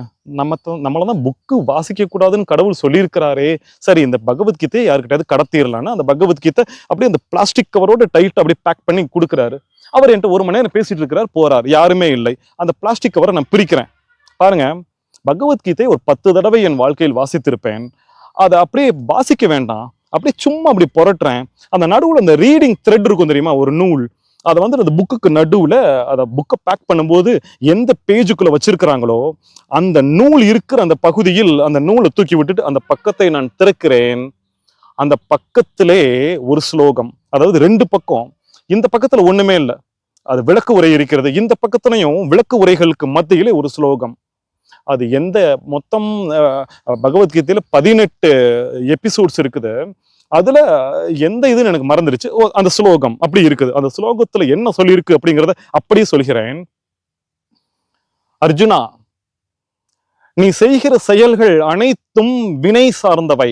நம்மளதான் புக்கு வாசிக்க கூடாதுன்னு கடவுள் சொல்லியிருக்கிறாரே. சரி இந்த பகவத்கீதையை யாருக்கிட்டாவது கடத்திடலான்னு அந்த பகவத்கீதை அப்படியே அந்த பிளாஸ்டிக் கவரோட டைட் அப்படியே பேக் பண்ணி கொடுக்குறாரு. அவர் என்கிட்ட 1 மணி நேரம் பேசிட்டு இருக்கிறார், போறார். யாருமே இல்லை. அந்த பிளாஸ்டிக் கவரை நான் பிரிக்கிறேன். பாருங்க, பகவத்கீதை ஒரு 10 தடவை என் வாழ்க்கையில் வாசித்திருப்பேன். அதை அப்படியே வாசிக்க வேண்டாம், அப்படியே சும்மா அப்படி புரட்டுறேன். அந்த நடுவுல அந்த ரீடிங் த்ரெட் இருக்கும் தெரியுமா, ஒரு நூல். அதை வந்து அந்த புக்குக்கு நடுவுல அதை புக்கை பேக் பண்ணும்போது எந்த பேஜுக்குள்ள வச்சிருக்கிறாங்களோ அந்த நூல் இருக்கிற அந்த பகுதியில் அந்த நூலை தூக்கி விட்டுட்டு அந்த பக்கத்தை நான் திறக்கிறேன். அந்த பக்கத்திலே ஒரு ஸ்லோகம், அதாவது 2 பக்கம். இந்த பக்கத்துல ஒண்ணுமே இல்லை, அது விளக்கு உரை இருக்கிறது. இந்த பக்கத்துலையும் விளக்கு உரைகளுக்கு மத்தியிலே ஒரு ஸ்லோகம். அது எந்த மொத்தம் பகவத்கீதையில 18 எபிசோட்ஸ் இருக்குது. அதுல எந்த இதுன்னு எனக்கு மறந்துருச்சு. அந்த ஸ்லோகம் அப்படி இருக்குது. அந்த ஸ்லோகத்துல என்ன சொல்லியிருக்கு அப்படிங்கிறத அப்படியே சொல்கிறேன். அர்ஜுனா, நீ செய்கிற செயல்கள் அனைத்தும் வினை சார்ந்தவை.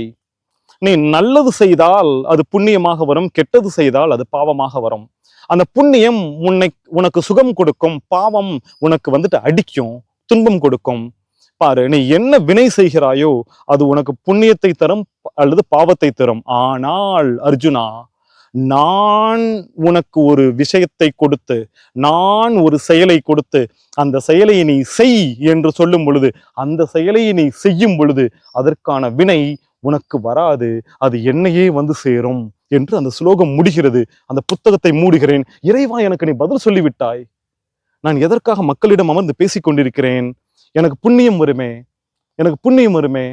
நீ நல்லது செய்தால் அது புண்ணியமாக வரும், கெட்டது செய்தால் அது பாவமாக வரும். அந்த புண்ணியம் உனக்கு சுகம் கொடுக்கும், பாவம் உனக்கு வந்துட்டு அடிக்கும், துன்பம் கொடுக்கும். பாரு, நீ என்ன வினை செய்கிறாயோ அது உனக்கு புண்ணியத்தை தரும் அல்லது பாவத்தை தரும். ஆனால் அர்ஜுனா, நான் உனக்கு ஒரு விஷயத்தை கொடுத்து, நான் ஒரு செயலை கொடுத்து, அந்த செயலை நீ செய் என்று சொல்லும் பொழுது, அந்த செயலை நீ செய்யும் பொழுது அதற்கான வினை உனக்கு வராது, அது என்னையே வந்து சேரும் என்று அந்த ஸ்லோகம் முடிகிறது. அந்த புத்தகத்தை மூடுகிறேன். இறைவா, எனக்கு நீ பதில் சொல்லிவிட்டாய். நான் எதற்காக மக்களிடம் அமர்ந்து பேசிக் கொண்டிருக்கிறேன்? எனக்கு புண்ணியம் வருமே, எனக்கு புண்ணியம் வருமே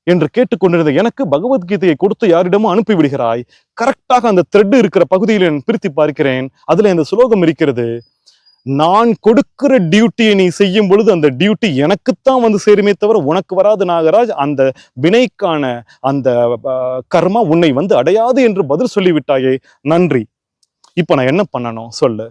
என்று கேட்டுக்கொண்டிருந்த எனக்கு பகவத்கீதையை கொடுத்து யாரிடமும் அனுப்பி விடுகிறாய். கரெக்டாக அந்த த்ரெட் இருக்கிற பகுதியில் நான் பிரித்து பார்க்கிறேன். அதுல இந்த ஸ்லோகம் இருக்கிறது. நான் கொடுக்கிற டியூட்டியை நீ செய்யும் பொழுது அந்த டியூட்டி எனக்குத்தான் வந்து சேருமே தவிர உனக்கு வராது நாகராஜ். அந்த வினைக்கான அந்த கர்மா உன்னை வந்து அடையாது என்று பதில் சொல்லிவிட்டாயே, நன்றி. இப்ப நான் என்ன பண்ணணும் சொல்லு?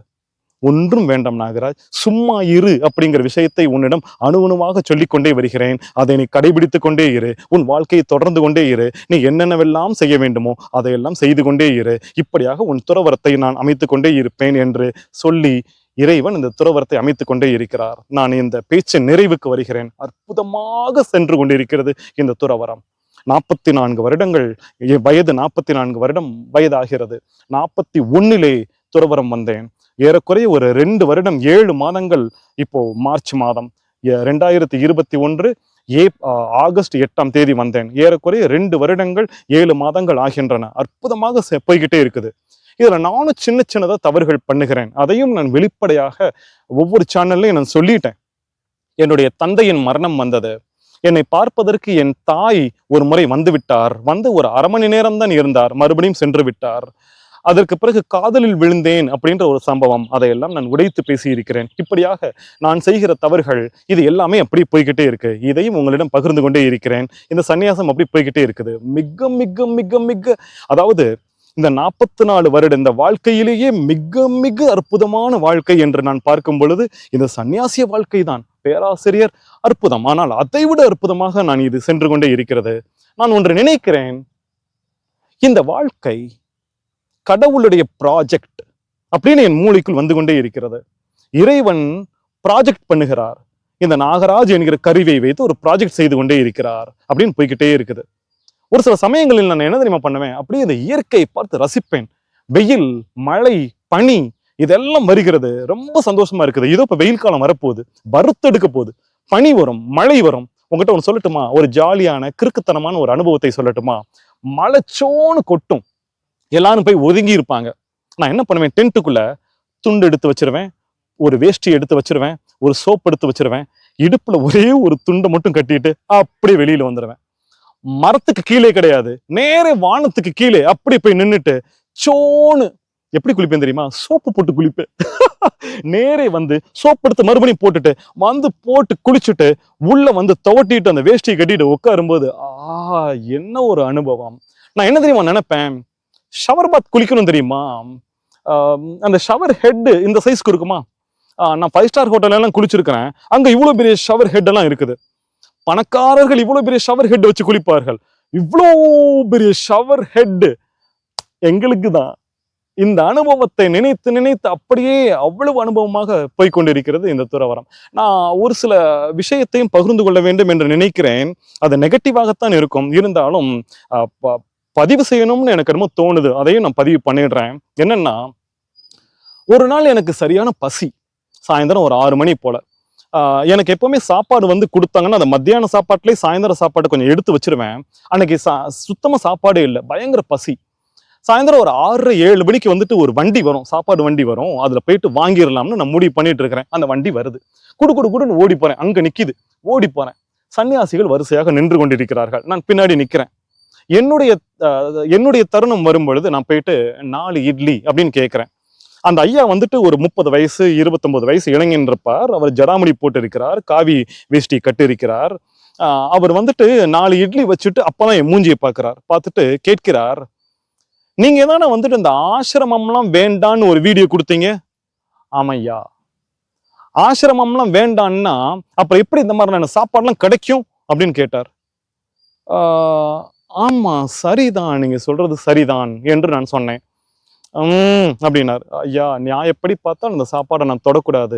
ஒன்றும் வேண்டாம் நாகராஜ், சும்மா இரு அப்படிங்கிற விஷயத்தை உன்னிடம் அணுவணுவாக சொல்லிக் கொண்டே வருகிறேன். அதை நீ கடைபிடித்துக் கொண்டே இரு, உன் வாழ்க்கையை தொடர்ந்து கொண்டே இரு. நீ என்னென்னவெல்லாம் செய்ய வேண்டுமோ அதையெல்லாம் செய்து கொண்டே இரு. இப்படியாக உன் துறவரத்தை நான் அமைத்துக் கொண்டே இருப்பேன் என்று சொல்லி இறைவன் இந்த துறவரத்தை அமைத்துக் கொண்டே இருக்கிறார். நான் இந்த பேச்சின் நிறைவுக்கு வருகிறேன். அற்புதமாக சென்று கொண்டிருக்கிறது இந்த துறவரம். 44 வருடங்கள் வயது, 44 வருடம் வயதாகிறது. 41 துறவரம் வந்தேன். ஏறக்குறைய ஒரு 2 வருடம் 7 மாதங்கள். இப்போ மார்ச் மாதம் 2021 ஆகஸ்ட் 8ஆம் தேதி வந்தேன். ஏறக்குறைய 2 வருடங்கள் 7 மாதங்கள் ஆகின்றன. அற்புதமாக போய்கிட்டே இருக்குது. இதுல நானும் சின்ன சின்னதா தவறுகள் பண்ணுகிறேன். அதையும் நான் வெளிப்படையாக ஒவ்வொரு சேனல்லையும் நான் சொல்லிட்டேன். என்னுடைய தந்தையின் மரணம் வந்தது. என்னை பார்ப்பதற்கு என் தாய் ஒரு முறை வந்து விட்டார். வந்து ஒரு 1/2 மணி நேரம் தான் இருந்தார், மறுபடியும் சென்று விட்டார். அதற்கு பிறகு காதலில் விழுந்தேன் அப்படின்ற ஒரு சம்பவம், அதையெல்லாம் நான் உடைத்து பேசியிருக்கிறேன். இப்படியாக நான் செய்கிற தவறுகள் இது எல்லாமே அப்படி போய்கிட்டே இருக்கு. இதையும் உங்களிடம் பகிர்ந்து கொண்டே இருக்கிறேன். இந்த சன்னியாசம் அப்படி போய்கிட்டே இருக்குது. மிக மிக மிக மிக அதாவது இந்த 44 வருடம் இந்த வாழ்க்கையிலேயே மிக மிக அற்புதமான வாழ்க்கை என்று நான் பார்க்கும் பொழுது இந்த சன்னியாசிய வாழ்க்கை தான். பேராசிரியர் அற்புதம், ஆனால் அதைவிட அற்புதமாக நான் இது சென்று கொண்டே இருக்கிறது. நான் ஒன்று நினைக்கிறேன், இந்த வாழ்க்கை கடவுளுடைய ப்ராஜெக்ட் அப்படின்னு என் மூளைக்குள் வந்து கொண்டே இருக்கிறது. இறைவன் ப்ராஜெக்ட் பண்ணுகிறார். இந்த நாகராஜ் என்கிற கருவியை வைத்து ஒரு ப்ராஜெக்ட் செய்து கொண்டே இருக்கிறார் அப்படின்னு போய்கிட்டே இருக்குது. ஒரு சில சமயங்களில் நான் என்ன தெரியுமா பண்ணுவேன், அப்படியே இந்த இயற்கையை பார்த்து ரசிப்பேன். வெயில், மழை, பனி இதெல்லாம் வருகிறது, ரொம்ப சந்தோஷமா இருக்குது. இதோ இப்ப வெயில் காலம் வரப்போகுது, வறுத்தெடுக்க போகுது, பனி வரும், மழை வரும். உங்ககிட்ட ஒன்று சொல்லட்டுமா? ஒரு ஜாலியான கிறுக்குத்தனமான ஒரு அனுபவத்தை சொல்லட்டுமா? மலைச்சோன்னு கொட்டும். எல்லாரும் போய் ஒதுங்கி இருப்பாங்க. நான் என்ன பண்ணுவேன், டென்ட்டுக்குள்ள துண்டு எடுத்து வச்சிருவேன், ஒரு வேஷ்டி எடுத்து வச்சிருவேன், ஒரு சோப் எடுத்து வச்சிருவேன், இடுப்புல ஒரே ஒரு துண்டை மட்டும் கட்டிட்டு அப்படியே வெளியில வந்துடுவேன். மரத்துக்கு கீழே கிடையாது, நேரே வானத்துக்கு கீழே அப்படி போய் நின்னுட்டு சோன்னு எப்படி குளிப்பேன் தெரியுமா, சோப்பு போட்டு குளிப்பேன். நேரே வந்து சோப்பு எடுத்து மறுபடியும் போட்டுட்டு வந்து போட்டு குளிச்சுட்டு உள்ள வந்து துவட்டிட்டு அந்த வேஷ்டியை கட்டிட்டு உட்காரும்போது என்ன ஒரு அனுபவம். நான் என்ன தெரியுமா நினைப்பேன், ஷவர் பாத் குளிக்கணும் தெரியுமா, அந்த ஷவர் ஹெட் இந்த சைஸ்க்கு இருக்குமா. நான் 5 ஸ்டார் ஹோட்டல் எல்லாம் குளிச்சிருக்கிறேன், அங்க இவ்வளவு பெரிய ஷவர் ஹெட் எல்லாம் இருக்குது. பணக்காரர்கள் இவ்வளவு பெரிய ஷவர் ஹெட் வச்சு குளிப்பார்கள். இவ்வளோ பெரிய ஷவர் ஹெட் எங்களுக்கு தான். இந்த அனுபவத்தை நினைத்து நினைத்து அப்படியே அவ்வளவு அனுபவமாக போய்கொண்டிருக்கிறது இந்த துறவரம். நான் ஒரு சில விஷயத்தையும் பகிர்ந்து கொள்ள வேண்டும் என்று நினைக்கிறேன். அது நெகட்டிவாகத்தான் இருக்கும், இருந்தாலும் பதிவு செய்யணும்னு எனக்கு என்னமோ தோணுது, அதையும் நான் பதிவு பண்ணிடுறேன். என்னன்னா, ஒரு நாள் எனக்கு சரியான பசி, சாயந்தரம் ஒரு 6 மணி போல. எனக்கு எப்பவுமே சாப்பாடு வந்து கொடுத்தாங்கன்னா அந்த மத்தியான சாப்பாட்டுலேயே சாயந்தரம் சாப்பாடு கொஞ்சம் எடுத்து வச்சிருவேன். அன்னைக்கு சுத்தமா சாப்பாடே இல்லை, பயங்கர பசி. சாயந்தரம் ஒரு 6-7 மணிக்கு வந்துட்டு ஒரு வண்டி வரும், சாப்பாடு வண்டி வரும், அதுல போயிட்டு வாங்கிடலாம்னு நான் முடிவு பண்ணிட்டு இருக்கிறேன். அந்த வண்டி வருது, குடுன்னு ஓடி போறேன், அங்க நிக்குது, ஓடி போறேன். சன்னியாசிகள் வரிசையாக நின்று கொண்டிருக்கிறார்கள், நான் பின்னாடி நிக்கிறேன். என்னுடைய தருணம் வரும் பொழுது நான் போயிட்டு 4 இட்லி அப்படின்னு கேட்கிறேன். அந்த ஐயா வந்துட்டு ஒரு 30 வயசு 29 வயசு இளைஞன் இருப்பார். அவர் ஜடாமுடி போட்டு இருக்கிறார், காவி வேஷ்டி கட்டு இருக்கிறார். அவர் வந்துட்டு 4 இட்லி வச்சுட்டு அப்பதான் என் மூஞ்சியை பார்க்கிறார். பார்த்துட்டு கேட்கிறார், நீங்க தானே வந்துட்டு இந்த ஆசிரமம்லாம் வேண்டான்னு ஒரு வீடியோ கொடுத்தீங்க? ஆமையா, ஆசிரமம்லாம் வேண்டான்னா அப்புறம் எப்படி இந்த மாதிரியான சாப்பாடுலாம் கிடைக்கும் அப்படின்னு கேட்டார். ஆமா சரிதான், நீங்க சொல்றது சரிதான் என்று நான் சொன்னேன். அப்படின்னார். ஐயா, நான் எப்படி பார்த்தாலும் இந்த சாப்பாடை நான் தொடக்கூடாது,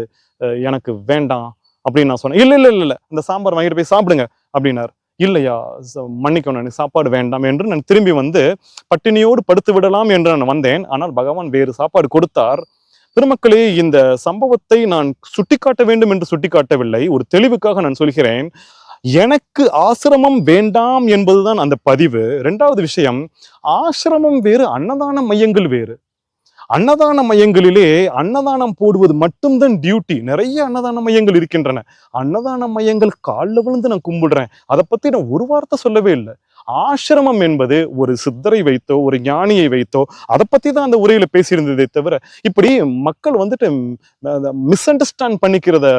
எனக்கு வேண்டாம் அப்படின்னு நான் சொன்னேன். இல்ல இந்த சாம்பார் வாங்கிட்டு போய் சாப்பிடுங்க அப்படின்னார். இல்லையா, மன்னிக்கணும், எனக்கு சாப்பாடு வேண்டாம் என்று நான் திரும்பி வந்து பட்டினியோடு படுத்து விடலாம் என்று நான் வந்தேன். ஆனால் பகவான் வேறு சாப்பாடு கொடுத்தார். பெருமக்களே, இந்த சம்பவத்தை நான் சுட்டிக்காட்ட வேண்டும் என்று சுட்டிக்காட்டவில்லை, ஒரு தெளிவுக்காக நான் சொல்கிறேன். எனக்கு ஆசிரமம் வேண்டாம் என்பதுதான் அந்த பதிவு. 2வது விஷயம், ஆசிரமம் வேறு, அன்னதான மையங்கள் வேறு. அன்னதான மையங்களிலே அன்னதானம் போடுவது மட்டும்தான் டியூட்டி. நிறைய அன்னதான மையங்கள் இருக்கின்றன. அன்னதான மையங்கள் காலில் விழுந்து நான் கும்பிடுறேன், அதை பத்தி நான் ஒரு வார்த்தை சொல்லவே இல்லை. ஆசிரமம் என்பது ஒரு சித்தரை வைத்தோ ஒரு ஞானியை வைத்தோ அதை பத்தி தான் அந்த உரையில பேசியிருந்ததே தவிர, இப்படி மக்கள் வந்துட்டு மிஸ் அண்டர்ஸ்டாண்ட் பண்ணிக்கிறத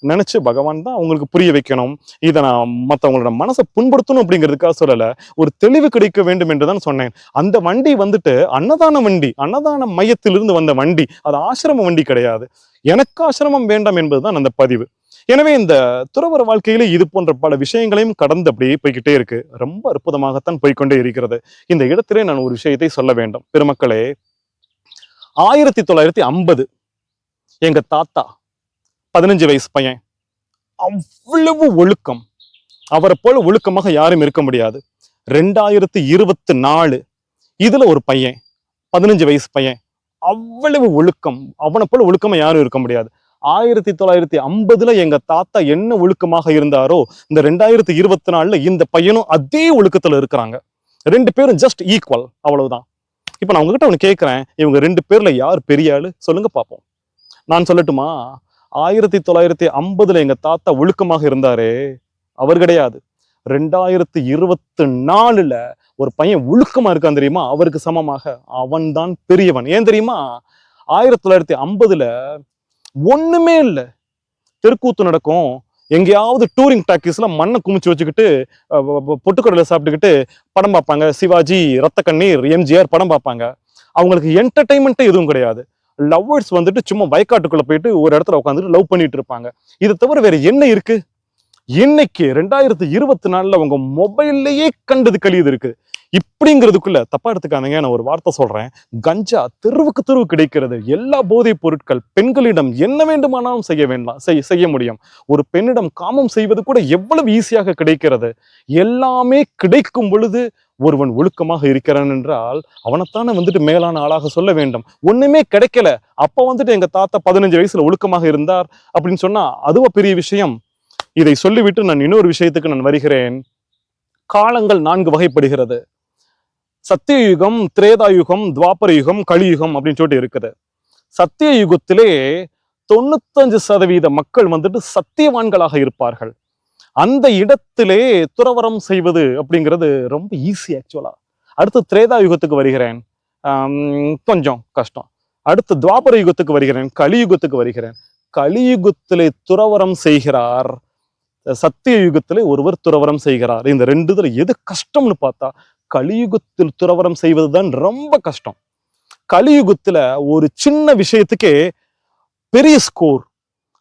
நினைச்சு பகவான் தான் அவங்களுக்கு புரிய வைக்கணும். இதை நான் மற்றவங்களோட மனசை புண்படுத்தணும் அப்படிங்கிறதுக்காக சொல்லல, ஒரு தெளிவு கிடைக்க வேண்டும் என்றுதான் சொன்னேன். அந்த வண்டி வந்துட்டு அன்னதான வண்டி, அன்னதான மையத்திலிருந்து வந்த வண்டி, அது ஆசிரம வண்டி கிடையாது. எனக்கு ஆசிரமம் வேண்டாம் என்பதுதான் அந்த பதிவு. எனவே இந்த துறவற வாழ்க்கையில இது போன்ற பல விஷயங்களையும் கடந்து அப்படியே போய்கிட்டே இருக்கு. ரொம்ப அற்புதமாகத்தான் போய்கொண்டே இருக்கிறது. இந்த இடத்திலே நான் ஒரு விஷயத்தை சொல்ல வேண்டும். பெருமக்களே, 1950 எங்க தாத்தா 15 வயசு பையன், அவ்வளவு ஒழுக்கம், அவரை போல ஒழுக்கமாக யாரும் இருக்க முடியாது. 2024 இதுல ஒரு பையன் 15 வயசு பையன், அவ்வளவு ஒழுக்கம், அவனை போல ஒழுக்கமா யாரும் இருக்க முடியாது. 1950 எங்க தாத்தா என்ன ஒழுக்கமாக இருந்தாரோ இந்த 2024 இந்த பையனும் அதே ஒழுக்கத்துல இருக்கிறாங்க. 2 பேரும் ஜஸ்ட் ஈக்குவல், அவ்வளவுதான். இப்ப நான் உங்ககிட்ட ஒண்ணு கேட்கிறேன், இவங்க 2 பேர்ல யார் பெரிய ஆளு சொல்லுங்க பாப்போம். நான் சொல்லட்டுமா? 1950 எங்க தாத்தா ஒழுக்கமாக இருந்தாரே, அவர் கிடையாது. 2024 ஒரு பையன் ஒழுக்கமா இருக்கான் தெரியுமா, அவருக்கு சமமாக அவன் தான் பெரியவன். ஏன் தெரியுமா? 1950 ஒண்ணுமே இல்லை, தெருக்கூத்து நடக்கும், எங்கேயாவது டூரிங் டாக்கீஸ்ல மண்ணை குமிச்சு வச்சுக்கிட்டு பொட்டுக்கடலை சாப்பிட்டுக்கிட்டு படம் பார்ப்பாங்க. சிவாஜி, ரத்த கண்ணீர், எம்ஜிஆர் படம் பார்ப்பாங்க. அவங்களுக்கு என்டர்டைன்மெண்ட்டே எதுவும் கிடையாது. லவ்வர்ஸ் வந்துட்டு சும்மா வயக்காட்டுக்குள்ள போயிட்டு ஒரு இடத்துல உட்காந்துட்டு லவ் பண்ணிட்டு இருப்பாங்க. இதை தவிர வேற என்ன இருக்கு? இன்னைக்கு 2024 உங்க மொபைல்லையே கண்டது கழியுது இருக்கு. இப்படிங்கிறதுக்குள்ள தப்பா எடுத்துக்காதீங்க, நான் ஒரு வார்த்தை சொல்றேன். கஞ்சா தெருவுக்கு தெருவு கிடைக்கிறது. எல்லா போதைப் பொருட்கள், பெண்களிடம் என்ன வேண்டுமானாலும் செய்ய முடியும். ஒரு பெண்ணிடம் காமம் செய்வது கூட எவ்வளவு ஈஸியாக கிடைக்கிறது. எல்லாமே கிடைக்கும் பொழுது ஒருவன் ஒழுக்கமாக இருக்கிறான் என்றால் அவனைத்தானே வந்துட்டு மேலான ஆளாக சொல்ல வேண்டும். ஒண்ணுமே கிடைக்கல, அப்ப வந்துட்டு எங்க தாத்தா 15 வயசுல ஒழுக்கமாக இருந்தார் அப்படின்னு சொன்னா அதுவா பெரிய விஷயம்? இதை சொல்லிவிட்டு நான் இன்னொரு விஷயத்துக்கு நான் வருகிறேன். காலங்கள் 4 வகைப்படுகிறது. சத்தியயுகம், திரேதாயுகம், துவாபர யுகம், கலியுகம் அப்படின்னு சொல்லிட்டு இருக்குது. சத்திய யுகத்திலே 95% மக்கள் வந்துட்டு சத்தியவான்களாக இருப்பார்கள். அந்த இடத்திலே துறவரம் செய்வது அப்படிங்கிறது ரொம்ப ஈஸி ஆக்சுவலா. அடுத்து திரேதா யுகத்துக்கு வருகிறேன், கொஞ்சம் கஷ்டம். அடுத்து துவாபர யுகத்துக்கு வருகிறேன், கலியுகத்துக்கு வருகிறேன். கலியுகத்திலே துறவரம் செய்கிறார், சத்திய யுகத்திலே ஒருவர் துறவரம் செய்கிறார். இந்த ரெண்டுத்துல எது கஷ்டம்னு பார்த்தா கலியுகத்தில் துறவரம் செய்வதுதான் ரொம்ப கஷ்டம். கலியுகத்துல ஒரு சின்ன விஷயத்துக்கே பெரிய ஸ்கோர்.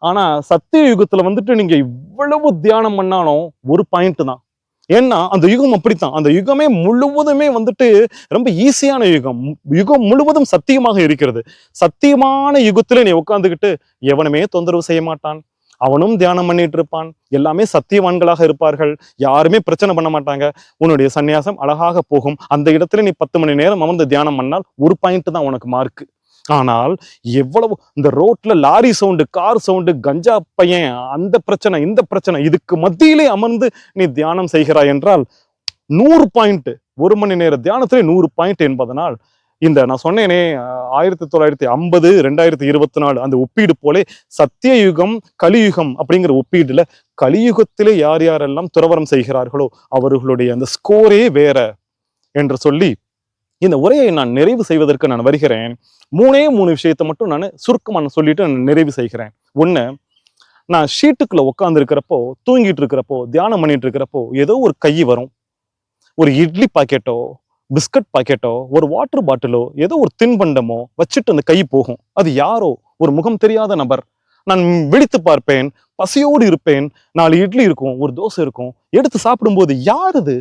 ஆனா சத்திய யுகத்துல வந்துட்டு நீங்க இவ்வளவு தியானம் பண்ணாலும் ஒரு பாயிண்ட் தான். ஏன்னா அந்த யுகம் அப்படித்தான். அந்த யுகமே முழுவதுமே வந்துட்டு ரொம்ப ஈஸியான யுகம். யுகம் முழுவதும் சத்தியமாக இருக்கிறது. சத்தியமான யுகத்துல நீ உட்கார்ந்துக்கிட்டு எவனுமே தொந்தரவு செய்ய மாட்டான், அவனும் தியானம் பண்ணிட்டு இருப்பான், எல்லாமே சத்தியவான்களாக இருப்பார்கள், யாருமே பிரச்சனை பண்ண மாட்டாங்க, உன்னுடைய சன்னியாசம் அழகாக போகும். அந்த இடத்துல நீ 10 மணி நேரம் அமர்ந்து தியானம் பண்ணால் ஒரு பாயிண்ட் தான் உனக்கு மார்க். ஆனால் எவ்வளவு இந்த ரோட்ல லாரி சவுண்டு, கார் சவுண்டு, கஞ்சா பையன், அந்த பிரச்சனை இந்த பிரச்சனை, இதுக்கு மத்தியிலே அமர்ந்து நீ தியானம் செய்கிறாய் என்றால் 100 பாயிண்ட். 1 மணி நேர தியானத்திலே 100 பாயிண்ட் என்பதனால் இந்த நான் சொன்னேனே 1950 2024 அந்த ஒப்பீடு போலே சத்திய யுகம் கலியுகம் அப்படிங்கிற ஒப்பீடுல கலியுகத்திலே யார் யாரெல்லாம் துறவரம் செய்கிறார்களோ அவர்களுடைய அந்த ஸ்கோரே வேற என்று சொல்லி இந்த உரையை நான் நிறைவு செய்வதற்கு நான் வருகிறேன். 3 விஷயத்தை மட்டும் நான் சுருக்கமாக சொல்லிட்டு நான் நிறைவு செய்கிறேன். ஒண்ணு, நான் ஷீட்டுக்குள்ள உட்கார்ந்து இருக்கிறப்போ, தூங்கிட்டு இருக்கிறப்போ, தியானம் பண்ணிட்டு இருக்கிறப்போ ஏதோ ஒரு கை வரும், ஒரு இட்லி பாக்கெட்டோ, பிஸ்கட் பாக்கெட்டோ, ஒரு வாட்டர் பாட்டிலோ, ஏதோ ஒரு தின்பண்டமோ வச்சுட்டு அந்த கை போகும். அது யாரோ ஒரு முகம் தெரியாத நபர். நான் விழித்து பார்ப்பேன், பசியோடு இருப்பேன், 4 இட்லி இருக்கும், ஒரு தோசை இருக்கும், எடுத்து சாப்பிடும்போது யார் இது?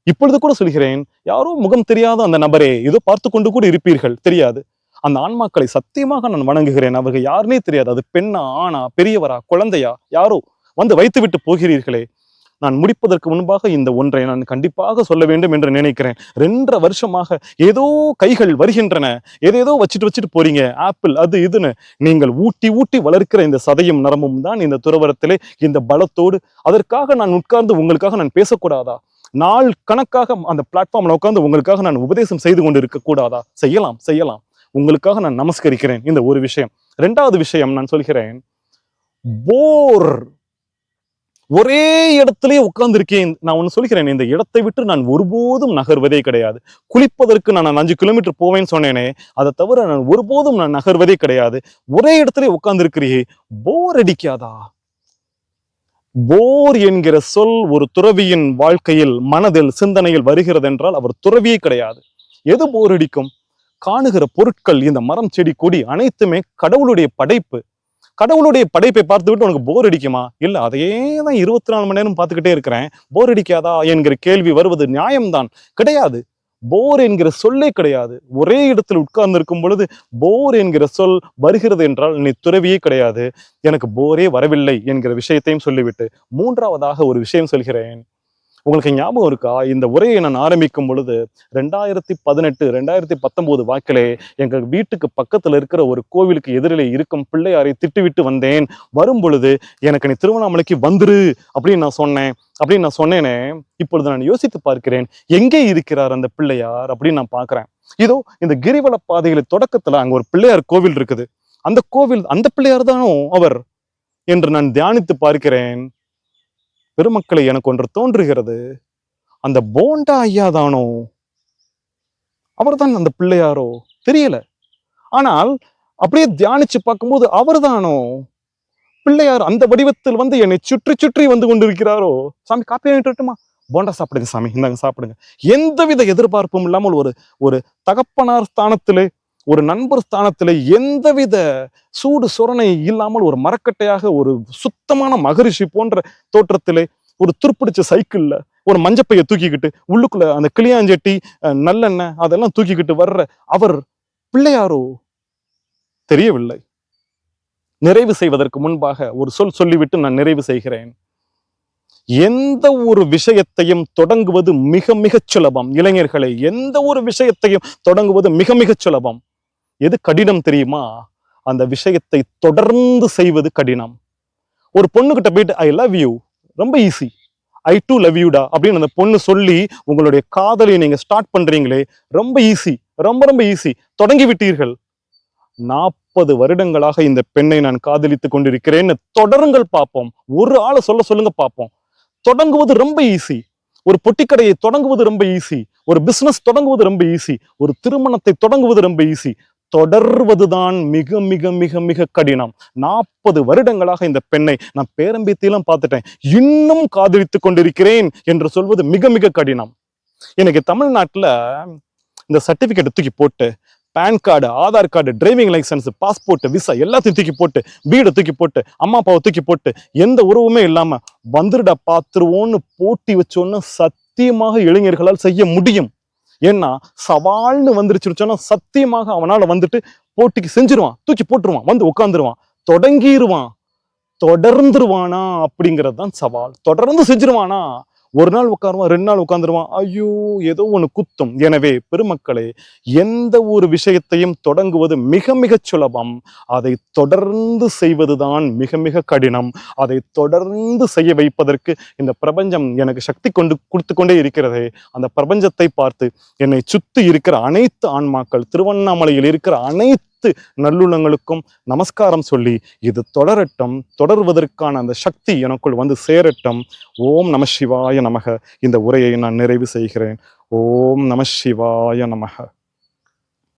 இப்பொழுது கூட சொல்கிறேன், யாரோ முகம் தெரியாத அந்த நபரே, ஏதோ பார்த்து கொண்டு கூட இருப்பீர்கள், தெரியாது. அந்த ஆன்மாக்களை சத்தியமாக நான் வணங்குகிறேன். அவர்கள் யாருனே தெரியாது. அது பெண்ணா, ஆணா, பெரியவரா, குழந்தையா, யாரோ வந்து வைத்து விட்டு போகிறீர்களே. நான் முடிப்பதற்கு முன்பாக இந்த ஒன்றை நான் கண்டிப்பாக சொல்ல வேண்டும் என்று நினைக்கிறேன். 2.5 வருஷமாக ஏதோ கைகள் வருகின்றன, ஏதேதோ வச்சுட்டு போறீங்க, ஆப்பிள் அது இதுன்னு. நீங்கள் ஊட்டி ஊட்டி வளர்க்கிற இந்த சதையும் நரமும் தான் இந்த துறவரத்திலே இந்த பலத்தோடு. அதற்காக நான் உட்கார்ந்து உங்களுக்காக நான் பேசக்கூடாதா? நாள் கணக்காக அந்த பிளாட்ஃபார்ம்ல உட்கார்ந்து உங்களுக்காக நான் உபதேசம் செய்து கொண்டு இருக்க கூடாதா? செய்யலாம். உங்களுக்காக நான் நமஸ்கரிக்கிறேன். இந்த ஒரு விஷயம். 2வது விஷயம் நான் சொல்கிறேன், போர். ஒரே இடத்திலேயே உட்கார்ந்து இருக்கேன். நான் ஒண்ணு சொல்கிறேன், இந்த இடத்தை விட்டு நான் ஒருபோதும் நகர்வதே கிடையாது. குளிப்பதற்கு நான் 5 கிலோமீட்டர் போவேன்னு சொன்னேனே, அதை தவிர நான் ஒருபோதும் நான் நகர்வதே கிடையாது. ஒரே இடத்திலே உட்கார்ந்து இருக்கிறியே, போர் அடிக்காதா? போர் என்கிற சொல் ஒரு துறவியின் வாழ்க்கையில், மனதில், சிந்தனையில் வருகிறது என்றால் அவர் துறவியே கிடையாது. எது போர் அடிக்கும்? காணுகிற பொருட்கள், இந்த மரம், செடி, கொடி அனைத்துமே கடவுளுடைய படைப்பு. கடவுளுடைய படைப்பை பார்த்து விட்டு உனக்கு போர் அடிக்குமா? இல்ல, அதையே தான் 24 மணி நேரம் பார்த்துக்கிட்டே இருக்கிறேன், போர் அடிக்காதா என்கிற கேள்வி வருவது நியாயம்தான். கிடையாது. போர் என்கிற சொல்லே கிடையாது. ஒரே இடத்தில் உட்கார்ந்து இருக்கும் பொழுது போர் என்கிற சொல் வருகிறது என்றால் நீ துறவியே கிடையாது. எனக்கு போரே வரவில்லை என்கிற விஷயத்தையும் சொல்லிவிட்டு 3வதாக ஒரு விஷயம் சொல்கிறேன். உங்களுக்கு ஞாபகம் இருக்கா? இந்த உரையை நான் ஆரம்பிக்கும் பொழுது 2018 2019 வாக்கிலே எங்க வீட்டுக்கு பக்கத்துல இருக்கிற ஒரு கோவிலுக்கு எதிரிலே இருக்கும் பிள்ளையாரை திட்டுவிட்டு வந்தேன். வரும் பொழுது எனக்கு நீ திருவண்ணாமலைக்கு வந்துரு அப்படின்னு நான் சொன்னேனே. இப்பொழுது நான் யோசித்து பார்க்கிறேன், எங்கே இருக்கிறார் அந்த பிள்ளையார் அப்படின்னு நான் பார்க்கிறேன். இதோ இந்த கிரிவல பாதையில தொடக்கத்துல அங்க ஒரு பிள்ளையார் கோவில் இருக்குது. அந்த கோவில், அந்த பிள்ளையார் தானோ அவர் என்று நான் தியானித்து பார்க்கிறேன். பெருமக்களை, எனக்கு ஒன்று தோன்றுகிறது, அந்த போண்டா ஐயா தானோ அவர்தான் அந்த பிள்ளையாரோ தெரியல. ஆனால் அப்படியே தியானிச்சு பார்க்கும்போது அவர் தானோ பிள்ளையார் அந்த வடிவத்தில் வந்து என்னை சுற்றி சுற்றி வந்து கொண்டிருக்கிறாரோ. சாமி, காப்பி வாங்கிட்டுமா? போண்டா சாப்பிடுங்க சாமி, இந்தாங்க சாப்பிடுங்க. எந்தவித எதிர்பார்ப்பும் இல்லாமல் ஒரு தகப்பனார் ஸ்தானத்திலே, ஒரு நண்பர் ஸ்தானத்திலே, எந்தவித சூடு சொரணை இல்லாமல் ஒரு மரக்கட்டையாக, ஒரு சுத்தமான மகரிஷி போன்ற தோற்றத்திலே, ஒரு துருப்பிடிச்ச சைக்கிள்ல ஒரு மஞ்சப்பையை தூக்கிக்கிட்டு, உள்ளுக்குள்ள அந்த கிளியாஞ்சட்டி, நல்லெண்ணெய் அதெல்லாம் தூக்கிக்கிட்டு வர்ற அவர் பிள்ளையாரோ தெரியவில்லை. நிறைவு செய்வதற்கு முன்பாக ஒரு சொல்லிவிட்டு நான் நிறைவு செய்கிறேன். எந்த ஒரு விஷயத்தையும் தொடங்குவது மிக மிகச் சுலபம். இளைஞர்களை, எந்த ஒரு விஷயத்தையும் தொடங்குவது மிக மிகச் சுலபம். எது கடினம் தெரியுமா? அந்த விஷயத்தை தொடர்ந்து செய்வது கடினம். ஒரு பொண்ணுகிட்ட போயிட்டு ஐ லவ் யூ ரொம்ப ஈஸி. ஐ டூ லவ் யூடா அப்படின்னு அந்த பொண்ணு சொல்லி உங்களுடைய காதலை நீங்க ஸ்டார்ட் பண்றீங்களே, ரொம்ப ஈஸி, ரொம்ப ரொம்ப ஈஸி. தொடங்கி விட்டீர்கள். 40 வருடங்களாக இந்த பெண்ணை நான் காதலித்துக் கொண்டிருக்கிறேன்னு தொடருங்கள் பார்ப்போம். ஒரு ஆளை சொல்லுங்க பார்ப்போம். தொடங்குவது ரொம்ப ஈஸி. ஒரு பொட்டிக்கடையை தொடங்குவது ரொம்ப ஈஸி. ஒரு பிசினஸ் தொடங்குவது ரொம்ப ஈஸி. ஒரு திருமணத்தை தொடங்குவது ரொம்ப ஈஸி. தொடர்வதுதான் மிக மிக மிக மிக கடினம். 40 வருடங்களாக இந்த பெண்ணை நான் பேரம்பேத்தியெல்லாம் பார்த்துட்டேன், இன்னும் காதலித்துக் கொண்டிருக்கிறேன் என்று சொல்வது மிக மிக கடினம். எனக்கு தமிழ்நாட்டுல இந்த சர்டிபிகேட் தூக்கி போட்டு, pan card, Aadhaar card, driving licence, passport, visa எல்லாத்தையும் தூக்கி போட்டு, வீடை தூக்கி போட்டு, அம்மா அப்பாவை தூக்கி போட்டு, எந்த உறவுமே இல்லாம வந்துருடா பாத்துருவோன்னு போட்டி வச்சோன்னு சத்தியமாக இளைஞர்களால் செய்ய முடியும். ஏன்னா சவால்னு வந்துருச்சுன்னு சொன்னா சத்தியமாக அவனால வந்துட்டு போட்டிக்கு செஞ்சிருவான், தூக்கி போட்டுருவான், வந்து உட்காந்துருவான், தொடங்கிருவான். தொடர்ந்துருவானா அப்படிங்கிறது தான் சவால். தொடர்ந்து செஞ்சிருவானா, ஒரு நாள் உட்காருவான், 2 நாள் உட்கார்ந்துருவான், ஐயோ ஏதோ ஒண்ணு குத்தும். எனவே பெருமக்களே, எந்த ஒரு விஷயத்தையும் தொடங்குவது மிக மிக சுலபம், அதை தொடர்ந்து செய்வதுதான் மிக மிக கடினம். அதை தொடர்ந்து செய்ய வைப்பதற்கு இந்த பிரபஞ்சம் எனக்கு சக்தி கொடுத்து கொண்டே இருக்கிறதே. அந்த பிரபஞ்சத்தை பார்த்து என்னை சுத்தி இருக்கிற அனைத்து ஆன்மாக்கள், திருவண்ணாமலையில் இருக்கிற அனைத்து நல்லுள்ளங்களுக்கும் நமஸ்காரம் சொல்லி இது தொடரட்டும், தொடர்வதற்கான அந்த சக்தி எனக்குள் வந்து சேரட்டும். ஓம் நம சிவாய நமக. இந்த உரையை நான் நிறைவு செய்கிறேன். ஓம் நம சிவாய நமக.